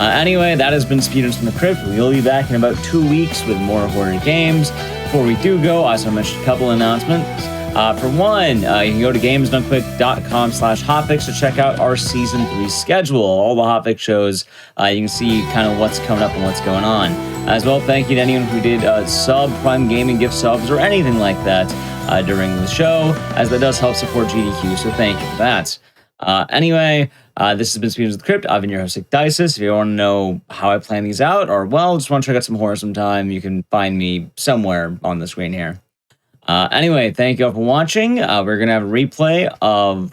Anyway, that has been Speedruns From the Crypt. We'll be back in about 2 weeks with more horror games. Before we do go, I just want to mention a couple announcements. For one, you can go to gamesdonequick.com/hotfix to check out our Season 3 schedule. All the Hotfix shows, you can see kind of what's coming up and what's going on. As well, thank you to anyone who did sub, Prime Gaming gift subs, or anything like that during the show, as that does help support GDQ, so thank you for that. Anyway, this has been Speedruns of the Crypt. I've been your host, Dices. If you want to know how I plan these out, or, well, just want to check out some horror sometime, you can find me somewhere on the screen here. Anyway, thank you all for watching. We're going to have a replay of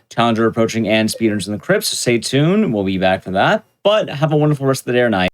Challenger Approaching and Speedruns in the Crypt, so stay tuned. We'll be back for that. But have a wonderful rest of the day or night.